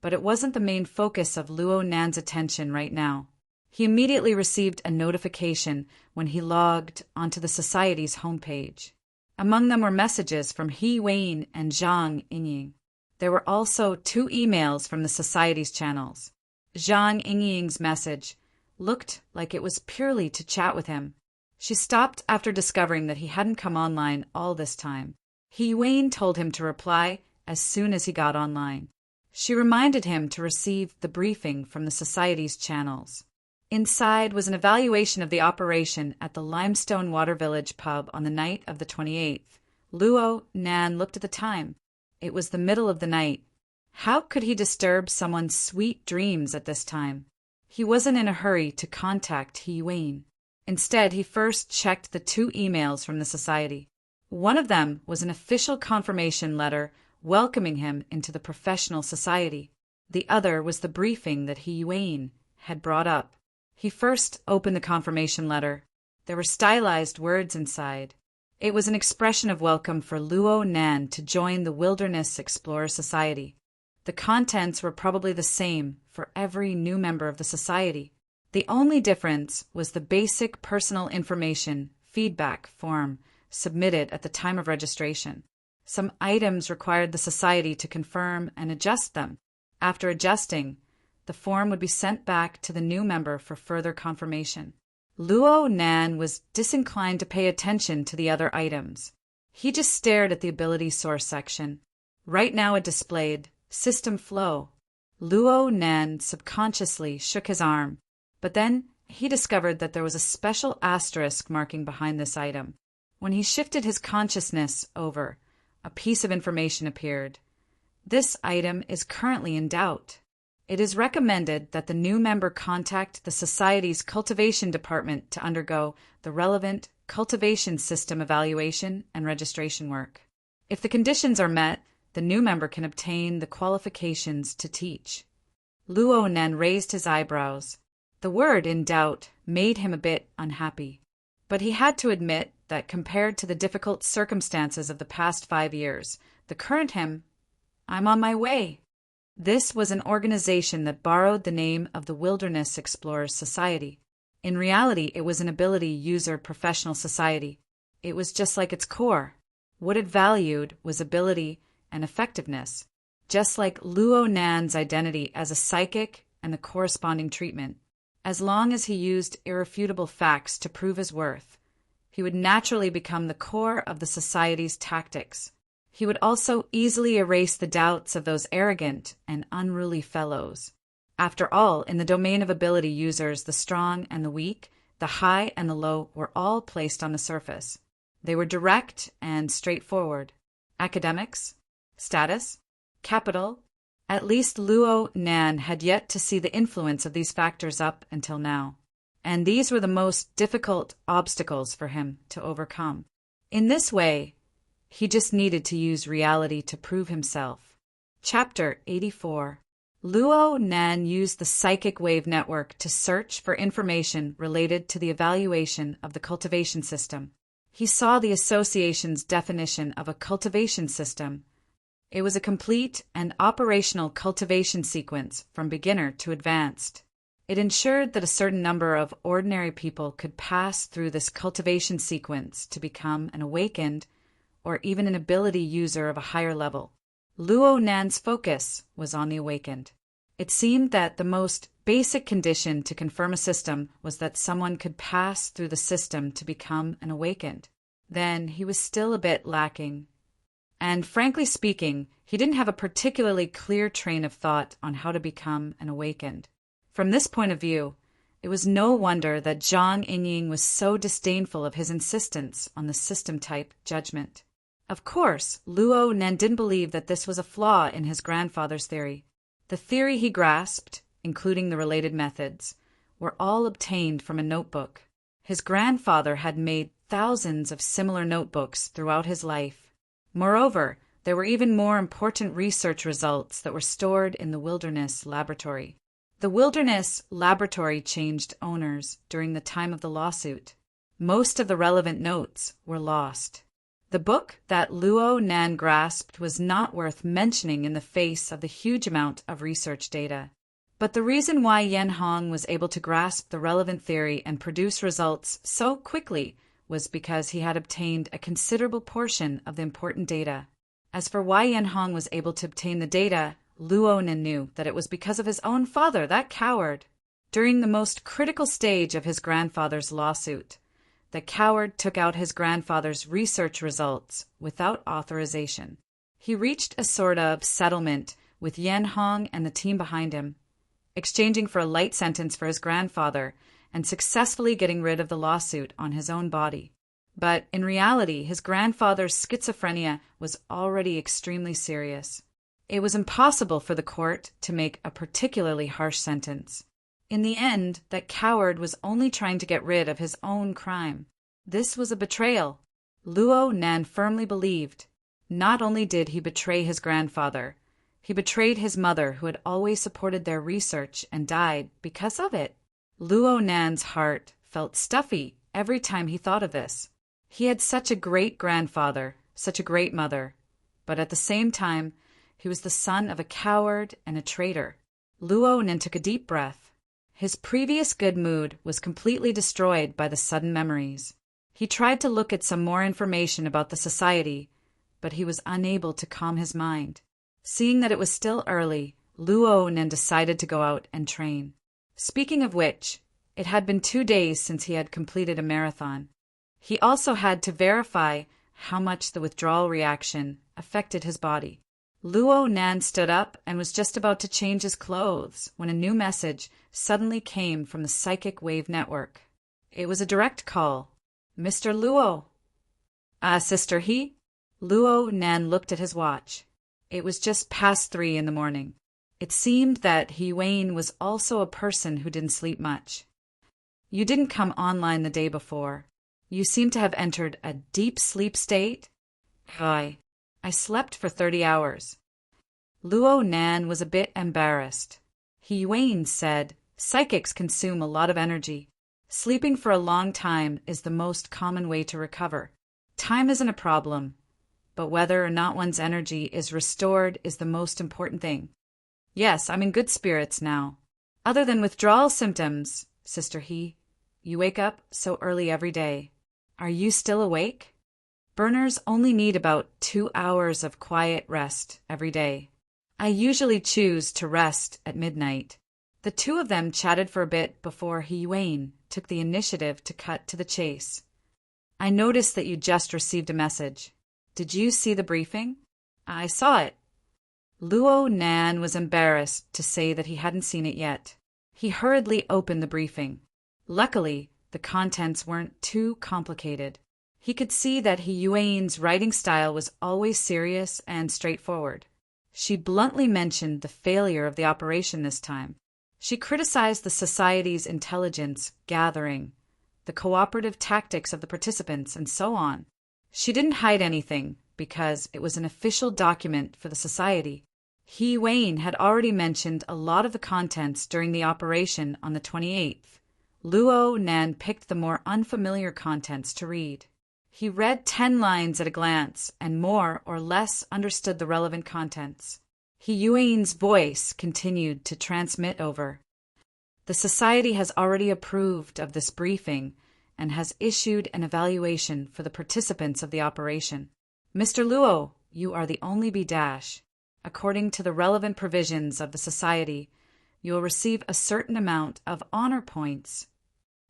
but it wasn't the main focus of Luo Nan's attention right now. He immediately received a notification when he logged onto the Society's homepage. Among them were messages from He Wayne and Zhang Yingying. There were also 2 emails from the Society's channels. Zhang Yingying's message looked like it was purely to chat with him. She stopped after discovering that he hadn't come online all this time. He Wayne told him to reply as soon as he got online. She reminded him to receive the briefing from the Society's channels. Inside was an evaluation of the operation at the Limestone Water Village pub on the night of the 28th. Luo Nan looked at the time. It was the middle of the night. How could he disturb someone's sweet dreams at this time? He wasn't in a hurry to contact He Wayne. Instead, he first checked the 2 emails from the Society. One of them was an official confirmation letter welcoming him into the professional society. The other was the briefing that He Wayne had brought up. He first opened the confirmation letter. There were stylized words inside. It was an expression of welcome for Luo Nan to join the Wilderness Explorer Society. The contents were probably the same for every new member of the society. The only difference was the basic personal information feedback form submitted at the time of registration. Some items required the society to confirm and adjust them. After adjusting, the form would be sent back to the new member for further confirmation. Luo Nan was disinclined to pay attention to the other items. He just stared at the ability source section. Right now it displayed System Flow. Luo Nan subconsciously shook his arm, but then he discovered that there was a special asterisk marking behind this item. When he shifted his consciousness over, a piece of information appeared. This item is currently in doubt. It is recommended that the new member contact the Society's Cultivation Department to undergo the relevant cultivation system evaluation and registration work. If the conditions are met, the new member can obtain the qualifications to teach. Luo Nan raised his eyebrows. The word in doubt made him a bit unhappy. But he had to admit that compared to the difficult circumstances of the past 5 years, the current him, I'm on my way. This was an organization that borrowed the name of the Wilderness Explorers Society. In reality, it was an ability user professional society. It was just like its core. What it valued was ability and effectiveness, just like Luo Nan's identity as a psychic and the corresponding treatment. As long as he used irrefutable facts to prove his worth, he would naturally become the core of the society's tactics. He would also easily erase the doubts of those arrogant and unruly fellows. After all, in the domain of ability users, the strong and the weak, the high and the low were all placed on the surface. They were direct and straightforward. Academics, status, capital. At least Luo Nan had yet to see the influence of these factors up until now. And these were the most difficult obstacles for him to overcome. In this way, he just needed to use reality to prove himself. Chapter 84. Luo Nan used the psychic wave network to search for information related to the evaluation of the cultivation system. He saw the association's definition of a cultivation system. It was a complete and operational cultivation sequence from beginner to advanced. It ensured that a certain number of ordinary people could pass through this cultivation sequence to become an awakened or even an ability user of a higher level. Luo Nan's focus was on the awakened. It seemed that the most basic condition to confirm a system was that someone could pass through the system to become an awakened. Then he was still a bit lacking. And frankly speaking, he didn't have a particularly clear train of thought on how to become an awakened. From this point of view, it was no wonder that Zhang Yingying was so disdainful of his insistence on the system-type judgment. Of course, Luo Nan didn't believe that this was a flaw in his grandfather's theory. The theory he grasped, including the related methods, were all obtained from a notebook. His grandfather had made thousands of similar notebooks throughout his life. Moreover, there were even more important research results that were stored in the Wilderness Laboratory. The Wilderness Laboratory changed owners during the time of the lawsuit. Most of the relevant notes were lost. The book that Luo Nan grasped was not worth mentioning in the face of the huge amount of research data. But the reason why Yan Hong was able to grasp the relevant theory and produce results so quickly was because he had obtained a considerable portion of the important data. As for why Yan Hong was able to obtain the data, Luo Nan knew that it was because of his own father, that coward. During the most critical stage of his grandfather's lawsuit, the coward took out his grandfather's research results without authorization. He reached a sort of settlement with Yan Hong and the team behind him, exchanging for a light sentence for his grandfather and successfully getting rid of the lawsuit on his own body. But in reality, his grandfather's schizophrenia was already extremely serious. It was impossible for the court to make a particularly harsh sentence. In the end, that coward was only trying to get rid of his own crime. This was a betrayal. Luo Nan firmly believed. Not only did he betray his grandfather, he betrayed his mother, who had always supported their research and died because of it. Luo Nan's heart felt stuffy every time he thought of this. He had such a great grandfather, such a great mother, but at the same time, he was the son of a coward and a traitor. Luo Nan took a deep breath. His previous good mood was completely destroyed by the sudden memories. He tried to look at some more information about the society, but he was unable to calm his mind. Seeing that it was still early, Luo Nan decided to go out and train. Speaking of which, it had been 2 days since he had completed a marathon. He also had to verify how much the withdrawal reaction affected his body. Luo Nan stood up and was just about to change his clothes when a new message suddenly came from the psychic wave network. It was a direct call. "Mr. Luo." Sister He?" Luo Nan looked at his watch. It was just past 3 in the morning. It seemed that He Wayne was also a person who didn't sleep much. "You didn't come online the day before. You seem to have entered a deep sleep state?" I slept for 30 hours. Luo Nan was a bit embarrassed. He Wayne said, "Psychics consume a lot of energy. Sleeping for a long time is the most common way to recover. Time isn't a problem, but whether or not one's energy is restored is the most important thing. Yes, I'm in good spirits now. Other than withdrawal symptoms, Sister He, you wake up so early every day. Are you still awake?" Burners only need about 2 hours of quiet rest every day. I usually choose to rest at midnight. The two of them chatted for a bit before He Wayne took the initiative to cut to the chase. "I noticed that you just received a message. Did you see the briefing?" "I saw it." Luo Nan was embarrassed to say that he hadn't seen it yet. He hurriedly opened the briefing. Luckily, the contents weren't too complicated. He could see that He Wayne's writing style was always serious and straightforward. She bluntly mentioned the failure of the operation this time. She criticized the society's intelligence gathering, the cooperative tactics of the participants, and so on. She didn't hide anything because it was an official document for the society. He Wayne had already mentioned a lot of the contents during the operation on the 28th. Luo Nan picked the more unfamiliar contents to read. He read 10 lines at a glance and more or less understood the relevant contents. He Wayne's voice continued to transmit over. The Society has already approved of this briefing and has issued an evaluation for the participants of the operation. Mr. Luo, you are the only B-. According to the relevant provisions of the Society, you will receive a certain amount of honor points.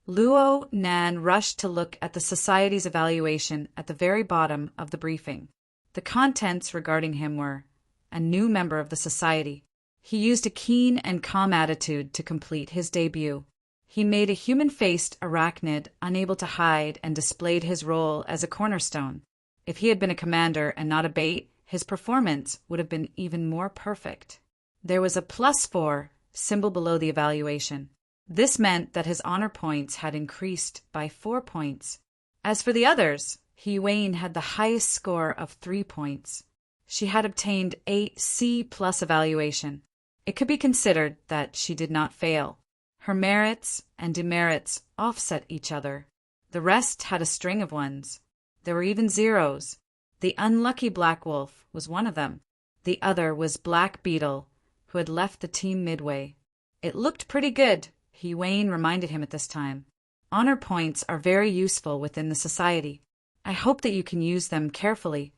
Luo Nan rushed to look at the Society's evaluation at the very bottom of the briefing. The contents regarding him were a new member of the Society. He used a keen and calm attitude to complete his debut. He made a human-faced arachnid unable to hide and displayed his role as a cornerstone. If he had been a commander and not a bait, his performance would have been even more perfect. There was a +4 symbol below the evaluation. This meant that his honor points had increased by 4 points. As for the others, He Wayne had the highest score of 3 points. She had obtained a C+ evaluation. It could be considered that she did not fail. Her merits and demerits offset each other. The rest had a string of ones. There were even zeros. The unlucky Black Wolf was one of them. The other was Black Beetle, who had left the team midway. It looked pretty good, He Wayne reminded him at this time. Honor points are very useful within the Society. I hope that you can use them carefully.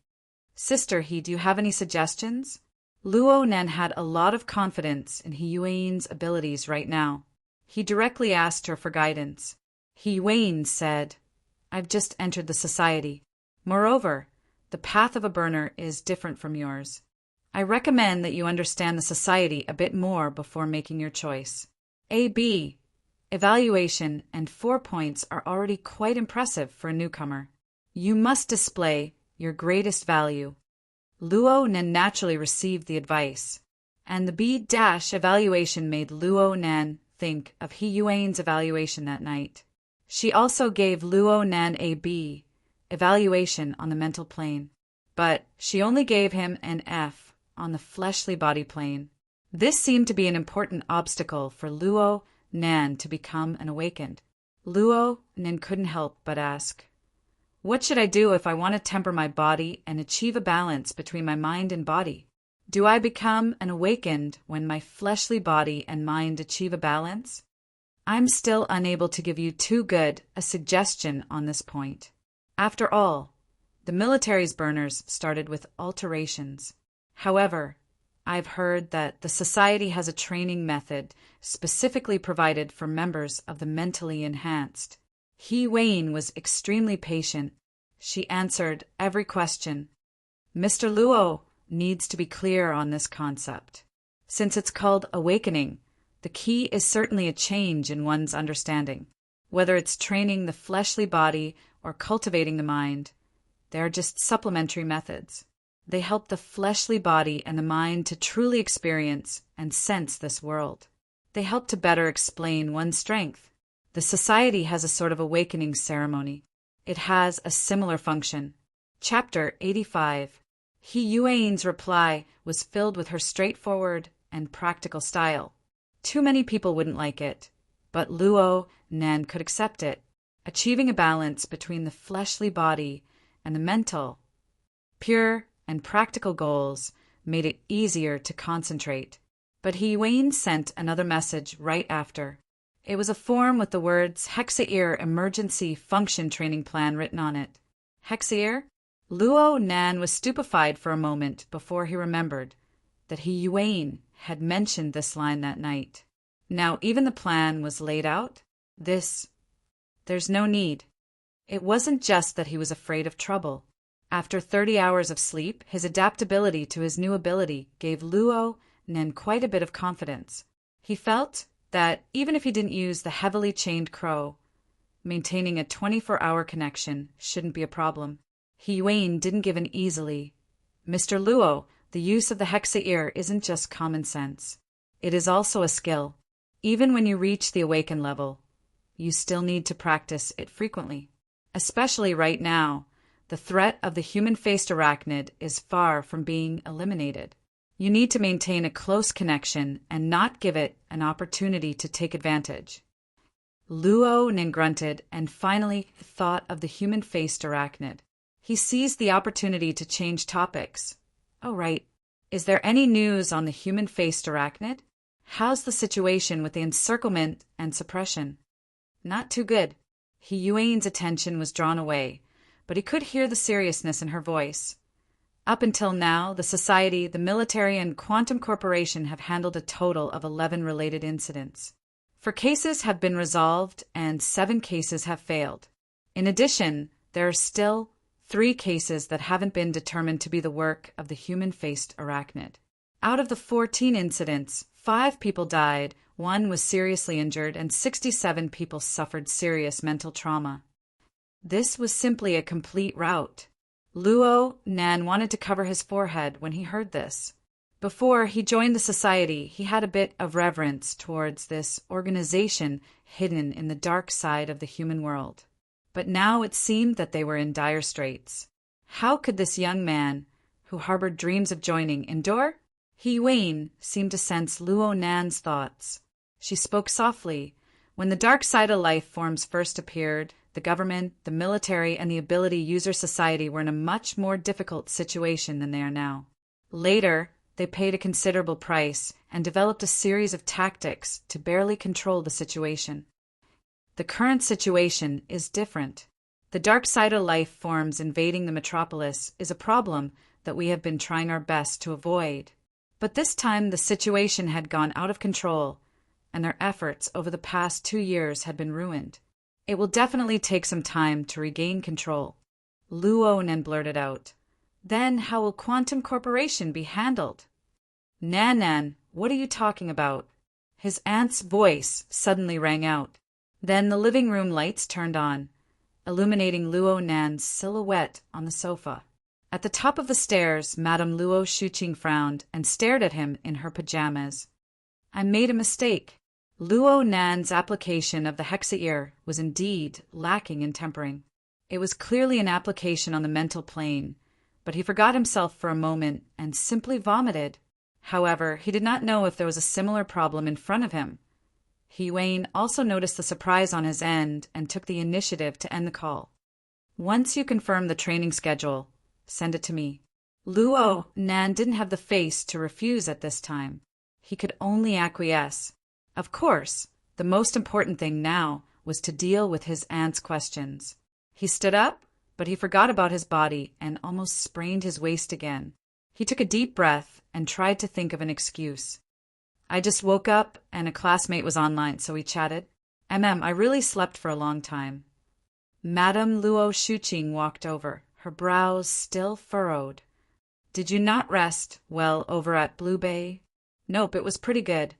Sister He, do you have any suggestions? Luo Nan had a lot of confidence in He Wayne's abilities right now. He directly asked her for guidance. He Wayne said, I've just entered the Society. Moreover, the path of a burner is different from yours. I recommend that you understand the Society a bit more before making your choice. A.B. Evaluation and 4 points are already quite impressive for a newcomer. You must display your greatest value. Luo Nan naturally received the advice, and the B- evaluation made Luo Nan think of He Yuan's evaluation that night. She also gave Luo Nan a B evaluation on the mental plane, but she only gave him an F on the fleshly body plane. This seemed to be an important obstacle for Luo Nan to become an awakened. Luo Nan couldn't help but ask, what should I do if I want to temper my body and achieve a balance between my mind and body? Do I become an awakened when my fleshly body and mind achieve a balance? I'm still unable to give you too good a suggestion on this point. After all, the military's burners started with alterations. However, I've heard that the Society has a training method specifically provided for members of the mentally enhanced. He Wayne was extremely patient. She answered every question. Mr. Luo needs to be clear on this concept. Since it's called awakening, the key is certainly a change in one's understanding. Whether it's training the fleshly body or cultivating the mind, they are just supplementary methods. They help the fleshly body and the mind to truly experience and sense this world. They help to better explain one's strength. The Society has a sort of awakening ceremony. It has a similar function. Chapter 85. He Yuan's reply was filled with her straightforward and practical style. Too many people wouldn't like it, but Luo Nan could accept it. Achieving a balance between the fleshly body and the mental, pure and practical goals made it easier to concentrate. But He Wayne sent another message right after. It was a form with the words Hexaear Emergency Function Training Plan written on it. Hexaear? Luo Nan was stupefied for a moment before he remembered that He Wayne had mentioned this line that night. Now even the plan was laid out. There's no need. It wasn't just that he was afraid of trouble. After 30 hours of sleep, his adaptability to his new ability gave Luo Nan quite a bit of confidence. He felt that even if he didn't use the heavily chained crow, maintaining a 24-hour connection shouldn't be a problem. He Wayne didn't give in easily. Mr. Luo, the use of the Hexaear isn't just common sense. It is also a skill. Even when you reach the awakened level, you still need to practice it frequently. Especially right now, the threat of the human-faced arachnid is far from being eliminated. You need to maintain a close connection and not give it an opportunity to take advantage. Luo Nin grunted and finally thought of the human-faced arachnid. He seized the opportunity to change topics. Oh, right. Is there any news on the human-faced arachnid? How's the situation with the encirclement and suppression? Not too good. Yuan's attention was drawn away, but he could hear the seriousness in her voice. Up until now, the Society, the military, and Quantum Corporation have handled a total of 11 related incidents. 4 cases have been resolved and 7 cases have failed. In addition, there are still 3 cases that haven't been determined to be the work of the human-faced arachnid. Out of the 14 incidents, 5 people died, 1 was seriously injured, and 67 people suffered serious mental trauma. This was simply a complete rout. Luo Nan wanted to cover his forehead when he heard this. Before he joined the society, he had a bit of reverence towards this organization hidden in the dark side of the human world. But now it seemed that they were in dire straits. How could this young man, who harbored dreams of joining, endure? Yuan seemed to sense Luo Nan's thoughts. She spoke softly. When the dark side of life forms first appeared, the government, the military, and the ability user society were in a much more difficult situation than they are now. Later, they paid a considerable price and developed a series of tactics to barely control the situation. The current situation is different. The dark side of life forms invading the metropolis is a problem that we have been trying our best to avoid. But this time the situation had gone out of control, and their efforts over the past 2 years had been ruined. It will definitely take some time to regain control. Luo Nan blurted out. Then how will Quantum Corporation be handled? Nan, what are you talking about? His aunt's voice suddenly rang out. Then the living room lights turned on, illuminating Luo Nan's silhouette on the sofa. At the top of the stairs, Madame Luo Shuqing frowned and stared at him in her pajamas. I made a mistake. Luo Nan's application of the hexaear was indeed lacking in tempering. It was clearly an application on the mental plane, but he forgot himself for a moment and simply vomited. However, he did not know if there was a similar problem in front of him. Yuan also noticed the surprise on his end and took the initiative to end the call. Once you confirm the training schedule, send it to me. Luo Nan didn't have the face to refuse at this time. He could only acquiesce. Of course, the most important thing now was to deal with his aunt's questions. He stood up, but he forgot about his body and almost sprained his waist again. He took a deep breath and tried to think of an excuse. I just woke up and a classmate was online, so we chatted. I really slept for a long time. Madame Luo Shuqing walked over, her brows still furrowed. Did you not rest well over at Blue Bay? Nope, it was pretty good.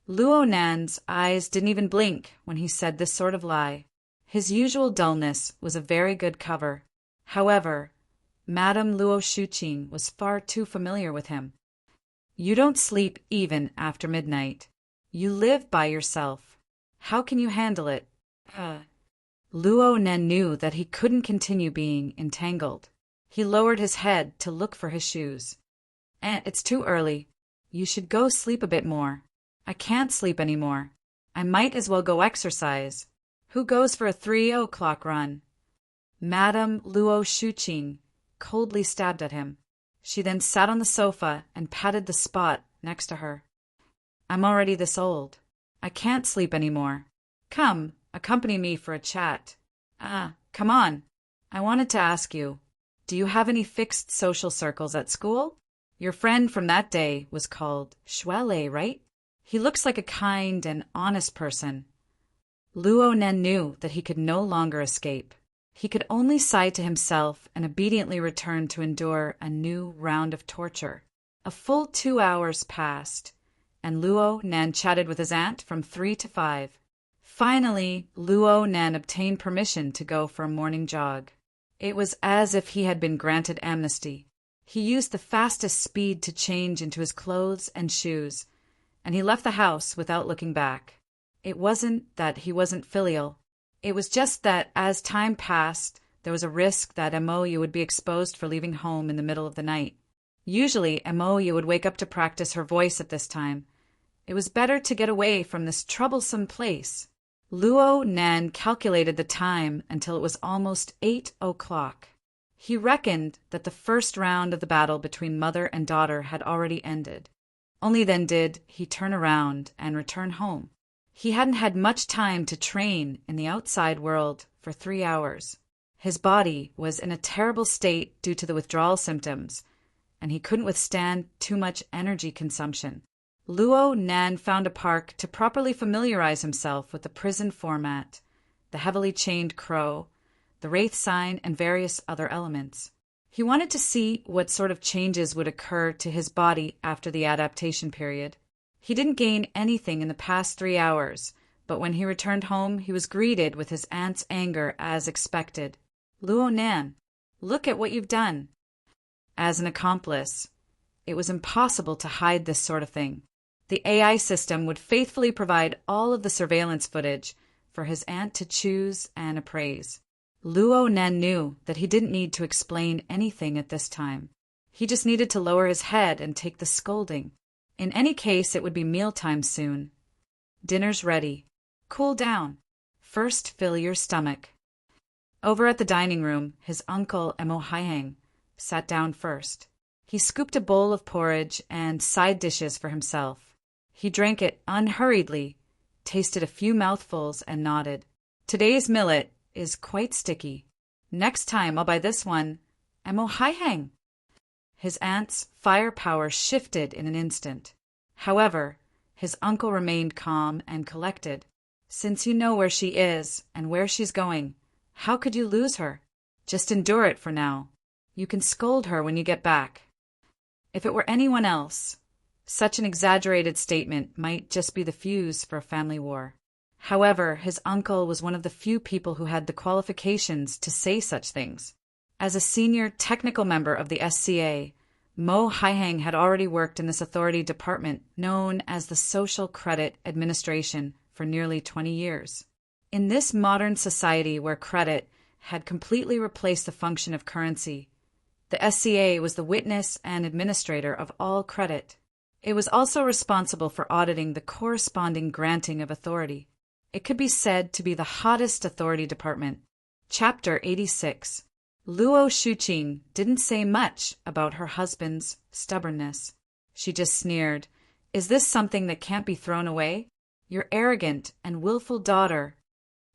Luo Nan's eyes didn't even blink when he said this sort of lie. His usual dullness was a very good cover. However, Madame Luo Shuqing was far too familiar with him. You don't sleep even after midnight. You live by yourself. How can you handle it? Luo Nan knew that he couldn't continue being entangled. He lowered his head to look for his shoes. It's too early. You should go sleep a bit more. I can't sleep anymore. I might as well go exercise. Who goes for a 3 o'clock run? Madame Luo Shuqing coldly stabbed at him. She then sat on the sofa and patted the spot next to her. I'm already this old. I can't sleep anymore. Come, accompany me for a chat. Come on. I wanted to ask you, do you have any fixed social circles at school? Your friend from that day was called Shuele, right? He looks like a kind and honest person. Luo Nan knew that he could no longer escape. He could only sigh to himself and obediently return to endure a new round of torture. A full 2 hours passed, and Luo Nan chatted with his aunt from 3 to 5. Finally, Luo Nan obtained permission to go for a morning jog. It was as if he had been granted amnesty. He used the fastest speed to change into his clothes and shoes, and he left the house without looking back. It wasn't that he wasn't filial. It was just that as time passed, there was a risk that you would be exposed for leaving home in the middle of the night. Usually, Amoya would wake up to practice her voice at this time. It was better to get away from this troublesome place. Luo Nan calculated the time until it was almost 8 o'clock. He reckoned that the first round of the battle between mother and daughter had already ended. Only then did he turn around and return home. He hadn't had much time to train in the outside world for 3 hours. His body was in a terrible state due to the withdrawal symptoms, and he couldn't withstand too much energy consumption. Luo Nan found a park to properly familiarize himself with the prison format, the heavily chained crow, the wraith sign, and various other elements. He wanted to see what sort of changes would occur to his body after the adaptation period. He didn't gain anything in the past 3 hours, but when he returned home, he was greeted with his aunt's anger as expected. Luo Nan, look at what you've done. As an accomplice, it was impossible to hide this sort of thing. The AI system would faithfully provide all of the surveillance footage for his aunt to choose and appraise. Luo Nan knew that he didn't need to explain anything at this time. He just needed to lower his head and take the scolding. In any case, it would be mealtime soon. Dinner's ready. Cool down. First, fill your stomach. Over at the dining room, his uncle Emo Haihang sat down first. He scooped a bowl of porridge and side dishes for himself. He drank it unhurriedly, tasted a few mouthfuls, and nodded. Today's millet is quite sticky. Next time I'll buy this one. Emo Haihang. His aunt's firepower shifted in an instant. However, his uncle remained calm and collected. Since you know where she is and where she's going, how could you lose her? Just endure it for now. You can scold her when you get back. If it were anyone else, such an exaggerated statement might just be the fuse for a family war. However, his uncle was one of the few people who had the qualifications to say such things. As a senior technical member of the SCA, Mo Haihang had already worked in this authority department known as the Social Credit Administration for nearly 20 years. In this modern society where credit had completely replaced the function of currency, the SCA was the witness and administrator of all credit. It was also responsible for auditing the corresponding granting of authority. It could be said to be the hottest authority department. Chapter 86. Luo Shuqing didn't say much about her husband's stubbornness. She just sneered. Is this something that can't be thrown away? Your arrogant and willful daughter.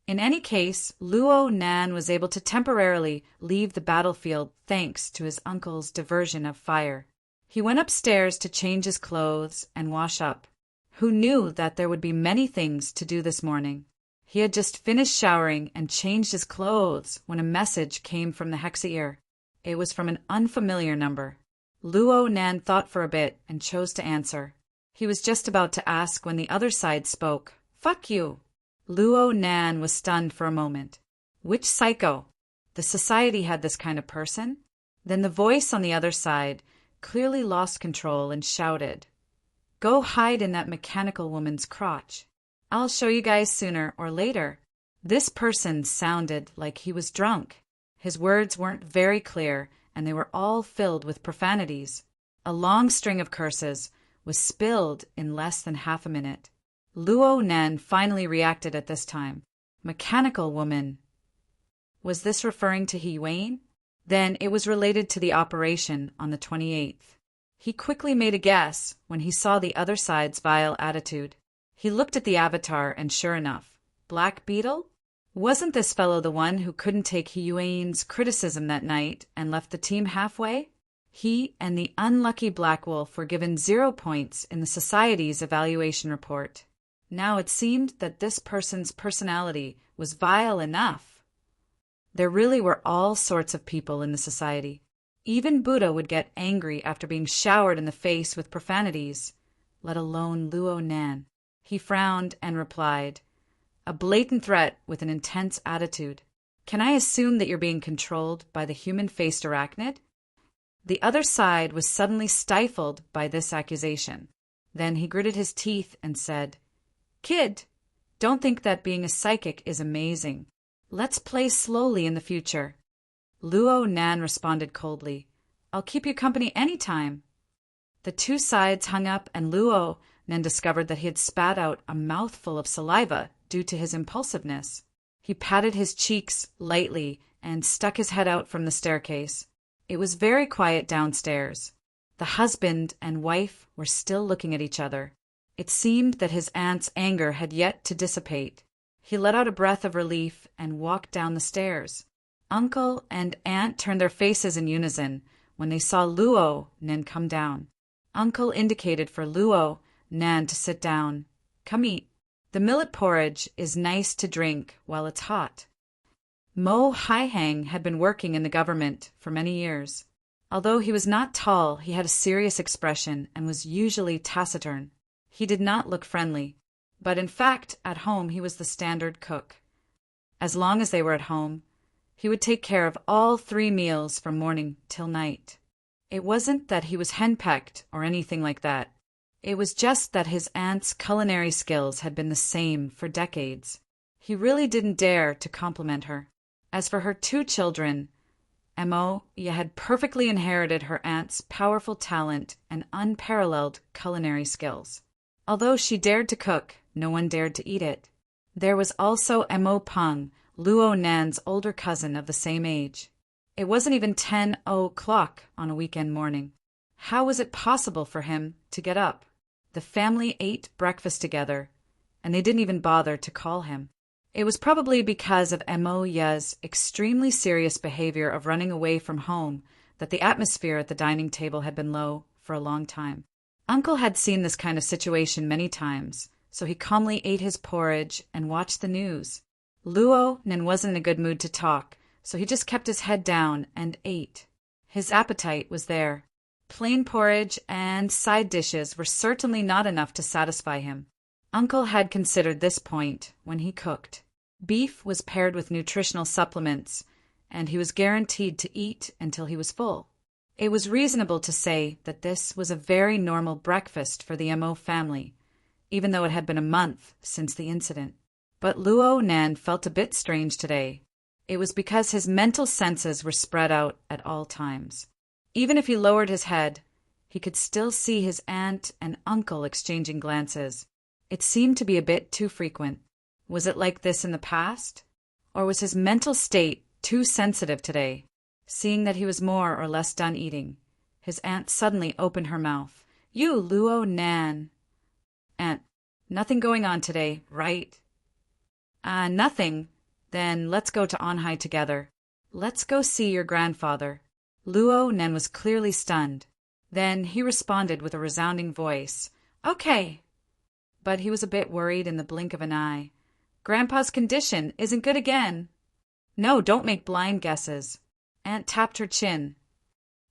In any case, Luo Nan was able to temporarily leave the battlefield thanks to his uncle's diversion of fire. He went upstairs to change his clothes and wash up. Who knew that there would be many things to do this morning? He had just finished showering and changed his clothes when a message came from the Hexier. It was from an unfamiliar number. Luo Nan thought for a bit and chose to answer. He was just about to ask when the other side spoke. Fuck you! Luo Nan was stunned for a moment. Which psycho? The society had this kind of person? Then the voice on the other side clearly lost control and shouted, Go hide in that mechanical woman's crotch. I'll show you guys sooner or later. This person sounded like he was drunk. His words weren't very clear, and they were all filled with profanities. A long string of curses was spilled in less than half a minute. Luo Nan finally reacted at this time. Mechanical woman. Was this referring to Hiyuan? Then it was related to the operation on the 28th. He quickly made a guess when he saw the other side's vile attitude. He looked at the avatar and sure enough, Black Beetle? Wasn't this fellow the one who couldn't take Hiyuan's criticism that night and left the team halfway? He and the unlucky Black Wolf were given 0 points in the Society's evaluation report. Now it seemed that this person's personality was vile enough. There really were all sorts of people in the society. Even Buddha would get angry after being showered in the face with profanities, let alone Luo Nan. He frowned and replied, a blatant threat with an intense attitude. Can I assume that you're being controlled by the human-faced arachnid? The other side was suddenly stifled by this accusation. Then he gritted his teeth and said, Kid, don't think that being a psychic is amazing. Let's play slowly in the future. Luo Nan responded coldly, I'll keep you company any time." The two sides hung up, and Luo then discovered that he had spat out a mouthful of saliva due to his impulsiveness. He patted his cheeks lightly and stuck his head out from the staircase. It was very quiet downstairs. The husband and wife were still looking at each other. It seemed that his aunt's anger had yet to dissipate. He let out a breath of relief and walked down the stairs. Uncle and aunt turned their faces in unison when they saw Luo Nen come down. Uncle indicated for Luo Nan to sit down. "Come eat. The millet porridge is nice to drink while it's hot." Mo Haihang had been working in the government for many years. Although he was not tall, he had a serious expression and was usually taciturn. He did not look friendly, but in fact, at home he was the standard cook. As long as they were at home, he would take care of all 3 meals from morning till night. It wasn't that he was henpecked or anything like that. It was just that his aunt's culinary skills had been the same for decades. He really didn't dare to compliment her. As for her 2 children, Mo had perfectly inherited her aunt's powerful talent and unparalleled culinary skills. Although she dared to cook, no one dared to eat it. There was also Mo Peng, Luo Nan's older cousin of the same age. It wasn't even 10 o'clock on a weekend morning. How was it possible for him to get up? The family ate breakfast together, and they didn't even bother to call him. It was probably because of Mo Ye's extremely serious behavior of running away from home that the atmosphere at the dining table had been low for a long time. Uncle had seen this kind of situation many times, so he calmly ate his porridge and watched the news. Luo Nen wasn't in a good mood to talk, so he just kept his head down and ate. His appetite was there. Plain porridge and side dishes were certainly not enough to satisfy him. Uncle had considered this point when he cooked. Beef was paired with nutritional supplements, and he was guaranteed to eat until he was full. It was reasonable to say that this was a very normal breakfast for the Mo family, even though it had been a month since the incident. But Luo Nan felt a bit strange today. It was because his mental senses were spread out at all times. Even if he lowered his head, he could still see his aunt and uncle exchanging glances. It seemed to be a bit too frequent. Was it like this in the past? Or was his mental state too sensitive today? Seeing that he was more or less done eating, his aunt suddenly opened her mouth. "You, Luo Nan." "Aunt, nothing going on today, right?" Nothing. Then let's go to Onhai together. Let's go see your grandfather." Luo Nan was clearly stunned. Then he responded with a resounding voice, "Okay." But he was a bit worried in the blink of an eye. "Grandpa's condition isn't good again." "No, don't make blind guesses." Aunt tapped her chin.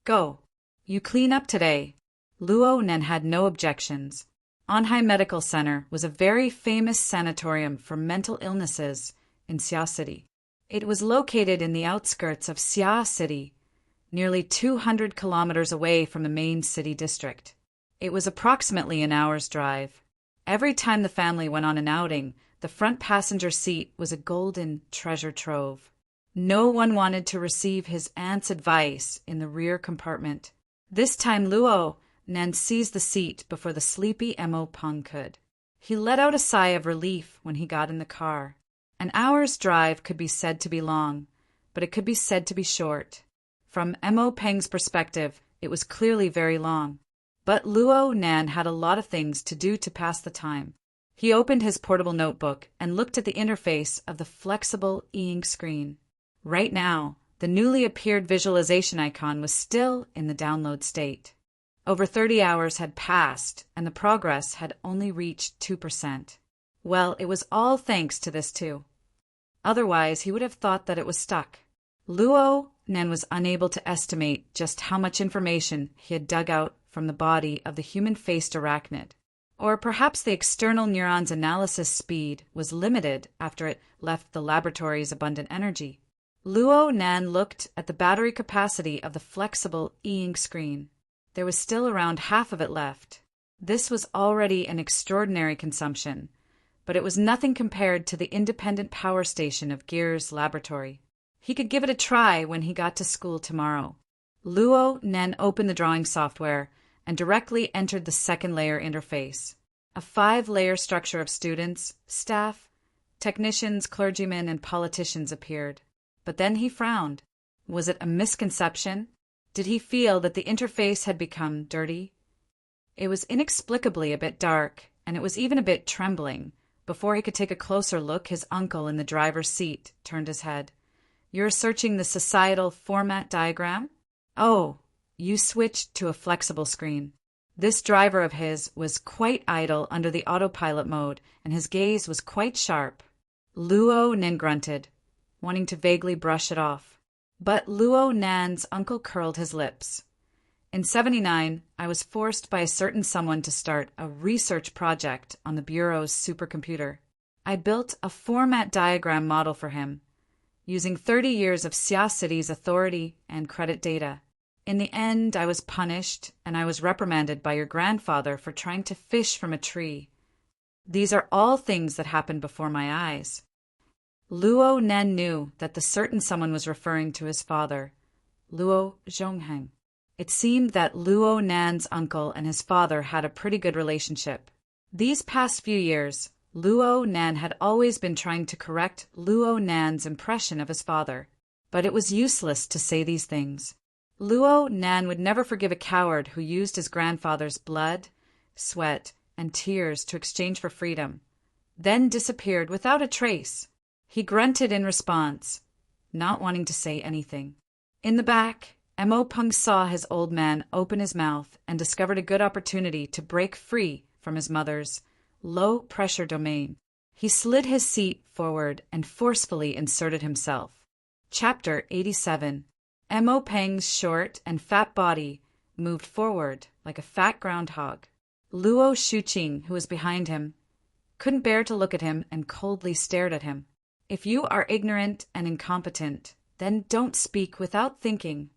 "Go. You clean up today." Luo Nan had no objections. Onhai Medical Center was a very famous sanatorium for mental illnesses in Xia City. It was located in the outskirts of Xia City, nearly 200 kilometers away from the main city district. It was approximately an hour's drive. Every time the family went on an outing, the front passenger seat was a golden treasure trove. No one wanted to receive his aunt's advice in the rear compartment. This time Luo Nan seized the seat before the sleepy Mo Peng could. He let out a sigh of relief when he got in the car. An hour's drive could be said to be long, but it could be said to be short. From Mo Peng's perspective, it was clearly very long. But Luo Nan had a lot of things to do to pass the time. He opened his portable notebook and looked at the interface of the flexible e-ink screen. Right now, the newly appeared visualization icon was still in the download state. Over 30 hours had passed, and the progress had only reached 2%. Well, it was all thanks to this too. Otherwise, he would have thought that it was stuck. Luo Nan was unable to estimate just how much information he had dug out from the body of the human-faced arachnid. Or perhaps the external neuron's analysis speed was limited after it left the laboratory's abundant energy. Luo Nan looked at the battery capacity of the flexible e-ink screen. There was still around half of it left. This was already an extraordinary consumption, but it was nothing compared to the independent power station of Gear's laboratory. He could give it a try when he got to school tomorrow. Luo Nen opened the drawing software and directly entered the second layer interface. A 5-layer structure of students, staff, technicians, clergymen, and politicians appeared. But then he frowned. Was it a misconception? Did he feel that the interface had become dirty? It was inexplicably a bit dark, and it was even a bit trembling. Before he could take a closer look, his uncle in the driver's seat turned his head. "You're searching the societal format diagram? Oh, you switched to a flexible screen." This driver of his was quite idle under the autopilot mode, and his gaze was quite sharp. Luo Nen grunted, wanting to vaguely brush it off. But Luo Nan's uncle curled his lips. "In '79, I was forced by a certain someone to start a research project on the Bureau's supercomputer. I built a format diagram model for him, using 30 years of Xia City's authority and credit data. In the end, I was punished, and I was reprimanded by your grandfather for trying to fish from a tree. These are all things that happened before my eyes." Luo Nen knew that the certain someone was referring to his father, Luo Zhongheng. It seemed that Luo Nan's uncle and his father had a pretty good relationship. These past few years, Luo Nan had always been trying to correct Luo Nan's impression of his father, but it was useless to say these things. Luo Nan would never forgive a coward who used his grandfather's blood, sweat, and tears to exchange for freedom, then disappeared without a trace. He grunted in response, not wanting to say anything. In the back, Mo Peng saw his old man open his mouth and discovered a good opportunity to break free from his mother's low-pressure domain. He slid his seat forward and forcefully inserted himself. Chapter 87. Mo Peng's short and fat body moved forward like a fat groundhog. Luo Shuqing, who was behind him, couldn't bear to look at him and coldly stared at him. "If you are ignorant and incompetent, then don't speak without thinking."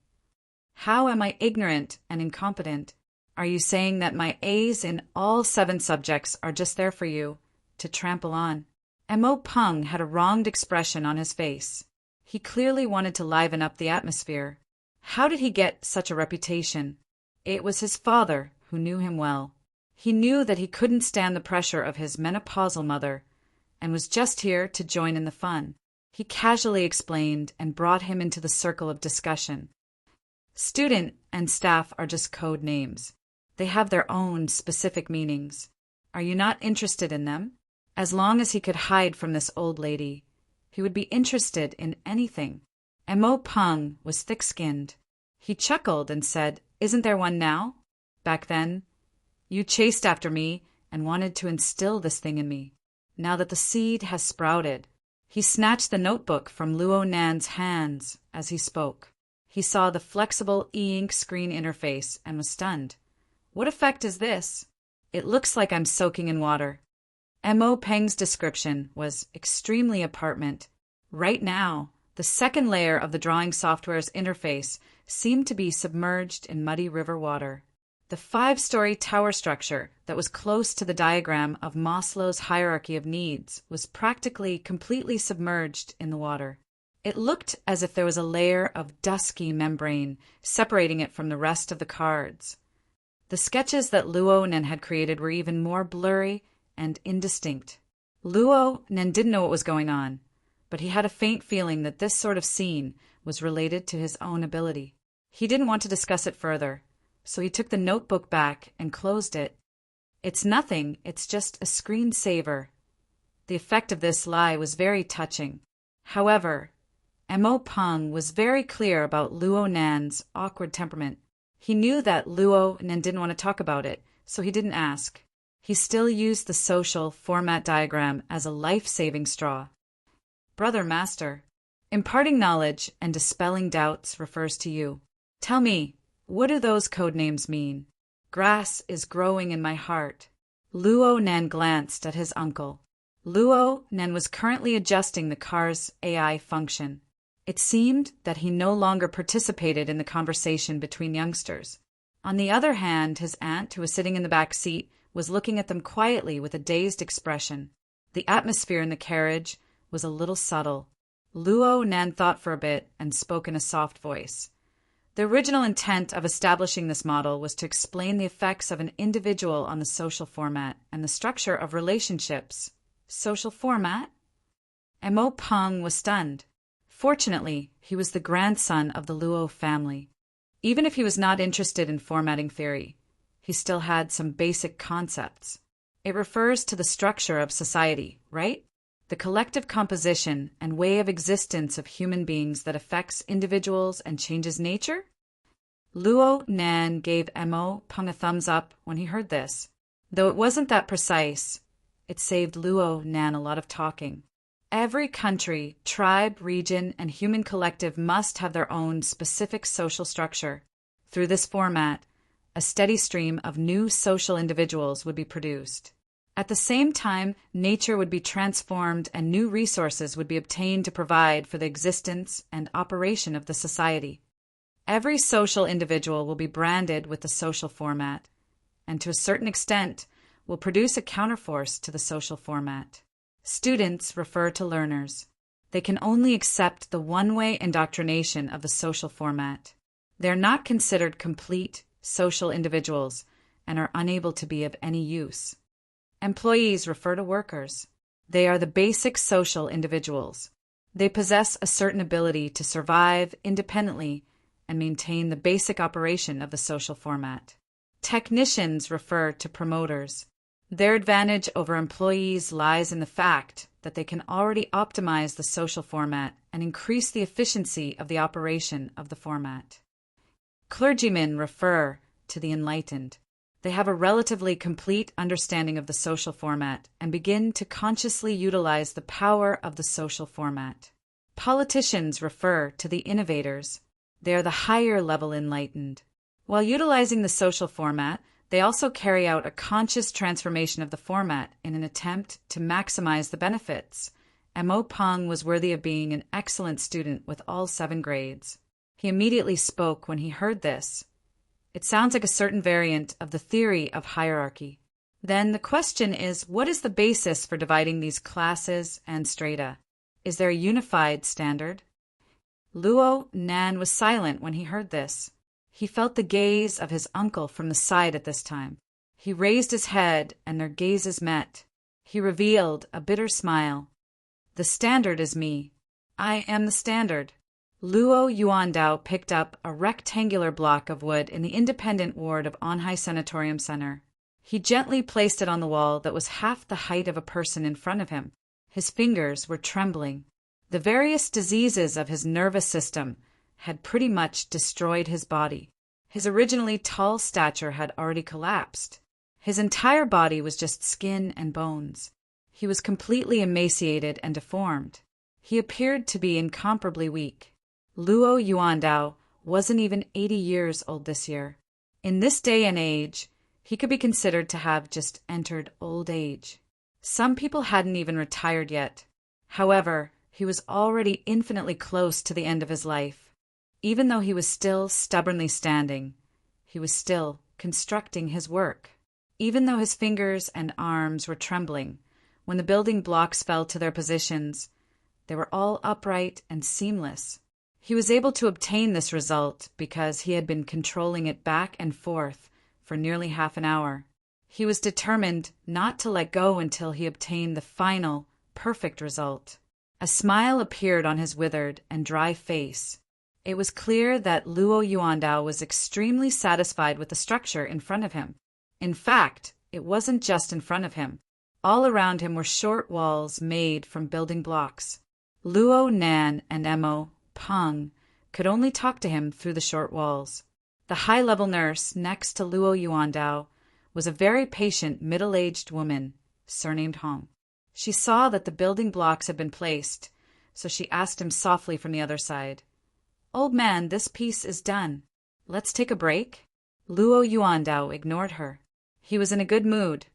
"How am I ignorant and incompetent? Are you saying that my A's in all 7 subjects are just there for you to trample on?" Mo Peng had a wronged expression on his face. He clearly wanted to liven up the atmosphere. How did he get such a reputation? It was his father, who knew him well. He knew that he couldn't stand the pressure of his menopausal mother, and was just here to join in the fun. He casually explained and brought him into the circle of discussion. Student and staff are just code names. They have their own specific meanings. Are you not interested in them? As long as he could hide from this old lady, he would be interested in anything. Mo Peng was thick-skinned. He chuckled and said, "Isn't there one now? Back then, you chased after me and wanted to instill this thing in me. Now that the seed has sprouted." He snatched the notebook from Luo Nan's hands as he spoke. He saw the flexible e-ink screen interface and was stunned. "What effect is this? It looks like I'm soaking in water." Mo Peng's description was extremely apartment. Right now, the second layer of the drawing software's interface seemed to be submerged in muddy river water. The 5-story tower structure that was close to the diagram of Maslow's hierarchy of needs was practically completely submerged in the water. It looked as if there was a layer of dusky membrane separating it from the rest of the cards. The sketches that Luo Nen had created were even more blurry and indistinct. Luo Nen didn't know what was going on, but he had a faint feeling that this sort of scene was related to his own ability. He didn't want to discuss it further, so he took the notebook back and closed it. "It's nothing, it's just a screensaver." The effect of this lie was very touching. However, Mo Peng was very clear about Luo Nan's awkward temperament. He knew that Luo Nan didn't want to talk about it, so he didn't ask. He still used the social format diagram as a life-saving straw. "Brother Master, imparting knowledge and dispelling doubts refers to you. Tell me, what do those code names mean?" "Grass is growing in my heart." Luo Nan glanced at his uncle. Luo Nan was currently adjusting the car's AI function. It seemed that he no longer participated in the conversation between youngsters. On the other hand, his aunt, who was sitting in the back seat, was looking at them quietly with a dazed expression. The atmosphere in the carriage was a little subtle. Luo Nan thought for a bit and spoke in a soft voice. The original intent of establishing this model was to explain the effects of an individual on the social format and the structure of relationships. Social format? Mo Peng was stunned. Fortunately, he was the grandson of the Luo family. Even if he was not interested in formatting theory, he still had some basic concepts. It refers to the structure of society, right? The collective composition and way of existence of human beings that affects individuals and changes nature? Luo Nan gave Mo Peng a thumbs up when he heard this. Though it wasn't that precise, it saved Luo Nan a lot of talking. Every country, tribe, region, and human collective must have their own specific social structure. Through this format, a steady stream of new social individuals would be produced. At the same time, nature would be transformed and new resources would be obtained to provide for the existence and operation of the society. Every social individual will be branded with the social format, and to a certain extent will produce a counterforce to the social format. Students refer to learners. They can only accept the one-way indoctrination of the social format. They are not considered complete social individuals and are unable to be of any use. Employees refer to workers. They are the basic social individuals. They possess a certain ability to survive independently and maintain the basic operation of the social format. Technicians refer to promoters. Their advantage over employees lies in the fact that they can already optimize the social format and increase the efficiency of the operation of the format. Clergymen refer to the enlightened. They have a relatively complete understanding of the social format and begin to consciously utilize the power of the social format. Politicians refer to the innovators. They are the higher level enlightened. While utilizing the social format, they also carry out a conscious transformation of the format in an attempt to maximize the benefits. Mo Peng was worthy of being an excellent student with all 7 grades. He immediately spoke when he heard this. It sounds like a certain variant of the theory of hierarchy. Then the question is, what is the basis for dividing these classes and strata? Is there a unified standard? Luo Nan was silent when he heard this. He felt the gaze of his uncle from the side at this time. He raised his head, and their gazes met. He revealed a bitter smile. The standard is me. I am the standard. Luo Yuandao picked up a rectangular block of wood in the independent ward of Anhai Sanatorium Center. He gently placed it on the wall that was half the height of a person in front of him. His fingers were trembling. The various diseases of his nervous system had pretty much destroyed his body. His originally tall stature had already collapsed. His entire body was just skin and bones. He was completely emaciated and deformed. He appeared to be incomparably weak. Luo Yuandao wasn't even 80 years old this year. In this day and age, he could be considered to have just entered old age. Some people hadn't even retired yet. However, he was already infinitely close to the end of his life. Even though he was still stubbornly standing, he was still constructing his work. Even though his fingers and arms were trembling, when the building blocks fell to their positions, they were all upright and seamless. He was able to obtain this result because he had been controlling it back and forth for nearly half an hour. He was determined not to let go until he obtained the final, perfect result. A smile appeared on his withered and dry face. It was clear that Luo Yuandao was extremely satisfied with the structure in front of him. In fact, it wasn't just in front of him. All around him were short walls made from building blocks. Luo Nan and Mo Peng could only talk to him through the short walls. The high-level nurse next to Luo Yuandao was a very patient middle-aged woman, surnamed Hong. She saw that the building blocks had been placed, so she asked him softly from the other side, "Old man, this piece is done. Let's take a break?" Luo Yuandao ignored her. He was in a good mood,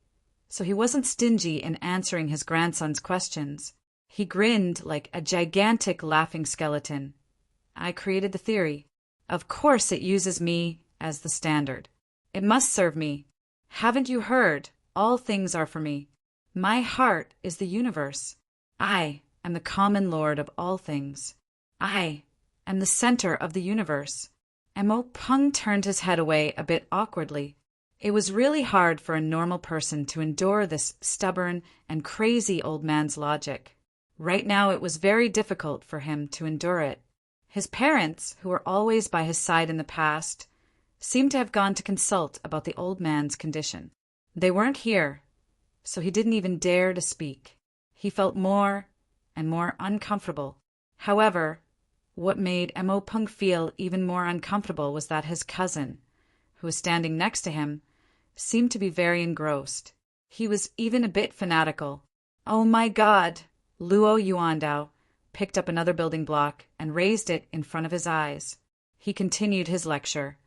so he wasn't stingy in answering his grandson's questions. He grinned like a gigantic laughing skeleton. "I created the theory. Of course it uses me as the standard. It must serve me. Haven't you heard? All things are for me. My heart is the universe. I am the common lord of all things. I am the center of the universe. Mo Pung turned his head away a bit awkwardly. It was really hard for a normal person to endure this stubborn and crazy old man's logic. Right now it was very difficult for him to endure it. His parents, who were always by his side in the past, seemed to have gone to consult about the old man's condition. They weren't here, so he didn't even dare to speak. He felt more and more uncomfortable. However, what made Mo Pung feel even more uncomfortable was that his cousin, who was standing next to him, seemed to be very engrossed. He was even a bit fanatical. "Oh my God!" Luo Yuandao picked up another building block and raised it in front of his eyes. He continued his lecture.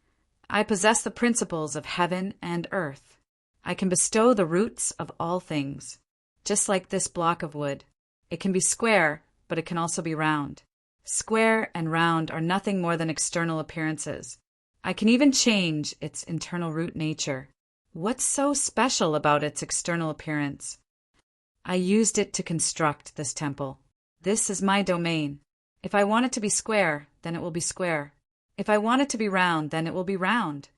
"I possess the principles of heaven and earth. I can bestow the roots of all things. Just like this block of wood. It can be square, but it can also be round. Square and round are nothing more than external appearances. I can even change its internal root nature. What's so special about its external appearance? I used it to construct this temple. This is my domain. If I want it to be square, then it will be square. If I want it to be round, then it will be round."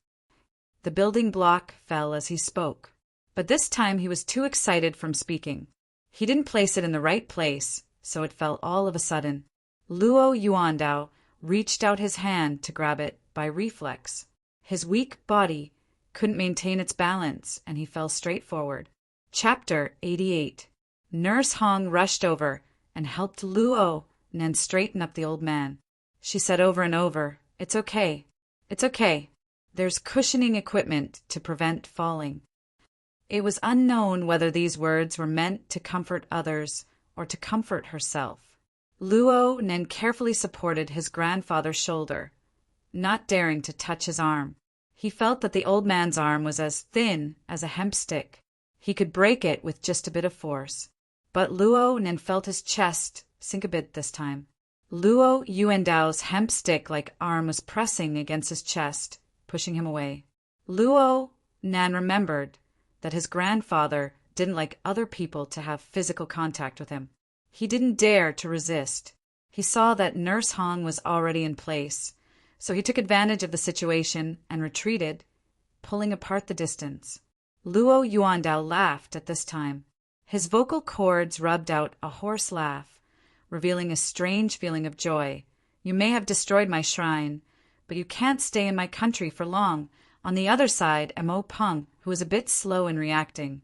The building block fell as he spoke, but this time he was too excited from speaking. He didn't place it in the right place, so it fell all of a sudden. Luo Yuandao reached out his hand to grab it by reflex. His weak body couldn't maintain its balance, and he fell straight forward. Chapter 88. Nurse Hong rushed over and helped Luo Nen straighten up the old man. She said over and over, "It's okay. It's okay. There's cushioning equipment to prevent falling." It was unknown whether these words were meant to comfort others or to comfort herself. Luo Nen carefully supported his grandfather's shoulder, not daring to touch his arm. He felt that the old man's arm was as thin as a hemp stick. He could break it with just a bit of force. But Luo Nen felt his chest sink a bit this time. Luo Yuandao's hemp stick-like arm was pressing against his chest, pushing him away. Luo Nan remembered that his grandfather didn't like other people to have physical contact with him. He didn't dare to resist. He saw that Nurse Hong was already in place, so he took advantage of the situation and retreated, pulling apart the distance. Luo Yuandao laughed at this time. His vocal cords rubbed out a hoarse laugh, revealing a strange feeling of joy. "You may have destroyed my shrine, but you can't stay in my country for long." On the other side, Mo Pung, who was a bit slow in reacting,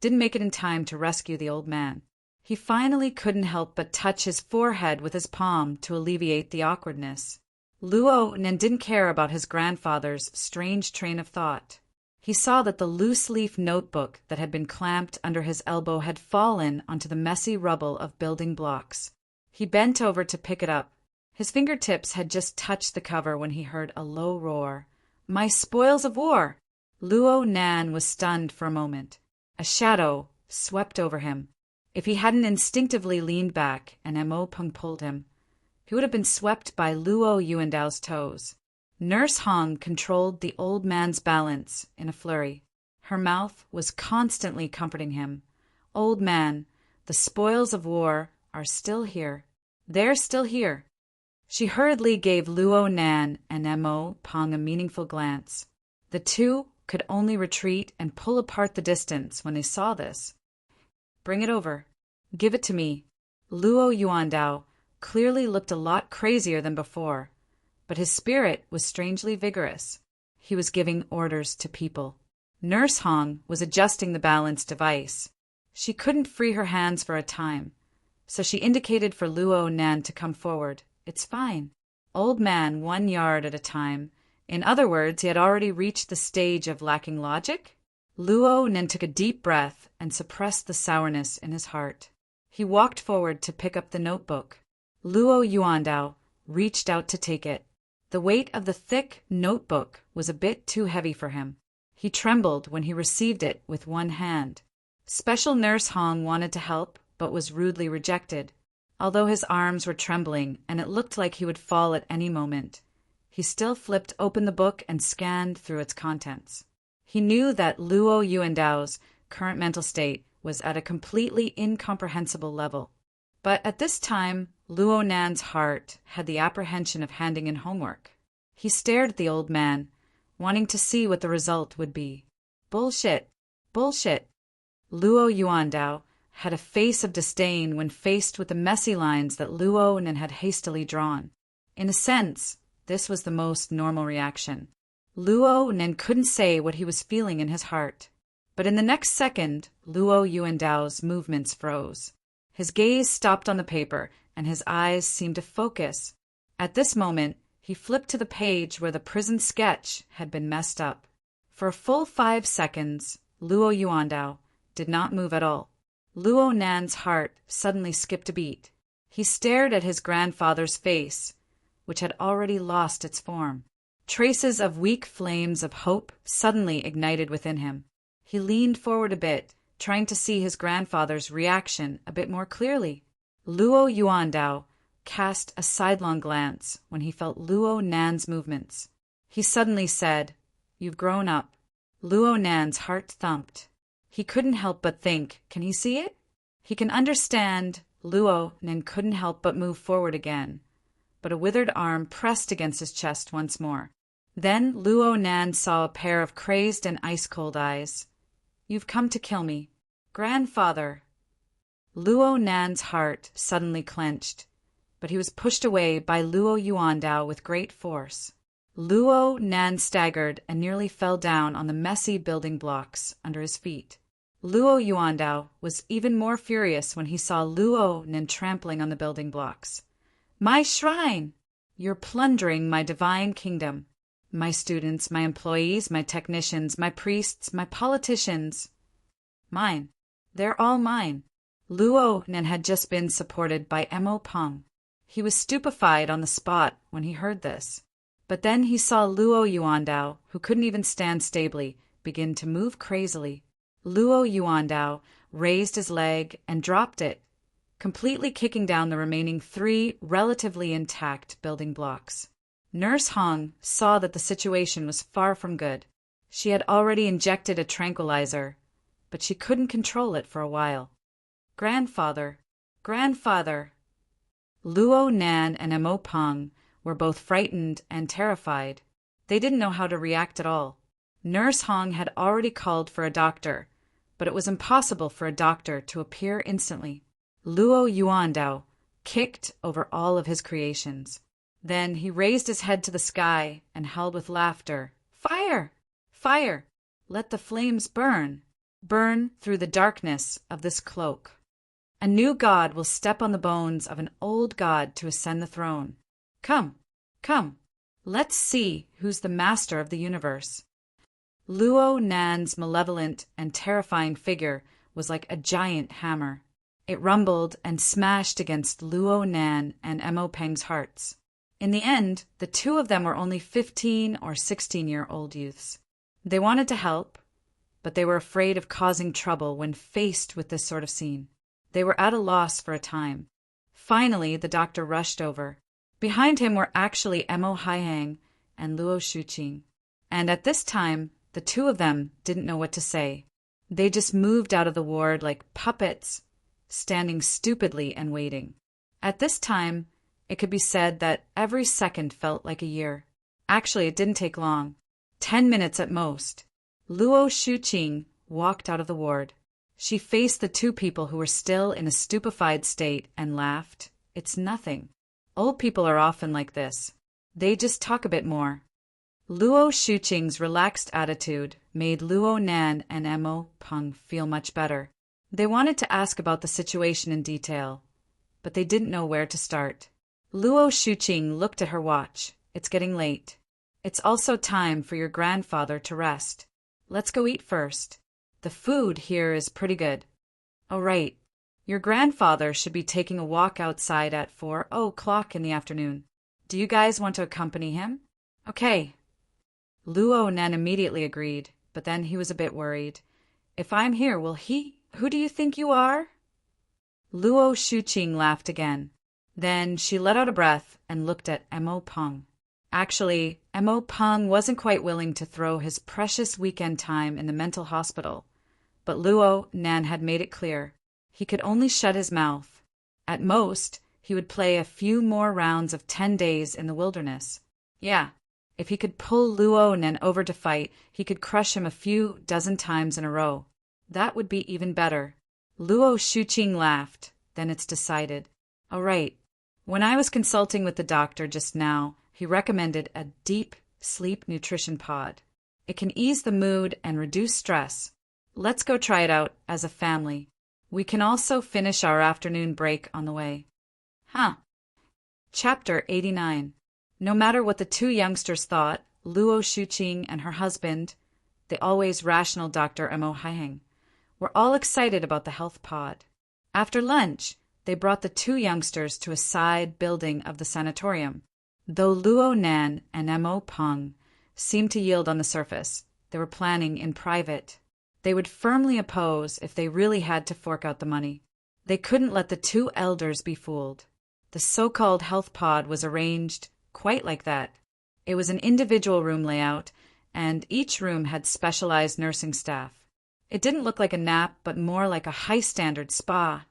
didn't make it in time to rescue the old man. He finally couldn't help but touch his forehead with his palm to alleviate the awkwardness. Luo Nen didn't care about his grandfather's strange train of thought. He saw that the loose-leaf notebook that had been clamped under his elbow had fallen onto the messy rubble of building blocks. He bent over to pick it up. His fingertips had just touched the cover when he heard a low roar. "My spoils of war!" Luo Nan was stunned for a moment. A shadow swept over him. If he hadn't instinctively leaned back and Mo Pung pulled him, he would have been swept by Luo Yuandao's toes. Nurse Hong controlled the old man's balance in a flurry. Her mouth was constantly comforting him. "Old man, the spoils of war are still here. They're still here." She hurriedly gave Luo Nan and Mo Pung a meaningful glance. The two could only retreat and pull apart the distance when they saw this. "Bring it over. Give it to me." Luo Yuandao clearly looked a lot crazier than before, but his spirit was strangely vigorous. He was giving orders to people. Nurse Hong was adjusting the balance device. She couldn't free her hands for a time, so she indicated for Luo Nan to come forward. "It's fine." Old man 1 yard at a time. In other words, he had already reached the stage of lacking logic? Luo Nan took a deep breath and suppressed the sourness in his heart. He walked forward to pick up the notebook. Luo Yuandao reached out to take it. The weight of the thick notebook was a bit too heavy for him. He trembled when he received it with one hand. Special Nurse Hong wanted to help, but was rudely rejected. Although his arms were trembling and it looked like he would fall at any moment, he still flipped open the book and scanned through its contents. He knew that Luo Yuandao's current mental state was at a completely incomprehensible level. But at this time, Luo Nan's heart had the apprehension of handing in homework. He stared at the old man, wanting to see what the result would be. Bullshit. Bullshit. Luo Yuandao had a face of disdain when faced with the messy lines that Luo Nen had hastily drawn. In a sense, this was the most normal reaction. Luo Nen couldn't say what he was feeling in his heart. But in the next second, Luo Yuandao's movements froze. His gaze stopped on the paper, and his eyes seemed to focus. At this moment, he flipped to the page where the prison sketch had been messed up. For a full 5 seconds, Luo Yuandao did not move at all. Luo Nan's heart suddenly skipped a beat. He stared at his grandfather's face, which had already lost its form. Traces of weak flames of hope suddenly ignited within him. He leaned forward a bit, trying to see his grandfather's reaction a bit more clearly. Luo Yuandao cast a sidelong glance when he felt Luo Nan's movements. He suddenly said, "You've grown up." Luo Nan's heart thumped. He couldn't help but think, can he see it? He can understand. Luo Nan couldn't help but move forward again, but a withered arm pressed against his chest once more. Then Luo Nan saw a pair of crazed and ice-cold eyes. "You've come to kill me. Grandfather." Luo Nan's heart suddenly clenched, but he was pushed away by Luo Yuandao with great force. Luo Nan staggered and nearly fell down on the messy building blocks under his feet. Luo Yuandao was even more furious when he saw Luo Nan trampling on the building blocks. "My shrine! You're plundering my divine kingdom. My students, my employees, my technicians, my priests, my politicians. Mine. They're all mine." Luo Nan had just been supported by Mo Peng. He was stupefied on the spot when he heard this. But then he saw Luo Yuandao, who couldn't even stand stably, begin to move crazily. Luo Yuandao raised his leg and dropped it, completely kicking down the remaining 3 relatively intact building blocks. Nurse Hong saw that the situation was far from good. She had already injected a tranquilizer, but she couldn't control it for a while. "Grandfather! Grandfather!" Luo Nan and Mo Peng were both frightened and terrified. They didn't know how to react at all. Nurse Hong had already called for a doctor, but it was impossible for a doctor to appear instantly. Luo Yuandao kicked over all of his creations. Then he raised his head to the sky and howled with laughter. "Fire! Fire! Let the flames burn! Burn through the darkness of this cloak. A new god will step on the bones of an old god to ascend the throne. Come, come, let's see who's the master of the universe." Luo Nan's malevolent and terrifying figure was like a giant hammer. It rumbled and smashed against Luo Nan and Mo Peng's hearts. In the end, the 2 of them were only 15 or 16-year-old youths. They wanted to help, but they were afraid of causing trouble when faced with this sort of scene. They were at a loss for a time. Finally, the doctor rushed over. Behind him were actually Mo Haihang and Luo Shuqing. And at this time, the 2 of them didn't know what to say. They just moved out of the ward like puppets, standing stupidly and waiting. At this time, it could be said that every second felt like a year. Actually, it didn't take long. 10 minutes at most. Luo Shuqing walked out of the ward. She faced the 2 people who were still in a stupefied state and laughed. "It's nothing. Old people are often like this. They just talk a bit more." Luo Shuqing's relaxed attitude made Luo Nan and Mo Peng feel much better. They wanted to ask about the situation in detail, but they didn't know where to start. Luo Shuqing looked at her watch. "It's getting late. It's also time for your grandfather to rest. Let's go eat first. The food here is pretty good. Oh, right. Your grandfather should be taking a walk outside at 4 o'clock in the afternoon. Do you guys want to accompany him?" "Okay." Luo Nan immediately agreed, but then he was a bit worried. "If I'm here, will he? Who do you think you are?" Luo Shuqing laughed again. Then she let out a breath and looked at Mo Peng. Actually, Mo Peng wasn't quite willing to throw his precious weekend time in the mental hospital, but Luo Nan had made it clear he could only shut his mouth. At most, he would play a few more rounds of 10 days in the wilderness. Yeah, If he could pull Luo Nen over to fight, he could crush him a few dozen times in a row. That would be even better. Luo Shuqing laughed. Then it's decided. All right. When I was consulting with the doctor just now, he recommended a deep sleep nutrition pod. It can ease the mood and reduce stress. Let's go try it out as a family. We can also finish our afternoon break on the way. Chapter 89. No matter what the two youngsters thought, Luo Shuqing and her husband, the always rational Dr. Mo Haiheng, were all excited about the health pod. After lunch, they brought the two youngsters to a side building of the sanatorium. Though Luo Nan and Mo Peng seemed to yield on the surface, they were planning in private. They would firmly oppose if they really had to fork out the money. They couldn't let the two elders be fooled. The so-called health pod was arranged quite like that. It was an individual room layout, and each room had specialized nursing staff. It didn't look like a nap, but more like a high-standard spa.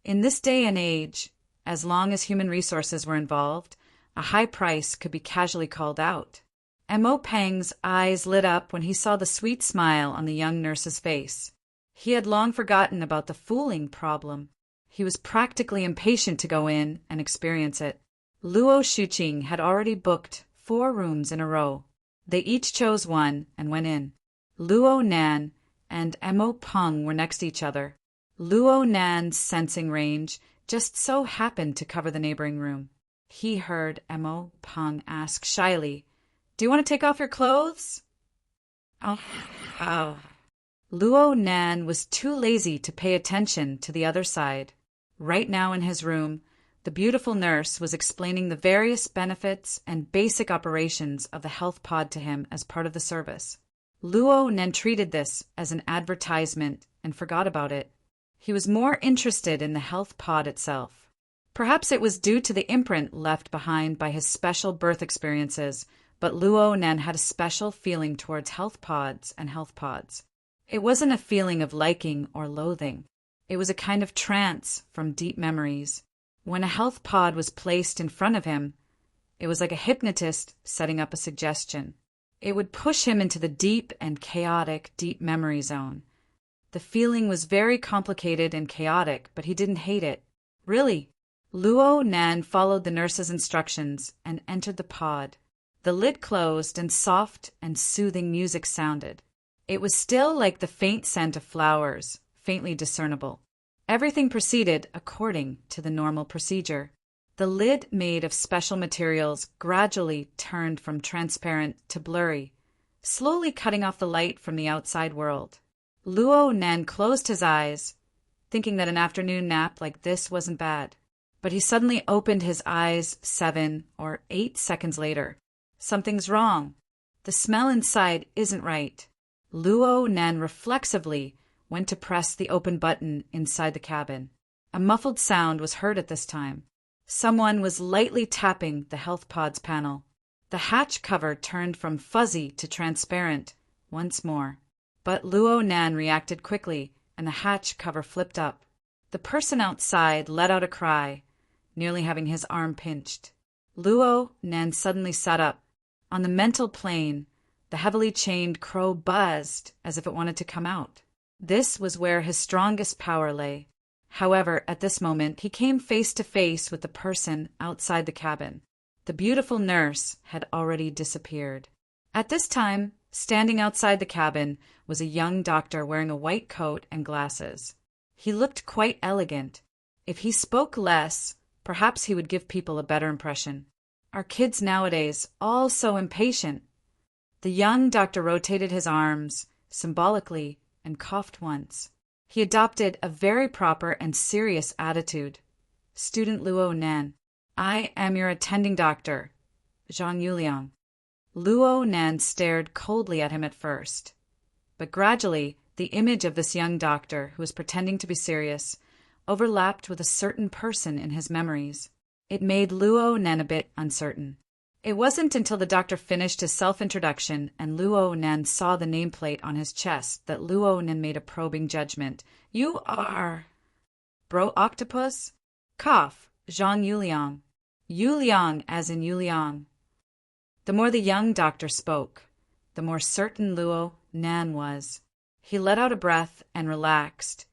In this day and age, as long as human resources were involved, a high price could be casually called out. Mo Peng's eyes lit up when he saw the sweet smile on the young nurse's face. He had long forgotten about the fooling problem. He was practically impatient to go in and experience it. Luo Shuqing had already booked 4 rooms in a row. They each chose one and went in. Luo Nan and Mo Peng were next to each other. Luo Nan's sensing range just so happened to cover the neighboring room. He heard Mo Peng ask shyly, "Do you want to take off your clothes?" Oh. Luo Nan was too lazy to pay attention to the other side. Right now in his room, the beautiful nurse was explaining the various benefits and basic operations of the health pod to him as part of the service. Luo Nan treated this as an advertisement and forgot about it. He was more interested in the health pod itself. Perhaps it was due to the imprint left behind by his special birth experiences, but Luo Nan had a special feeling towards health pods and health pods. It wasn't a feeling of liking or loathing. It was a kind of trance from deep memories. When a health pod was placed in front of him, it was like a hypnotist setting up a suggestion. It would push him into the deep and chaotic deep memory zone. The feeling was very complicated and chaotic, but he didn't hate it. Really. Luo Nan followed the nurse's instructions and entered the pod. The lid closed and soft and soothing music sounded. It was still like the faint scent of flowers, faintly discernible. Everything proceeded according to the normal procedure. The lid, made of special materials, gradually turned from transparent to blurry, slowly cutting off the light from the outside world. Luo Nan closed his eyes, thinking that an afternoon nap like this wasn't bad. But he suddenly opened his eyes 7 or 8 seconds later. Something's wrong. The smell inside isn't right. Luo Nan reflexively went to press the open button inside the cabin. A muffled sound was heard at this time. Someone was lightly tapping the health pod's panel. The hatch cover turned from fuzzy to transparent once more. But Luo Nan reacted quickly, and the hatch cover flipped up. The person outside let out a cry, nearly having his arm pinched. Luo Nan suddenly sat up. On the mental plane, the heavily chained crow buzzed as if it wanted to come out. This was where his strongest power lay. However, at this moment, he came face to face with the person outside the cabin. The beautiful nurse had already disappeared. At this time, standing outside the cabin was a young doctor wearing a white coat and glasses. He looked quite elegant. If he spoke less, perhaps he would give people a better impression. Are kids nowadays all so impatient? The young doctor rotated his arms symbolically and coughed once. He adopted a very proper and serious attitude. Student Luo Nan, I am your attending doctor, Zhang Yuliang. Luo Nan stared coldly at him at first, but gradually the image of this young doctor, who was pretending to be serious, overlapped with a certain person in his memories. It made Luo Nan a bit uncertain. It wasn't until the doctor finished his self-introduction and Luo Nan saw the nameplate on his chest that Luo Nan made a probing judgment. You are... Bro Octopus? Cough, Zhang Yuliang. Yuliang as in Yuliang. The more the young doctor spoke, the more certain Luo Nan was. He let out a breath and relaxed,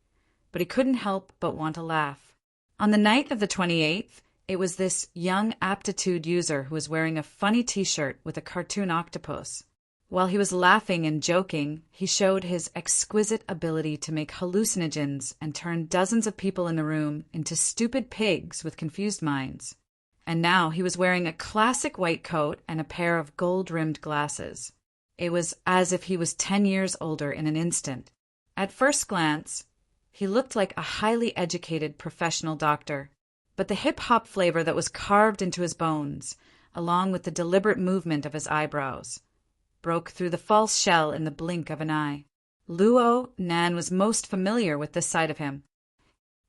but he couldn't help but want to laugh. On the night of the 28th, it was this young aptitude user who was wearing a funny t-shirt with a cartoon octopus. While he was laughing and joking, he showed his exquisite ability to make hallucinogens and turn dozens of people in the room into stupid pigs with confused minds. And now he was wearing a classic white coat and a pair of gold-rimmed glasses. It was as if he was 10 years older in an instant. At first glance, he looked like a highly educated professional doctor, but the hip-hop flavor that was carved into his bones, along with the deliberate movement of his eyebrows, broke through the false shell in the blink of an eye. Luo Nan was most familiar with this side of him.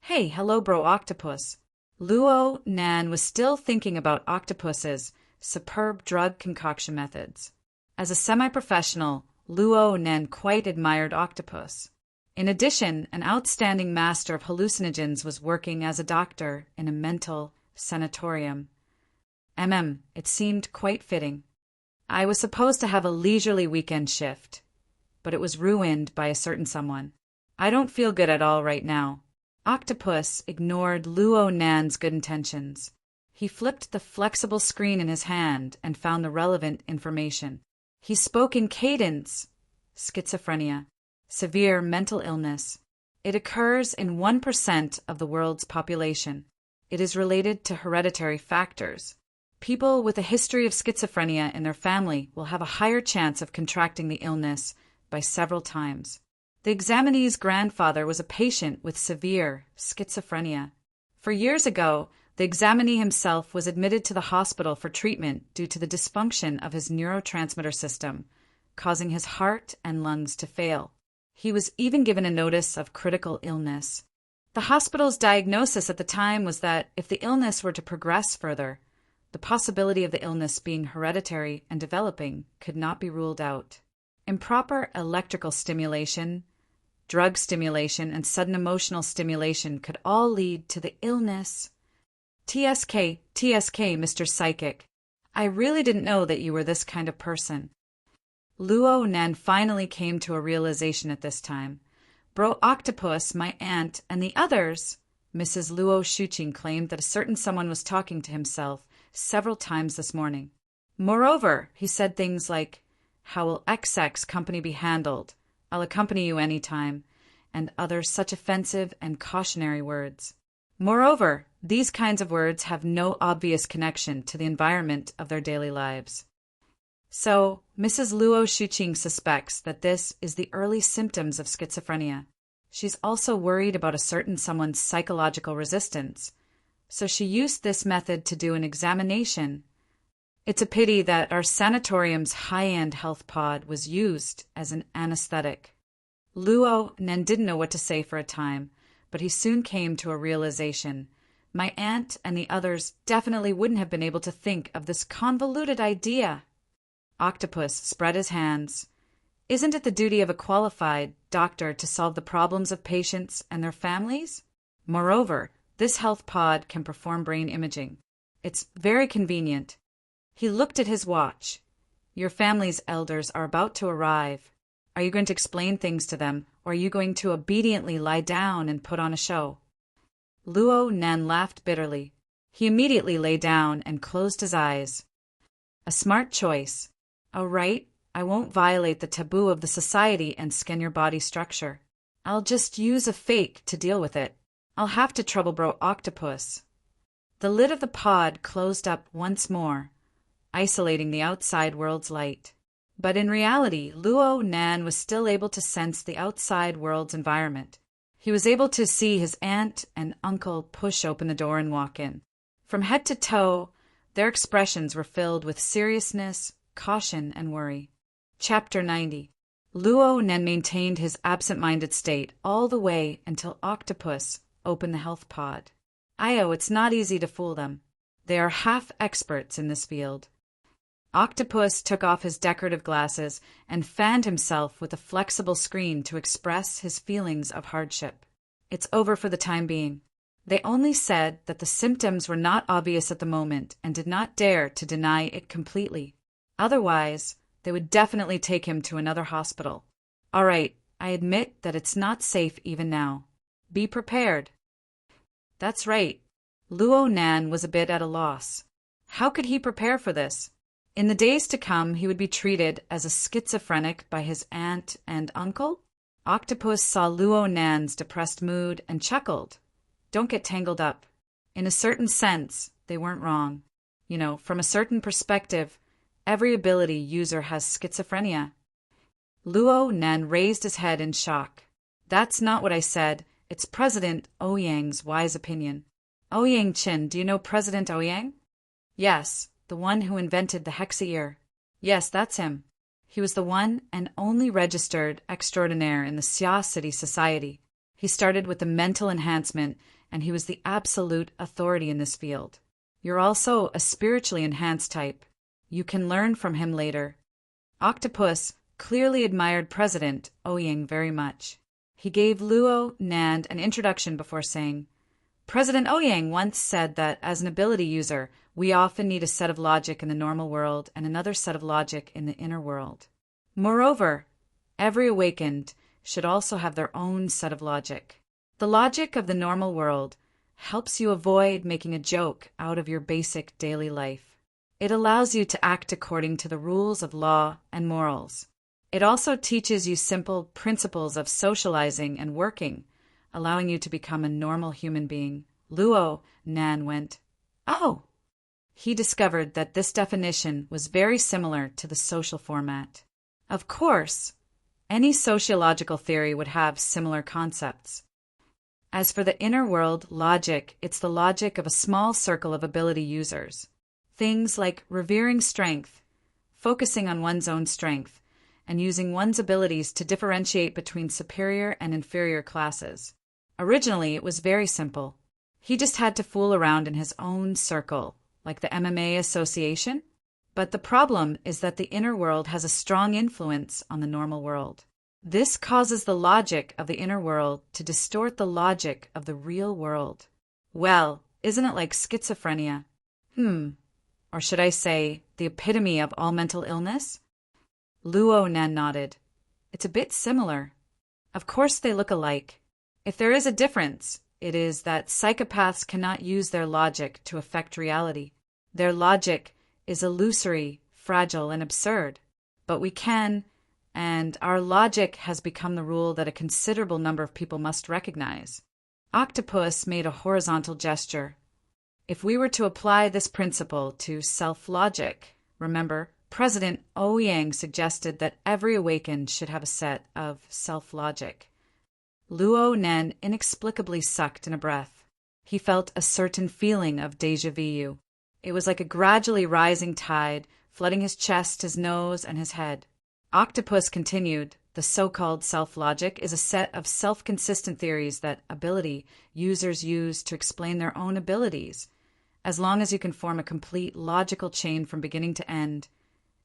"Hey, hello, bro octopus." Luo Nan was still thinking about Octopus's superb drug concoction methods. As a semi-professional, Luo Nan quite admired Octopus. In addition, an outstanding master of hallucinogens was working as a doctor in a mental sanatorium. It seemed quite fitting. I was supposed to have a leisurely weekend shift, but it was ruined by a certain someone. I don't feel good at all right now. Octopus ignored Luo Nan's good intentions. He flipped the flexible screen in his hand and found the relevant information. He spoke in cadence. Schizophrenia. Severe mental illness. It occurs in 1% of the world's population. It is related to hereditary factors. People with a history of schizophrenia in their family will have a higher chance of contracting the illness by several times. The examinee's grandfather was a patient with severe schizophrenia. For years ago, the examinee himself was admitted to the hospital for treatment due to the dysfunction of his neurotransmitter system, causing his heart and lungs to fail. He was even given a notice of critical illness. The hospital's diagnosis at the time was that if the illness were to progress further, the possibility of the illness being hereditary and developing could not be ruled out. Improper electrical stimulation, drug stimulation, and sudden emotional stimulation could all lead to the illness. TSK, Mr. Psychic. I really didn't know that you were this kind of person. Luo Nan finally came to a realization at this time. Bro Octopus, my aunt, and the others. Mrs. Luo Shuqing claimed that a certain someone was talking to himself several times this morning. Moreover, he said things like, "How will XX company be handled? I'll accompany you any time," and other such offensive and cautionary words. Moreover, these kinds of words have no obvious connection to the environment of their daily lives. So, Mrs. Luo Shuqing suspects that this is the early symptoms of schizophrenia. She's also worried about a certain someone's psychological resistance, so she used this method to do an examination. It's a pity that our sanatorium's high-end health pod was used as an anesthetic. Luo Nan didn't know what to say for a time, but he soon came to a realization. My aunt and the others definitely wouldn't have been able to think of this convoluted idea. Octopus spread his hands. Isn't it the duty of a qualified doctor to solve the problems of patients and their families? Moreover, this health pod can perform brain imaging. It's very convenient. He looked at his watch. Your family's elders are about to arrive. Are you going to explain things to them, or are you going to obediently lie down and put on a show? Luo Nan laughed bitterly. He immediately lay down and closed his eyes. A smart choice. All right, I won't violate the taboo of the society and scan your body structure. I'll just use a fake to deal with it. I'll have to trouble Bro Octopus. The lid of the pod closed up once more, isolating the outside world's light. But in reality, Luo Nan was still able to sense the outside world's environment. He was able to see his aunt and uncle push open the door and walk in. From head to toe, their expressions were filled with seriousness, caution, and worry. Chapter 90. Luo Nan maintained his absent-minded state all the way until Octopus opened the health pod. It's not easy to fool them. They are half experts in this field. Octopus took off his decorative glasses and fanned himself with a flexible screen to express his feelings of hardship. It's over for the time being. They only said that the symptoms were not obvious at the moment and did not dare to deny it completely. Otherwise, they would definitely take him to another hospital. All right, I admit that it's not safe even now. Be prepared. That's right. Luo Nan was a bit at a loss. How could he prepare for this? In the days to come, he would be treated as a schizophrenic by his aunt and uncle? Octopus saw Luo Nan's depressed mood and chuckled. Don't get tangled up. In a certain sense, they weren't wrong. From a certain perspective, every ability user has schizophrenia. Luo Nan raised his head in shock. That's not what I said. It's President Ouyang's wise opinion. Ouyang Qin, do you know President Ouyang? Yes, the one who invented the hexa-ear. Yes, that's him. He was the one and only registered extraordinaire in the Xia City Society. He started with the mental enhancement, and he was the absolute authority in this field. You're also a spiritually enhanced type. You can learn from him later. Octopus clearly admired President Ouyang very much. He gave Luo Nan an introduction before saying, President Ouyang once said that as an ability user, we often need a set of logic in the normal world and another set of logic in the inner world. Moreover, every awakened should also have their own set of logic. The logic of the normal world helps you avoid making a joke out of your basic daily life. It allows you to act according to the rules of law and morals. It also teaches you simple principles of socializing and working, allowing you to become a normal human being. Luo Nan went, "Oh!" He discovered that this definition was very similar to the social format. Of course, any sociological theory would have similar concepts. As for the inner world logic, it's the logic of a small circle of ability users. Things like revering strength, focusing on one's own strength, and using one's abilities to differentiate between superior and inferior classes. Originally, it was very simple. He just had to fool around in his own circle, like the MMA association. But the problem is that the inner world has a strong influence on the normal world. This causes the logic of the inner world to distort the logic of the real world. Well, isn't it like schizophrenia? Or should I say, the epitome of all mental illness? Luo Nan nodded. It's a bit similar. Of course they look alike. If there is a difference, it is that psychopaths cannot use their logic to affect reality. Their logic is illusory, fragile, and absurd. But we can, and our logic has become the rule that a considerable number of people must recognize. Octopus made a horizontal gesture. If we were to apply this principle to self-logic, remember, President Ouyang suggested that every awakened should have a set of self-logic. Luo Nan inexplicably sucked in a breath. He felt a certain feeling of déjà vu. It was like a gradually rising tide, flooding his chest, his nose, and his head. Octopus continued, the so-called self-logic is a set of self-consistent theories that ability users use to explain their own abilities, as long as you can form a complete logical chain from beginning to end,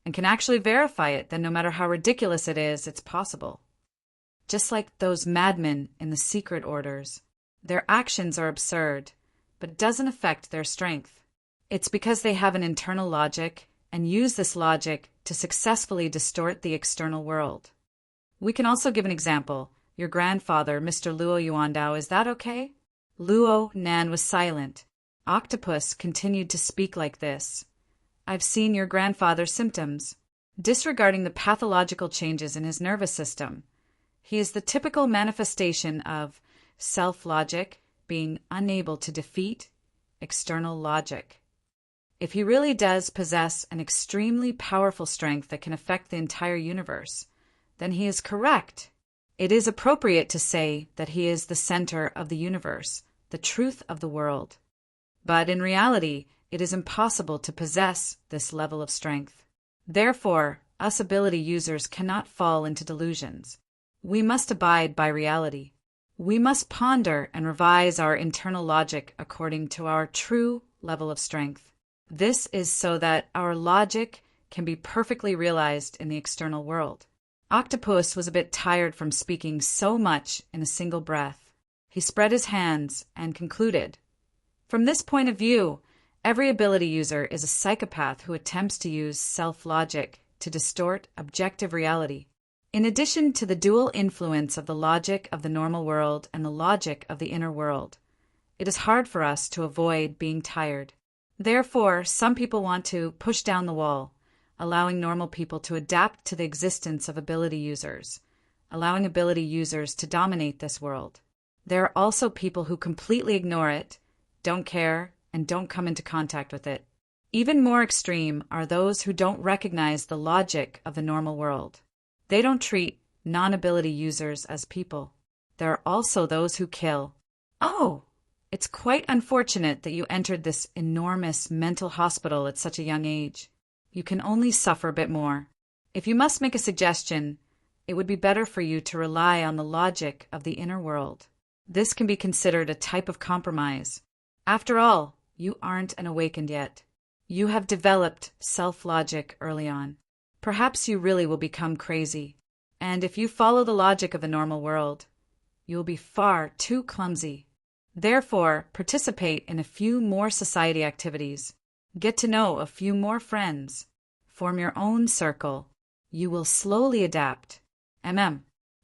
and can actually verify it, then no matter how ridiculous it is, it's possible. Just like those madmen in the secret orders. Their actions are absurd, but it doesn't affect their strength. It's because they have an internal logic and use this logic to successfully distort the external world. We can also give an example. Your grandfather, Mr. Luo Yuandao, is that okay? Luo Nan was silent. Octopus continued to speak like this. I've seen your grandfather's symptoms, disregarding the pathological changes in his nervous system. He is the typical manifestation of self-logic being unable to defeat external logic. If he really does possess an extremely powerful strength that can affect the entire universe, then he is correct. It is appropriate to say that he is the center of the universe, the truth of the world. But in reality, it is impossible to possess this level of strength. Therefore, us ability users cannot fall into delusions. We must abide by reality. We must ponder and revise our internal logic according to our true level of strength. This is so that our logic can be perfectly realized in the external world. Octopus was a bit tired from speaking so much in a single breath. He spread his hands and concluded, From this point of view, Every ability user is a psychopath who attempts to use self-logic to distort objective reality. In addition to the dual influence of the logic of the normal world and the logic of the inner world, it is hard for us to avoid being tired. Therefore, some people want to push down the wall, allowing normal people to adapt to the existence of ability users, allowing ability users to dominate this world. There are also people who completely ignore it, don't care, and don't come into contact with it. Even more extreme are those who don't recognize the logic of the normal world. They don't treat non-ability users as people. There are also those who kill. Oh, it's quite unfortunate that you entered this enormous mental hospital at such a young age. You can only suffer a bit more. If you must make a suggestion, it would be better for you to rely on the logic of the inner world. This can be considered a type of compromise. After all, you aren't an awakened yet. You have developed self-logic early on. Perhaps you really will become crazy, and if you follow the logic of the normal world, you will be far too clumsy. Therefore, participate in a few more society activities. Get to know a few more friends. Form your own circle. You will slowly adapt.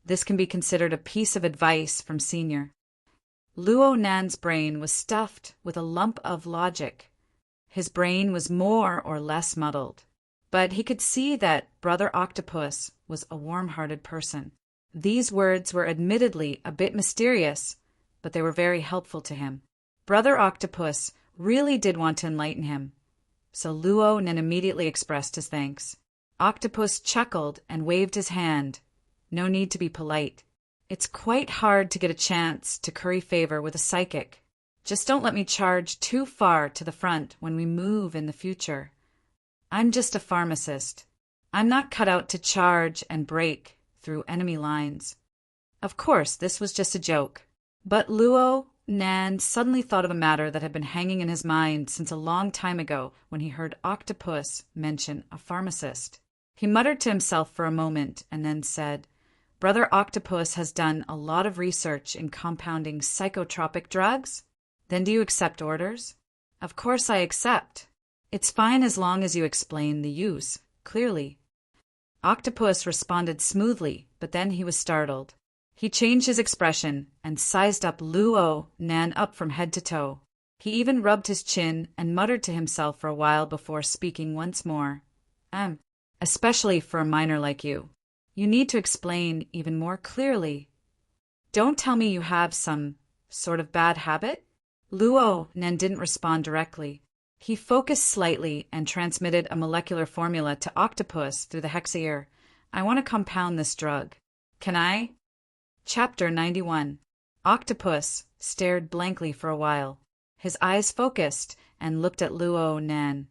This can be considered a piece of advice from Senior. Luo Nan's brain was stuffed with a lump of logic. His brain was more or less muddled. But he could see that Brother Octopus was a warm-hearted person. These words were admittedly a bit mysterious, but they were very helpful to him. Brother Octopus really did want to enlighten him, so Luo Nan immediately expressed his thanks. Octopus chuckled and waved his hand. No need to be polite. It's quite hard to get a chance to curry favor with a psychic. Just don't let me charge too far to the front when we move in the future. I'm just a pharmacist. I'm not cut out to charge and break through enemy lines. Of course, this was just a joke. But Luo Nan suddenly thought of a matter that had been hanging in his mind since a long time ago when he heard Octopus mention a pharmacist. He muttered to himself for a moment and then said, Brother Octopus has done a lot of research in compounding psychotropic drugs? Then do you accept orders? Of course I accept. It's fine as long as you explain the use clearly. Octopus responded smoothly, but then he was startled. He changed his expression and sized up Luo Nan up from head to toe. He even rubbed his chin and muttered to himself for a while before speaking once more. Especially for a minor like you. You need to explain even more clearly. Don't tell me you have some sort of bad habit? Luo Nan didn't respond directly. He focused slightly and transmitted a molecular formula to Octopus through the hex ear. I want to compound this drug. Can I? Chapter 91. Octopus stared blankly for a while. His eyes focused and looked at Luo Nan.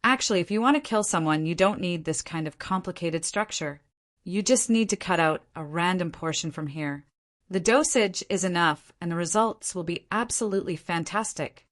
Actually, if you want to kill someone, you don't need this kind of complicated structure. You just need to cut out a random portion from here. The dosage is enough, and the results will be absolutely fantastic.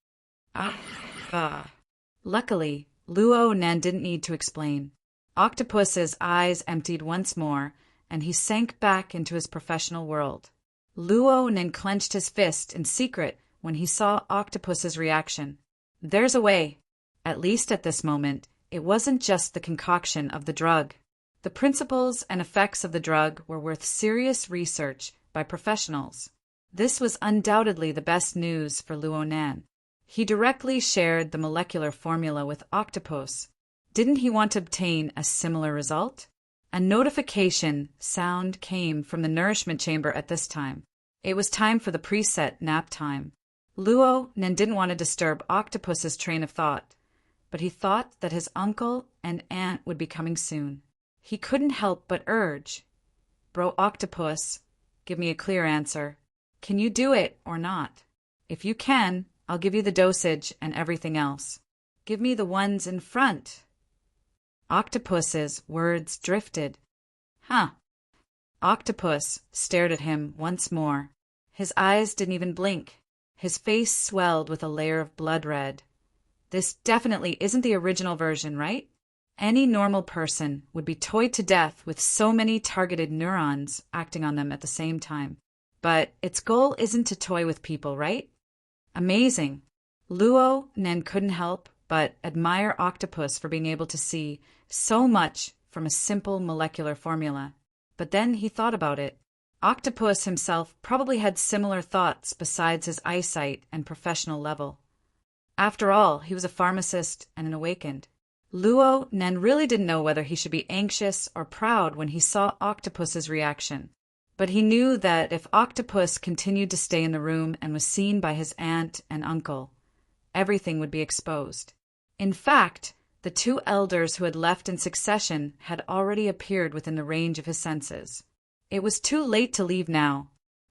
Luckily, Luo Nan didn't need to explain. Octopus's eyes emptied once more, and he sank back into his professional world. Luo Nan clenched his fist in secret when he saw Octopus's reaction. There's a way. At least at this moment, it wasn't just the concoction of the drug. The principles and effects of the drug were worth serious research by professionals. This was undoubtedly the best news for Luo Nan. He directly shared the molecular formula with Octopus. Didn't he want to obtain a similar result? A notification sound came from the nourishment chamber at this time. It was time for the preset nap time. Luo Nan didn't want to disturb Octopus's train of thought, but he thought that his uncle and aunt would be coming soon. He couldn't help but urge, Bro Octopus, give me a clear answer. Can you do it or not? If you can, I'll give you the dosage and everything else. Give me the ones in front. Octopus's words drifted. Octopus stared at him once more. His eyes didn't even blink. His face swelled with a layer of blood red. This definitely isn't the original version, right? Any normal person would be toyed to death with so many targeted neurons acting on them at the same time. But its goal isn't to toy with people, right? Amazing. Luo Nen couldn't help but admire Octopus for being able to see so much from a simple molecular formula. But then he thought about it. Octopus himself probably had similar thoughts besides his eyesight and professional level. After all, he was a pharmacist and an awakened. Luo Nen really didn't know whether he should be anxious or proud when he saw Octopus's reaction. But he knew that if Octopus continued to stay in the room and was seen by his aunt and uncle, everything would be exposed. In fact, the two elders who had left in succession had already appeared within the range of his senses. It was too late to leave now.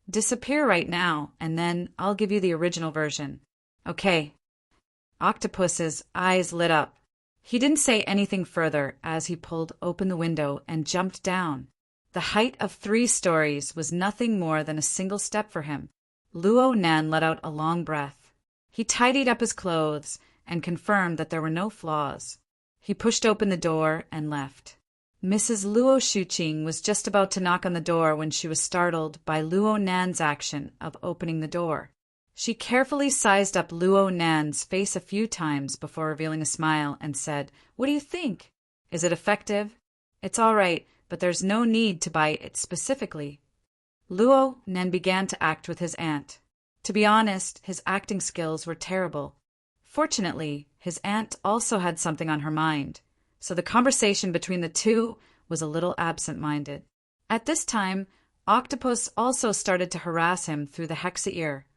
Disappear right now, and then I'll give you the original version. Okay. Octopus's eyes lit up. He didn't say anything further as he pulled open the window and jumped down. The height of 3 stories was nothing more than a single step for him. Luo Nan let out a long breath. He tidied up his clothes and confirmed that there were no flaws. He pushed open the door and left. Mrs. Luo Shuqing was just about to knock on the door when she was startled by Luo Nan's action of opening the door. She carefully sized up Luo Nan's face a few times before revealing a smile and said, "What do you think? Is it effective? It's all right, but there's no need to buy it specifically." Luo Nan began to act with his aunt. To be honest, his acting skills were terrible. Fortunately, his aunt also had something on her mind, so the conversation between the two was a little absent-minded. At this time, Octopus also started to harass him through the hexa ear,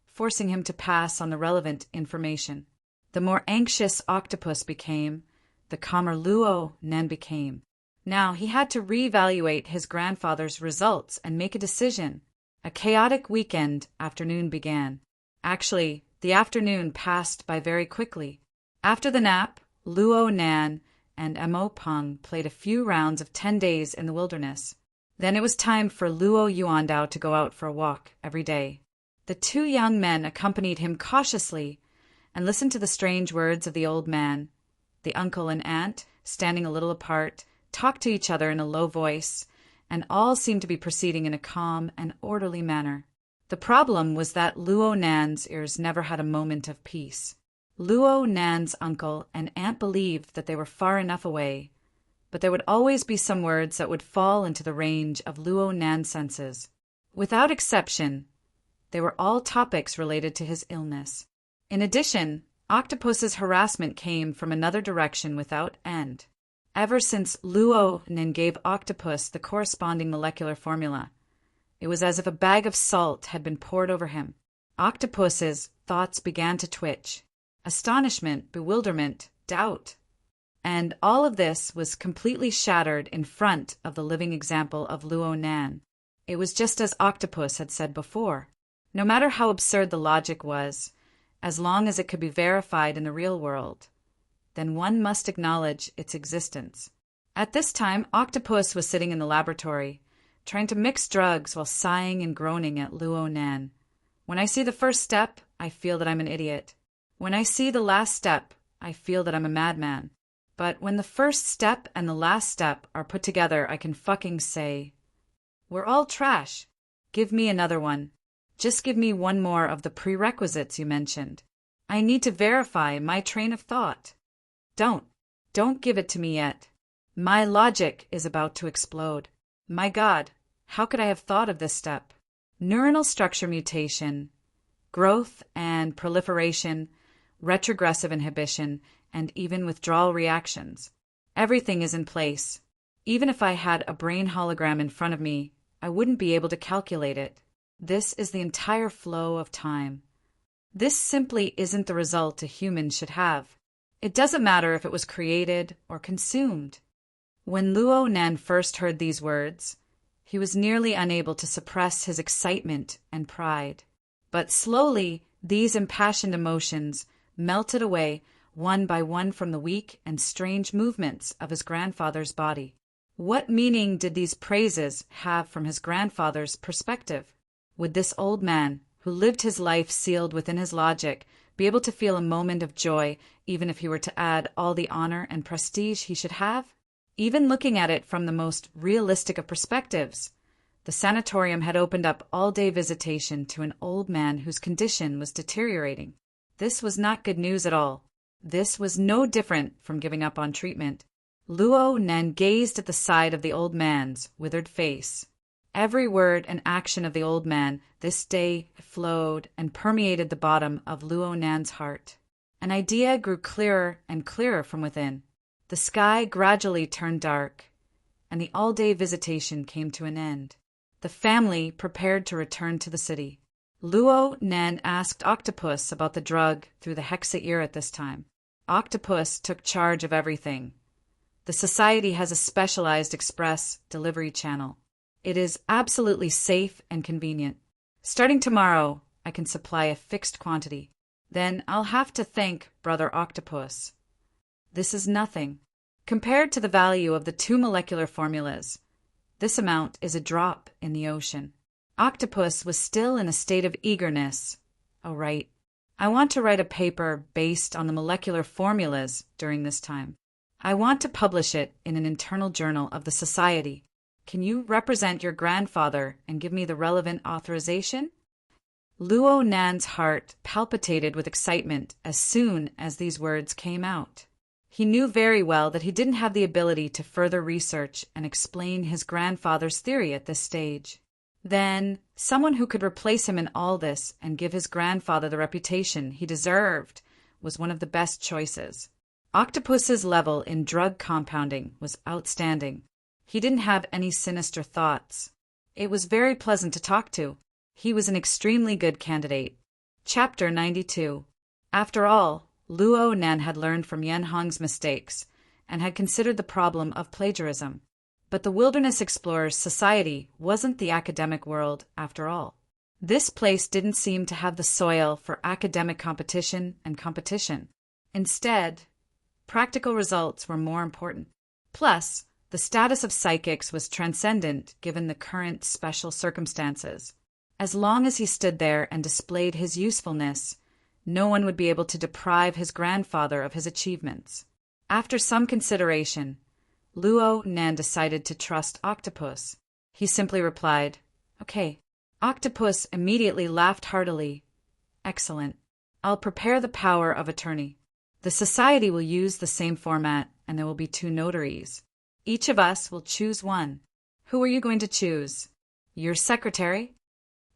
forcing him to pass on the relevant information. The more anxious Octopus became, the calmer Luo Nan became. Now he had to reevaluate his grandfather's results and make a decision. A chaotic weekend afternoon began. Actually, the afternoon passed by very quickly. After the nap, Luo Nan and Mo Peng played a few rounds of 10 days in the wilderness. Then it was time for Luo Yuandao to go out for a walk every day. The 2 young men accompanied him cautiously and listened to the strange words of the old man. The uncle and aunt, standing a little apart, talked to each other in a low voice, and all seemed to be proceeding in a calm and orderly manner. The problem was that Luo Nan's ears never had a moment of peace. Luo Nan's uncle and aunt believed that they were far enough away, but there would always be some words that would fall into the range of Luo Nan's senses. Without exception, they were all topics related to his illness. In addition, Octopus's harassment came from another direction without end. Ever since Luo Nan gave Octopus the corresponding molecular formula, it was as if a bag of salt had been poured over him. Octopus's thoughts began to twitch. Astonishment, bewilderment, doubt. And all of this was completely shattered in front of the living example of Luo Nan. It was just as Octopus had said before. No matter how absurd the logic was, as long as it could be verified in the real world, then one must acknowledge its existence. At this time, Octopus was sitting in the laboratory, trying to mix drugs while sighing and groaning at Luo Nan. When I see the first step, I feel that I'm an idiot. When I see the last step, I feel that I'm a madman. But when the first step and the last step are put together, I can fucking say, "We're all trash. Give me another one. Just give me one more of the prerequisites you mentioned. I need to verify my train of thought. Don't give it to me yet. My logic is about to explode. My God, how could I have thought of this step? Neuronal structure mutation, growth and proliferation, retrogressive inhibition, and even withdrawal reactions. Everything is in place. Even if I had a brain hologram in front of me, I wouldn't be able to calculate it. This is the entire flow of time. This simply isn't the result a human should have. It doesn't matter if it was created or consumed." When Luo Nan first heard these words, he was nearly unable to suppress his excitement and pride. But slowly, these impassioned emotions melted away one by one from the weak and strange movements of his grandfather's body. What meaning did these praises have from his grandfather's perspective? Would this old man, who lived his life sealed within his logic, be able to feel a moment of joy even if he were to add all the honor and prestige he should have? Even looking at it from the most realistic of perspectives, the sanatorium had opened up all-day visitation to an old man whose condition was deteriorating. This was not good news at all. This was no different from giving up on treatment. Luo Nen gazed at the side of the old man's withered face. Every word and action of the old man this day flowed and permeated the bottom of Luo Nan's heart. An idea grew clearer and clearer from within. The sky gradually turned dark, and the all-day visitation came to an end. The family prepared to return to the city. Luo Nen asked Octopus about the drug through the Hexa ear at this time. Octopus took charge of everything. The society has a specialized express delivery channel. It is absolutely safe and convenient. Starting tomorrow, I can supply a fixed quantity. Then I'll have to thank Brother Octopus. This is nothing. Compared to the value of the 2 molecular formulas, this amount is a drop in the ocean. Octopus was still in a state of eagerness. Oh, right. I want to write a paper based on the molecular formulas during this time. I want to publish it in an internal journal of the society. Can you represent your grandfather and give me the relevant authorization? Luo Nan's heart palpitated with excitement as soon as these words came out. He knew very well that he didn't have the ability to further research and explain his grandfather's theory at this stage. Then, someone who could replace him in all this and give his grandfather the reputation he deserved was one of the best choices. Octopus's level in drug compounding was outstanding. He didn't have any sinister thoughts. It was very pleasant to talk to. He was an extremely good candidate. Chapter 92. After all, Luo Nan had learned from Yan Hong's mistakes and had considered the problem of plagiarism. But the Wilderness Explorers Society wasn't the academic world after all. This place didn't seem to have the soil for academic competition and competition. Instead, practical results were more important. Plus, the status of psychics was transcendent given the current special circumstances. As long as he stood there and displayed his usefulness, no one would be able to deprive his grandfather of his achievements. After some consideration, Luo Nan decided to trust Octopus. He simply replied, "Okay." Octopus immediately laughed heartily. "Excellent. I'll prepare the power of attorney. The society will use the same format, and there will be 2 notaries. Each of us will choose one. Who are you going to choose? Your secretary?"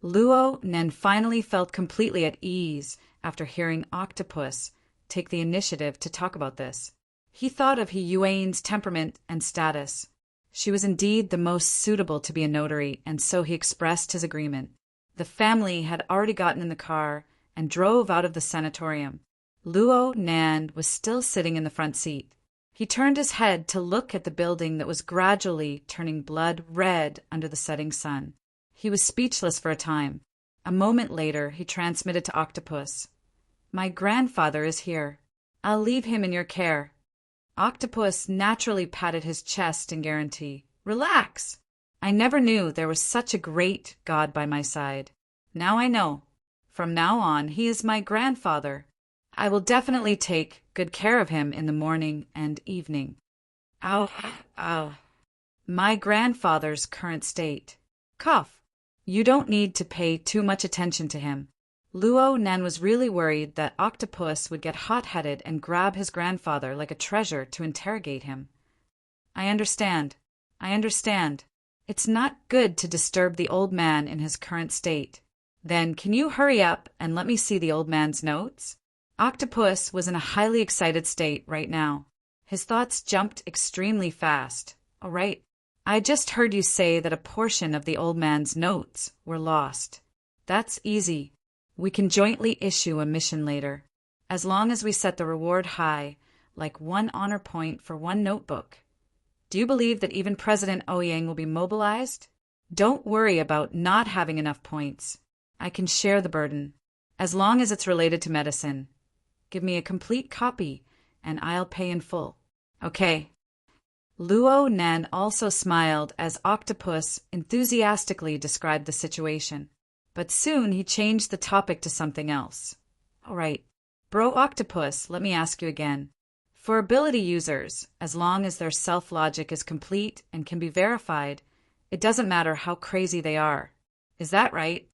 Luo Nan finally felt completely at ease after hearing Octopus take the initiative to talk about this. He thought of Yuan's temperament and status. She was indeed the most suitable to be a notary, and so he expressed his agreement. The family had already gotten in the car and drove out of the sanatorium. Luo Nan was still sitting in the front seat. He turned his head to look at the building that was gradually turning blood red under the setting sun. He was speechless for a time. A moment later, he transmitted to Octopus, "My grandfather is here. I'll leave him in your care." Octopus naturally patted his chest in guarantee. "Relax. I never knew there was such a great God by my side. Now I know. From now on, he is my grandfather. I will definitely take good care of him in the morning and evening." Ow, ow. My grandfather's current state. Cough. You don't need to pay too much attention to him. Luo Nan was really worried that Octopus would get hot-headed and grab his grandfather like a treasure to interrogate him. I understand. It's not good to disturb the old man in his current state. Then can you hurry up and let me see the old man's notes?" Octopus was in a highly excited state right now. His thoughts jumped extremely fast. "All right. I just heard you say that a portion of the old man's notes were lost. That's easy. We can jointly issue a mission later, as long as we set the reward high, like 1 honor point for 1 notebook. Do you believe that even President Ouyang will be mobilized? Don't worry about not having enough points. I can share the burden, as long as it's related to medicine. Give me a complete copy, and I'll pay in full." "Okay." Luo Nan also smiled as Octopus enthusiastically described the situation. But soon he changed the topic to something else. "All right, Bro Octopus, let me ask you again. For ability users, as long as their self-logic is complete and can be verified, it doesn't matter how crazy they are. Is that right?"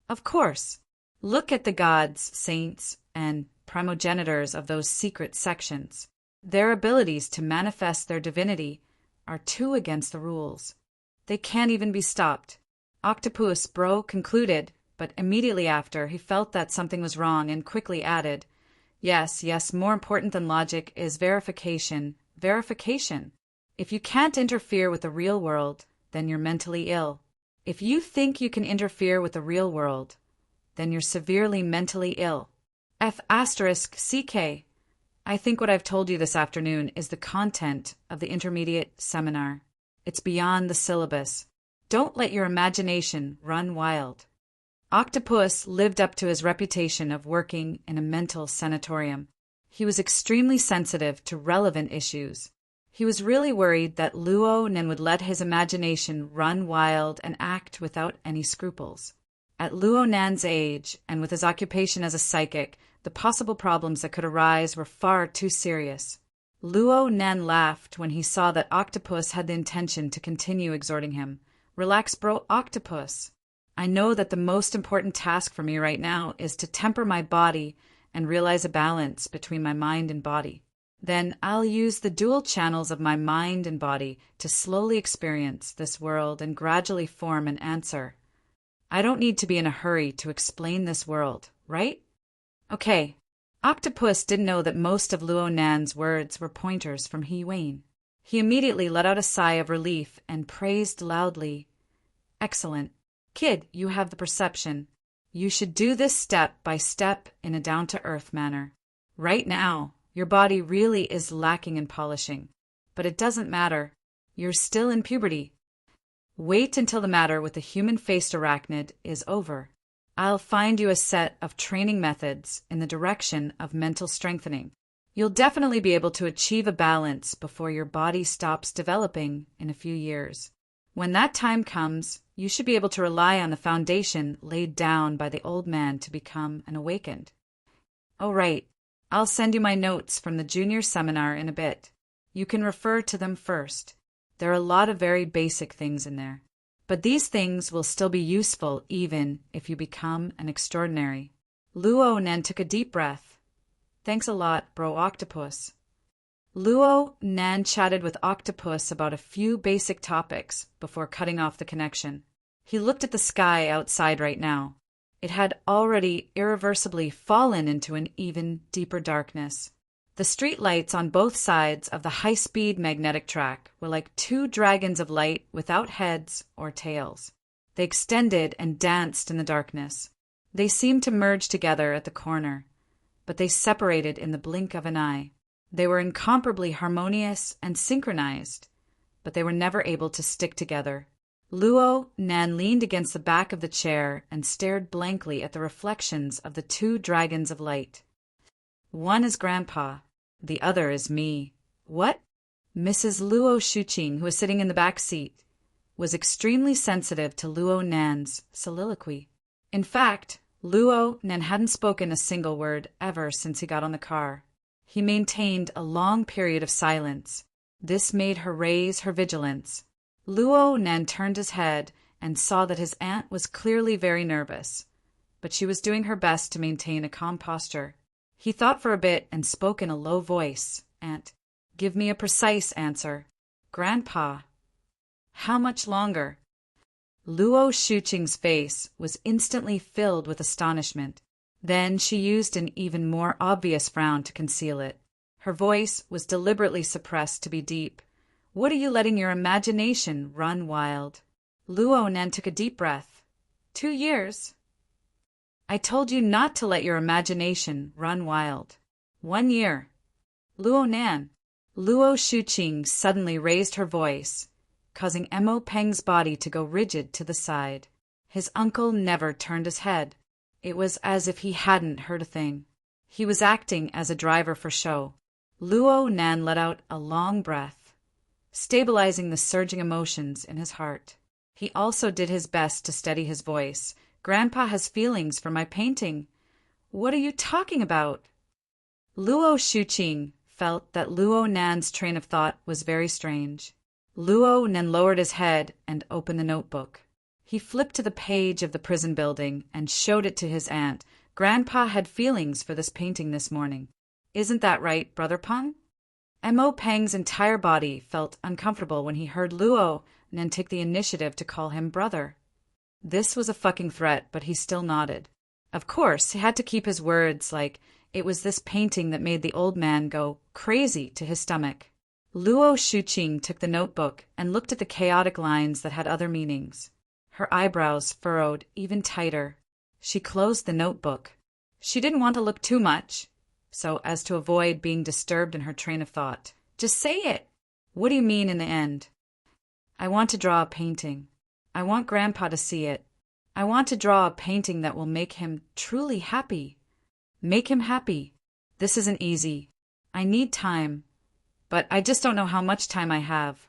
"Of course. Look at the gods, saints, and primogenitors of those secret sections. Their abilities to manifest their divinity are too against the rules. They can't even be stopped. Octopus Bro concluded, but immediately after he felt that something was wrong and quickly added, Yes, more important than logic is verification. Verification. If you can't interfere with the real world, then you're mentally ill. If you think you can interfere with the real world, then you're severely mentally ill. F***CK. I think what I've told you this afternoon is the content of the intermediate seminar. It's beyond the syllabus. Don't let your imagination run wild. Octopus lived up to his reputation of working in a mental sanatorium. He was extremely sensitive to relevant issues. He was really worried that Luo Nen would let his imagination run wild and act without any scruples. At Luo Nan's age, and with his occupation as a psychic, the possible problems that could arise were far too serious. Luo Nan laughed when he saw that Octopus had the intention to continue exhorting him. Relax, bro, Octopus. I know that the most important task for me right now is to temper my body and realize a balance between my mind and body. Then I'll use the dual channels of my mind and body to slowly experience this world and gradually form an answer. I don't need to be in a hurry to explain this world, right? Okay. Octopus didn't know that most of Luo Nan's words were pointers from He Wayne. He immediately let out a sigh of relief and praised loudly. Excellent. Kid, you have the perception. You should do this step by step in a down-to-earth manner. Right now, your body really is lacking in polishing. But it doesn't matter. You're still in puberty. Wait until the matter with the human-faced arachnid is over. I'll find you a set of training methods in the direction of mental strengthening. You'll definitely be able to achieve a balance before your body stops developing in a few years. When that time comes, you should be able to rely on the foundation laid down by the old man to become an awakened. Oh, right. I'll send you my notes from the junior seminar in a bit. You can refer to them first. There are a lot of very basic things in there. But these things will still be useful even if you become an extraordinary. Luo Nen took a deep breath. Thanks a lot, bro Octopus. Luo Nan chatted with Octopus about a few basic topics before cutting off the connection. He looked at the sky outside right now. It had already irreversibly fallen into an even deeper darkness. The street lights on both sides of the high-speed magnetic track were like two dragons of light without heads or tails. They extended and danced in the darkness. They seemed to merge together at the corner, but they separated in the blink of an eye. They were incomparably harmonious and synchronized, but they were never able to stick together. Luo Nan leaned against the back of the chair and stared blankly at the reflections of the two dragons of light. One is Grandpa, the other is me. What? Mrs. Luo Shuqing, who was sitting in the back seat, was extremely sensitive to Luo Nan's soliloquy. In fact, Luo Nan hadn't spoken a single word ever since he got on the car. He maintained a long period of silence. This made her raise her vigilance. Luo Nan turned his head and saw that his aunt was clearly very nervous, but she was doing her best to maintain a calm posture. He thought for a bit and spoke in a low voice. Aunt, give me a precise answer. Grandpa. How much longer? Luo Shuqing's face was instantly filled with astonishment. Then she used an even more obvious frown to conceal it. Her voice was deliberately suppressed to be deep. What are you letting your imagination run wild? Luo Nan took a deep breath. 2 years. I told you not to let your imagination run wild. 1 year. Luo Nan. Luo Shuqing suddenly raised her voice, causing Mo Peng's body to go rigid to the side. His uncle never turned his head. It was as if he hadn't heard a thing. He was acting as a driver for show. Luo Nan let out a long breath, stabilizing the surging emotions in his heart. He also did his best to steady his voice. Grandpa has feelings for my painting. What are you talking about? Luo Shuqing felt that Luo Nan's train of thought was very strange. Luo Nan lowered his head and opened the notebook. He flipped to the page of the prison building and showed it to his aunt, Grandpa had feelings for this painting this morning. Isn't that right, Brother Peng? Mo Peng's entire body felt uncomfortable when he heard Luo Nen take the initiative to call him brother. This was a fucking threat, but he still nodded. Of course, he had to keep his words like it was this painting that made the old man go crazy to his stomach. Luo Shuqing took the notebook and looked at the chaotic lines that had other meanings. Her eyebrows furrowed even tighter. She closed the notebook. She didn't want to look too much, so as to avoid being disturbed in her train of thought. Just say it. What do you mean in the end? I want to draw a painting. I want Grandpa to see it. I want to draw a painting that will make him truly happy. Make him happy. This isn't easy. I need time, but I just don't know how much time I have.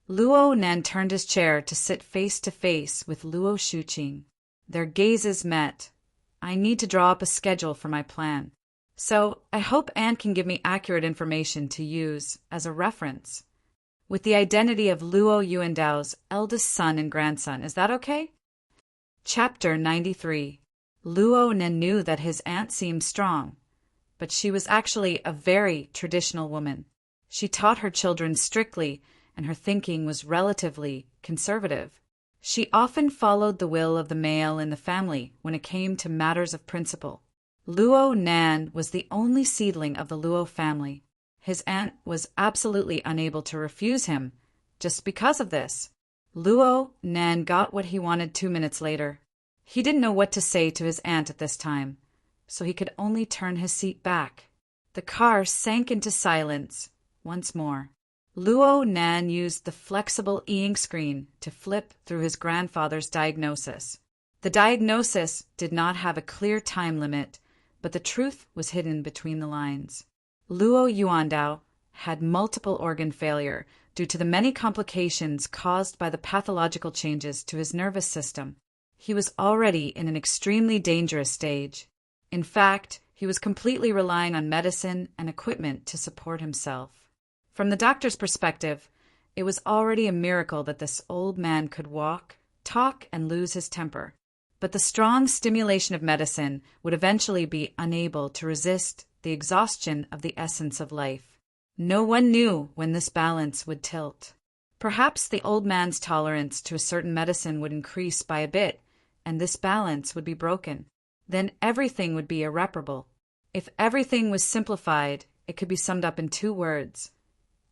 Luo Nen turned his chair to sit face to face with Luo Shuqing. Their gazes met. I need to draw up a schedule for my plan. So I hope Anne can give me accurate information to use as a reference. With the identity of Luo Yuandao's eldest son and grandson, is that okay? Chapter 93. Luo Nen knew that his aunt seemed strong, but she was actually a very traditional woman. She taught her children strictly, and her thinking was relatively conservative. She often followed the will of the male in the family when it came to matters of principle. Luo Nan was the only seedling of the Luo family. His aunt was absolutely unable to refuse him. Just because of this, Luo Nan got what he wanted 2 minutes later. He didn't know what to say to his aunt at this time, so he could only turn his seat back. The car sank into silence once more. Luo Nan used the flexible e-ink screen to flip through his grandfather's diagnosis. The diagnosis did not have a clear time limit, but the truth was hidden between the lines. Luo Yuandao had multiple organ failure due to the many complications caused by the pathological changes to his nervous system. He was already in an extremely dangerous stage. In fact, he was completely relying on medicine and equipment to support himself. From the doctor's perspective, it was already a miracle that this old man could walk, talk, and lose his temper. But the strong stimulation of medicine would eventually be unable to resist the exhaustion of the essence of life. No one knew when this balance would tilt. Perhaps the old man's tolerance to a certain medicine would increase by a bit, and this balance would be broken. Then everything would be irreparable. If everything was simplified, it could be summed up in 2 words.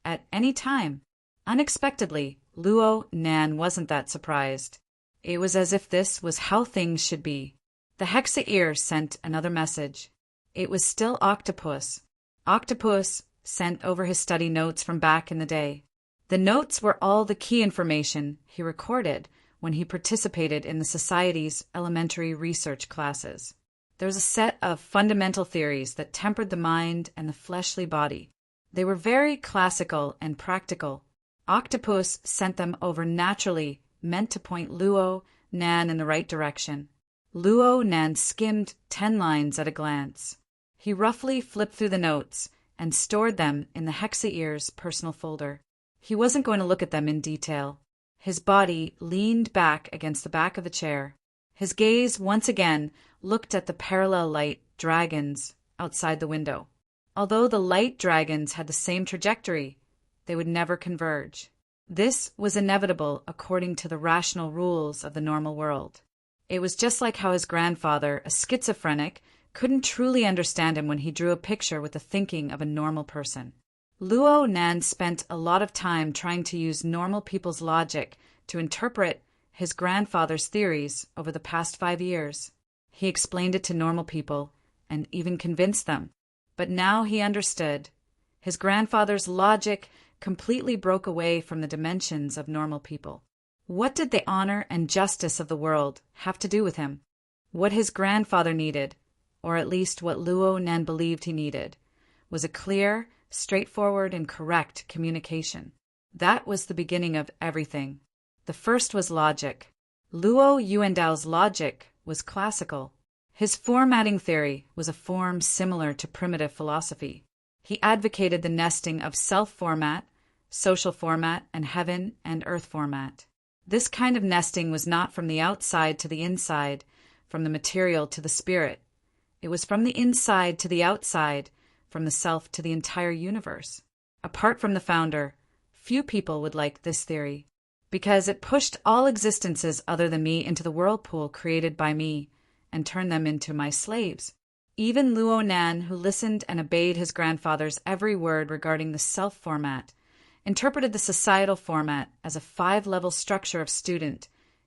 At any time. Unexpectedly, Luo Nan wasn't that surprised. It was as if this was how things should be. The Hexa-ear sent another message. It was still Octopus. Octopus sent over his study notes from back in the day. The notes were all the key information he recorded when he participated in the Society's elementary research classes. There was a set of fundamental theories that tempered the mind and the fleshly body. They were very classical and practical. Octopus sent them over naturally, meant to point Luo Nan in the right direction. Luo Nan skimmed 10 lines at a glance. He roughly flipped through the notes and stored them in the Hexa-ear's personal folder. He wasn't going to look at them in detail. His body leaned back against the back of the chair. His gaze once again looked at the parallel light dragons outside the window. Although the light dragons had the same trajectory, they would never converge. This was inevitable according to the rational rules of the normal world. It was just like how his grandfather, a schizophrenic, couldn't truly understand him when he drew a picture with the thinking of a normal person. Luo Nan spent a lot of time trying to use normal people's logic to interpret his grandfather's theories over the past 5 years. He explained it to normal people and even convinced them. But now he understood. His grandfather's logic completely broke away from the dimensions of normal people. What did the honor and justice of the world have to do with him? What his grandfather needed, or at least what Luo Nan believed he needed, was a clear, straightforward, and correct communication. That was the beginning of everything. The first was logic. Luo Yuandao's logic was classical. His formatting theory was a form similar to primitive philosophy. He advocated the nesting of self-format, social format, and heaven and earth format. This kind of nesting was not from the outside to the inside, from the material to the spirit. It was from the inside to the outside, from the self to the entire universe. Apart from the founder, few people would like this theory, because it pushed all existences other than me into the whirlpool created by me and turned them into my slaves. Even Luo Nan, who listened and obeyed his grandfather's every word regarding the self format, interpreted the societal format as a 5-level structure of student,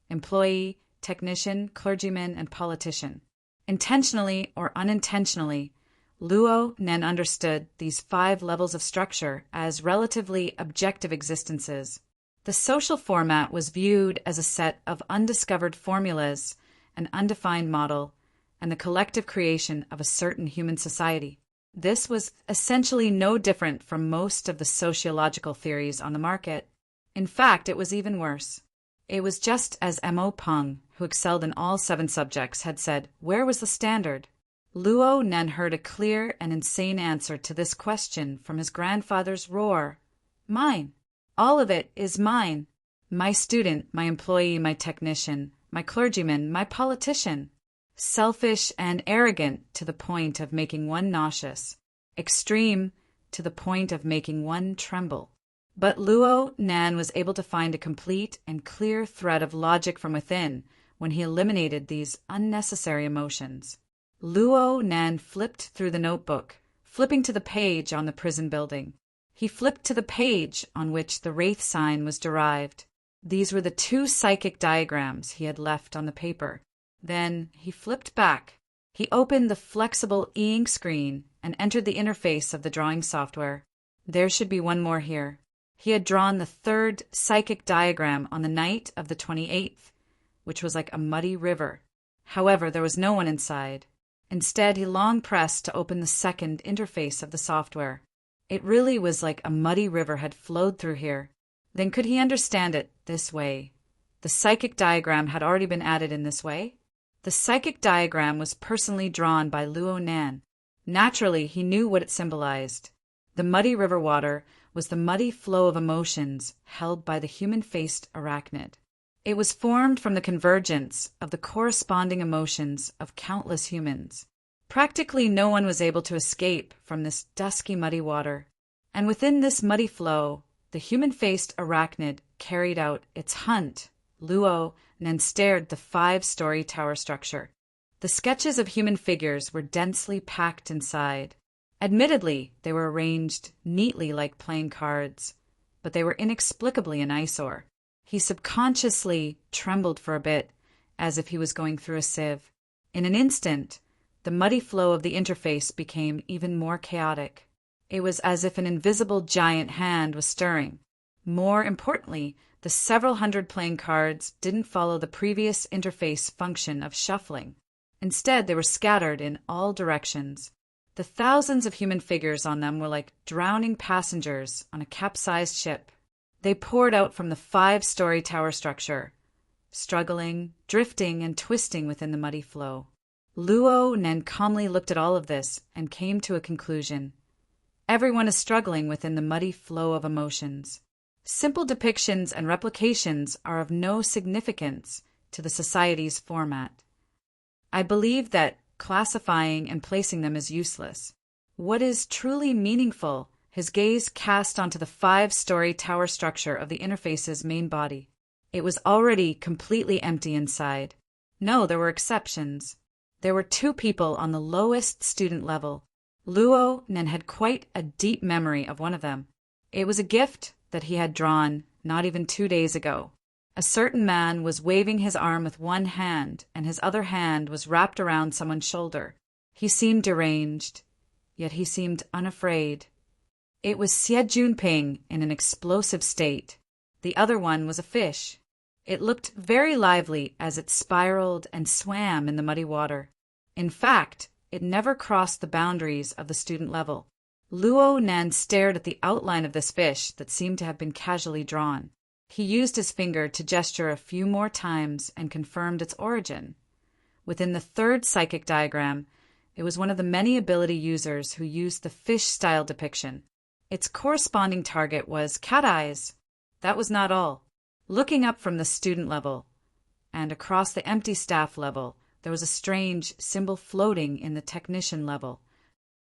employee, technician, clergyman, and politician. Intentionally or unintentionally, Luo Nan understood these 5 levels of structure as relatively objective existences. The social format was viewed as a set of undiscovered formulas, an undefined model, and the collective creation of a certain human society. This was essentially no different from most of the sociological theories on the market. In fact, it was even worse. It was just as M.O. Peng, who excelled in all 7 subjects, had said, where was the standard? Luo Nan heard a clear and insane answer to this question from his grandfather's roar. Mine. All of it is mine. My student, my employee, my technician, my clergyman, my politician. Selfish and arrogant to the point of making one nauseous. Extreme to the point of making one tremble. But Luo Nan was able to find a complete and clear thread of logic from within when he eliminated these unnecessary emotions. Luo Nan flipped through the notebook, flipping to the page on the prison building. He flipped to the page on which the wraith sign was derived. These were the 2 psychic diagrams he had left on the paper. Then he flipped back. He opened the flexible e-ink screen and entered the interface of the drawing software. There should be one more here. He had drawn the 3rd psychic diagram on the night of the 28th, which was like a muddy river. However, there was no one inside. Instead, he long pressed to open the 2nd interface of the software. It really was like a muddy river had flowed through here. Then could he understand it this way? The psychic diagram had already been added in this way? The psychic diagram was personally drawn by Luo Nan. Naturally, he knew what it symbolized. The muddy river water was the muddy flow of emotions held by the human-faced arachnid. It was formed from the convergence of the corresponding emotions of countless humans. Practically no one was able to escape from this dusky muddy water. And within this muddy flow, the human-faced arachnid carried out its hunt. Luo Nan stared the 5-story tower structure. The sketches of human figures were densely packed inside. Admittedly, they were arranged neatly like playing cards, but they were inexplicably an eyesore. He subconsciously trembled for a bit, as if he was going through a sieve. In an instant, the muddy flow of the interface became even more chaotic. It was as if an invisible giant hand was stirring. More importantly, the several hundred playing cards didn't follow the previous interface function of shuffling. Instead, they were scattered in all directions. The thousands of human figures on them were like drowning passengers on a capsized ship. They poured out from the 5-story tower structure, struggling, drifting, and twisting within the muddy flow. Luo Nan calmly looked at all of this and came to a conclusion. Everyone is struggling within the muddy flow of emotions. Simple depictions and replications are of no significance to the society's format. I believe that classifying and placing them is useless. What is truly meaningful, his gaze cast onto the 5-story tower structure of the interface's main body. It was already completely empty inside. No, there were exceptions. There were 2 people on the lowest student level. Luo Nan had quite a deep memory of one of them. It was a gift that he had drawn not even 2 days ago. A certain man was waving his arm with one hand, and his other hand was wrapped around someone's shoulder. He seemed deranged, yet he seemed unafraid. It was Xie Junping in an explosive state. The other one was a fish. It looked very lively as it spiraled and swam in the muddy water. In fact, it never crossed the boundaries of the student level. Luo Nan stared at the outline of this fish that seemed to have been casually drawn. He used his finger to gesture a few more times and confirmed its origin. Within the 3rd psychic diagram, it was one of the many ability users who used the fish-style depiction. Its corresponding target was cat eyes. That was not all. Looking up from the student level and across the empty staff level There was a strange symbol floating in the technician level.